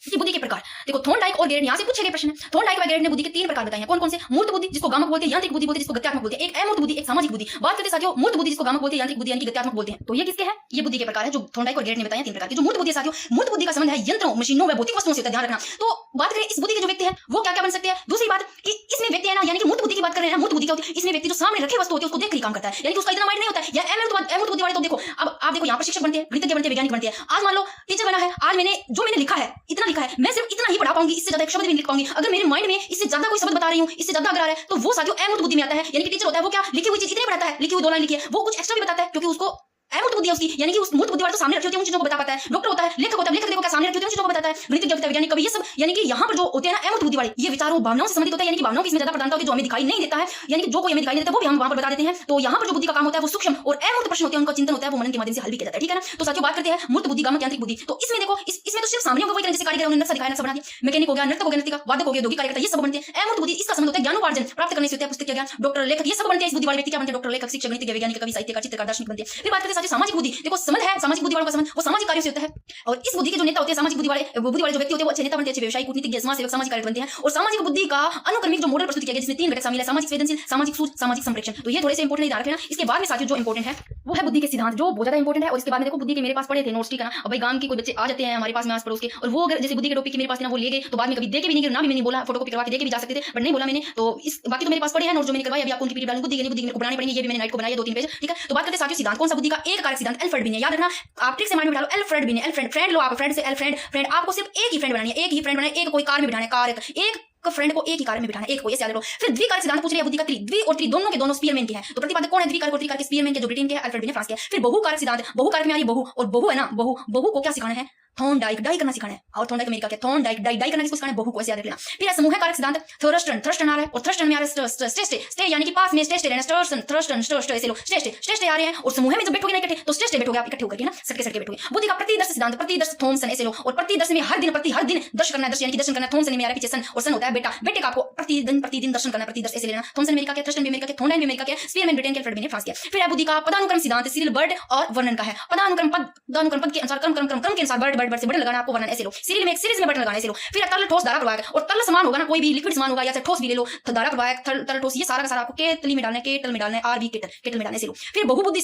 कि बुद्धि के प्रकार। देखो थॉर्नडाइक और गेरट यहाँ से पूछे गए प्रश्न है। थॉर्नडाइक और गेरट ने बुद्धि के 3 प्रकार बताए हैं, कौन कौन से? मूर्त बुद्धि जिसको गामक बोलते हैं, यांत्रिक बुद्धि बोलते हैं जिसको गत्यात्मक बोलते हैं, एक अमूर्त बुद्धि, एक सामाजिक बुद्धि। बात करते साथियों मूर्त बुद्धि जिसको गामक बोलते हैं, यांत्रिक बुद्धि यानी गत्यात्मक बोलते हैं। तो ये किसके है? ये बुद्धि के प्रकार है जो थॉर्नडाइक और गेरट ने बताए 3 प्रकार के। जो मूर्त बुद्धि है साथियों, मूर्त बुद्धि का संबंध है यंत्रों, मशीनों व भौतिक वस्तुओं से, ध्यान रखना। तो बात करें इस बुद्धि के जो व्यक्ति है वो क्या क्या बन सकते हैं। दूसरी बात कि इसमें व्यक्ति है ना, यानी कि मूर्त बुद्धि की बात कर रहे हैं, मूर्त बुद्धि क्या होती है? इसमें व्यक्ति जो सामने रखी वस्तु होती है उसको देख कर काम करता है, यानी कि उसका इतना माइंड नहीं होता है। या अमूर्त बुद्धि वाले तो देखो, अब आप देखो यहाँ पर शिक्षक बनते हैं, गणितज्ञ बनते हैं, वैज्ञानिक बनते हैं। आज मान लो टीचर बना है, आज मैंने लिखा है इतना लिखा है, मैं सिर्फ इतना ही पढ़ा पाऊंगी, इससे ज्यादा शब्द भी नहीं लिख पाऊंगी। अगर मेरे माइंड में इससे ज्यादा कोई शब्द बता रही हूँ, इससे ज्यादा अगर आ रहा है तो वो साथियों अमूर्त बुद्धि में आता है। यानी कि टीचर होता है वो क्या लिखी हुई चीज इतनी पढ़ाता है, लिखी हुई 2 लाइन लिखी है, वो कुछ एक्स्ट्रा भी बताता है क्योंकि उसको अमूर्त बुद्धि है उसकी, यानी कि उस मूर्त बुद्धि वाले तो सामने रखी होती है उन चीजों को बता पाता है। डॉक्टर होता है, लेखक होता है, लेखक देखो क्या सामने रखी होती है उन चीजों को बताता है। गणितज्ञ होता है, वैज्ञानिक कवि, ये सब यानी कि यहाँ पर जो होते हैं ना अमूर्त बुद्धि वाले, ये विचारों भावनाओं से संबंधित होता है, यानी कि भावनाओं की इसमें ज्यादा प्रधानता होती है, जो हमें दिखाई नहीं देता है, यानी कि जो कोई हमें दिखाई नहीं देता वो भी हम वहां पर बता देते हैं। तो यहाँ पर जो बुद्धि का काम होता है वो सूक्ष्म और अमूर्त प्रश्न होते हैं, उनका चिंतन होता है, वो मनन के माध्यम से हल भी किया जाता है, ठीक है ना। तो साथियों बात करते हैं मूर्त बुद्धि, गामक, यांत्रिक बुद्धि। तो इसमें देखो इसमें तो सिर्फ सामने वही तरह जैसे कारीगर उन्होंने नक्शा दिखाया, नक्शा बना दिया, मैकेनिक हो गया, नर्तक हो गया, नर्तिका, वादक हो गया, योगी, कार्यकर्ता, ये सब बनते हैं। अमूर्त बुद्धि इसका संबंध होता है ज्ञानोपार्जन प्राप्त करने से होता है, पुस्तक ज्ञान, डॉक्टर, लेखक, ये सब बनते हैं। इस बुद्धि वाले व्यक्ति क्या बनते हैं? डॉक्टर, लेखक, शिक्षक, गणितज्ञ, वैज्ञानिक, कवि, साहित्यकार, चित्रकार, दार्शनिक बनते हैं। फिर बात करते हैं साथियों सामाजिक बुद्धि। देखो संबंध है सामाजिक बुद्धि वालों का संबंध वो सामाजिक कार्यों से होता है, और इस बुद्धि के जो नेता होते हैं सामाजिक बुद्धि वाले जो व्यक्ति होते हैं वो अच्छे नेता बनते हैं, अच्छे व्यवसायी, कूटनीतिज्ञ, समाज सेवक, सामाजिक कार्यकर्ता बनते हैं। और सामाजिक बुद्धि का अनुक्रमिक जो मॉडल प्रस्तुत किया गया जिसमें 3 घटक शामिल है, सामाजिक संवेदनशील, सामाजिक सूझ, सामाजिक संप्रेषण। तो ये थोड़े से इंपॉर्टेंट ध्यान रखना। इसके बाद में साथियों जो इंपॉर्टेंट है वो है बुद्धि के सिद्धांत, जो बहुत ज्यादा इंपॉर्टेंट है। और इसके बाद में देखो बुद्धि के मेरे पास पढ़े थे नोट्स, ठीक है ना। अब भाई गांव के कोई बच्चे आ जाते हैं हमारे पास में आस पड़ोस के, और वो अगर जैसे बुद्धि के टॉपिक के मेरे पास ना वो ले गए तो बाद में कभी देखे भी नहीं, ना भी मैंने बोला, फोटोकॉपी करवा के देके भी जा सकते थे बट नहीं बोला मैंने। तो इस बाकी तो मेरे पास पढ़े हैं नोट्स जो मैंने करवाए, अभी आपको उनकी पीडीएफ डालूंगी। बुद्धि मेरे को बनाने पड़ेंगे, ये भी मैंने नाइट को बनाया 2-3 पेज, ठीक है। तो बात करते हैं साथियों सिद्धांत, कौन सा बुद्धि का? एक कारक सिद्धांत एल्फ्रेड बिने, याद रखना आप ट्रिक से माइंड में डालो। एल्फ्रेड बिने, एल्फ्रेड, फ्रेंड लो आप, फ्रेंड से फ्रेंड आपको सिर्फ एक ही फ्रेंड बनानी है, एक ही फ्रेंड बनाना है, एक कोई कार में बिठाना है, कार एक फ्रेंड को एक ही कार्य में बिठाना है, एक को ये याद रखो। फिर द्विकारक सिद्धांत पूछ रही है बुद्धि का द्वि और त्रि दोनों के दोनों स्पीयरमैन के हैं। तो प्रतिपादक कौन है? द्विकारक और त्रिकारक स्पीयरमैन के, जो ब्रिटेन के है, अल्फ्रेड बिने फ्रांस के है। फिर बहुकारक सिद्धांत, बहुकारक में आ रही बहु, और बहु है ना, बहु को क्या सिखाना है? थॉर्नडाइक, डाई करना सिखाना है। और थॉर्नडाइक अमेरिका के, थॉर्नडाइक डाई करना किसको सिखाना है? बहु को, ऐसे याद रखना। फिर समूह कारक सिद्धांत, थ्रस्टन आ रहा है, और थ्रस्टन में आ रहा है स्टे यानी कि पास में स्टे रहना, थ्रस्टन ऐसे लो, स्टे आ रहे हैं। और समूह में जब बैठोगे ना इकट्ठे तो स्टे बैठोगे आप इकट्ठे होकर के ना, सटके बैठोगे। बुद्धि का प्रतिदर्श सिद्धांत, प्रतिदर्श थॉमसन ऐसे लो, और प्रतिदर्श में हर दिन दर्श करना है, दर्श यानी कि दर्शन करना। थॉमसन में आ रहा है पीछे सन, और सन होता है बेटा, बेटे का आपको प्रतिदिन दर्शन करना, प्रतिदर्श ऐसे लेना। थॉमसन अमेरिका के, थ्रस्टन भी अमेरिका के, थॉर्नडाइक भी अमेरिका के, स्पीयरमैन ब्रिटेन के, अल्फ्रेड बिने फ्रांस के। फिर है बुद्धि का पदानुक्रम सिद्धांत, सीरियल बर्ड और वर्णन का है। पदानुक्रम पद के अनुसार क्रम के अनुसार बर्ड से बटन लगाना आपको, वर्णन ऐसे लो। सीरीज में बटन लगाना ऐसे लो। फिर तरल, ठोस, धारा, प्रवाहक, और तरल समान होगा ना, कोई भी लिक्विड समान होगा या चाहे ठोस भी ले लो, धारा, प्रवाहक, तरल, ठोस, ये सारा का सारा आपको केटल में डालना है, आर भी केटल में डालने से लो। फिर बहुबुद्धि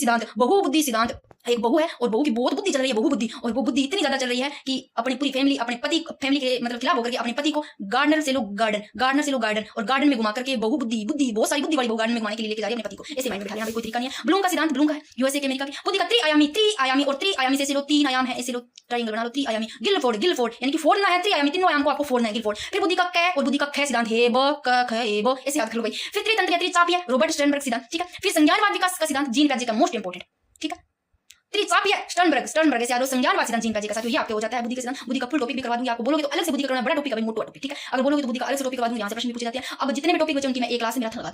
सिद्धांत, एक बहु है और बहु की बहुत बुद्धि चल रही है, बहुबुद्धि, और वो बुद्धि इतनी ज्यादा चल रही है कि अपनी पूरी फैमिली, अपने पति फैमिली के मतलब खिलाफ होकर के अपने पति को गार्डनर से लो गार्डन, और गार्डन में घुमा करके बहुबुद्धि बहुत सारी बुद्धि वाली बहु गार्डन में घुमाने के लिए लेके जा रही है अपने पति को, ऐसे माइंड में बिठा लिया, कोई तरीका नहीं है। ब्लूम का सिद्धांत, ब्लूम का है यूएसए के, अमेरिका की। बुद्धि का त्रिआयामी और त्रिआयामी से ऐसे लो, 3 आयाम है, ऐसे लो, ट्रायंगल बना लो, त्रिआयामी। गिलफोर्ड यानी कि फोड़ना है, त्रिआयामी, तीनों आयाम को आपको फोड़ना है, गिलफोर्ड। फिर बुद्धि का कै और बुद्धि का ख सिद्धांत, हे ब क ख ए ब, ऐसे याद कर लो भाई। फिर त्रितंत्र या त्रिचापीय, रॉबर्ट स्टर्नबर्ग सिद्धांत, ठीक है। फिर संज्ञानवाद विकास का सिद्धांत, जीन पैजे का, मोस्ट इंपोर्टेंट, ठीक है। त्रिचापीय स्टर्नबर्ग ऐसे याद रखो। संज्ञानवाद सिद्धांत, जीन पैजे का, साथियों ये आपके हो जाता है बुद्धि का सिद्धांत। बुद्धि का फुल टॉपिक भी करवा दूंगी, आपको बोलोगे तो अलग से बुद्धि का करना बड़ा टॉपिक है भाई, मोटा टॉपिक, ठीक है। अगर बोलोगे तो बुद्धि का अलग से टॉपिक करवा दूंगी, यहाँ से प्रश्न भी पूछे जाते हैं। अब जितने भी टॉपिक बचे उनकी मैं एक क्लास में लगा दूंगी।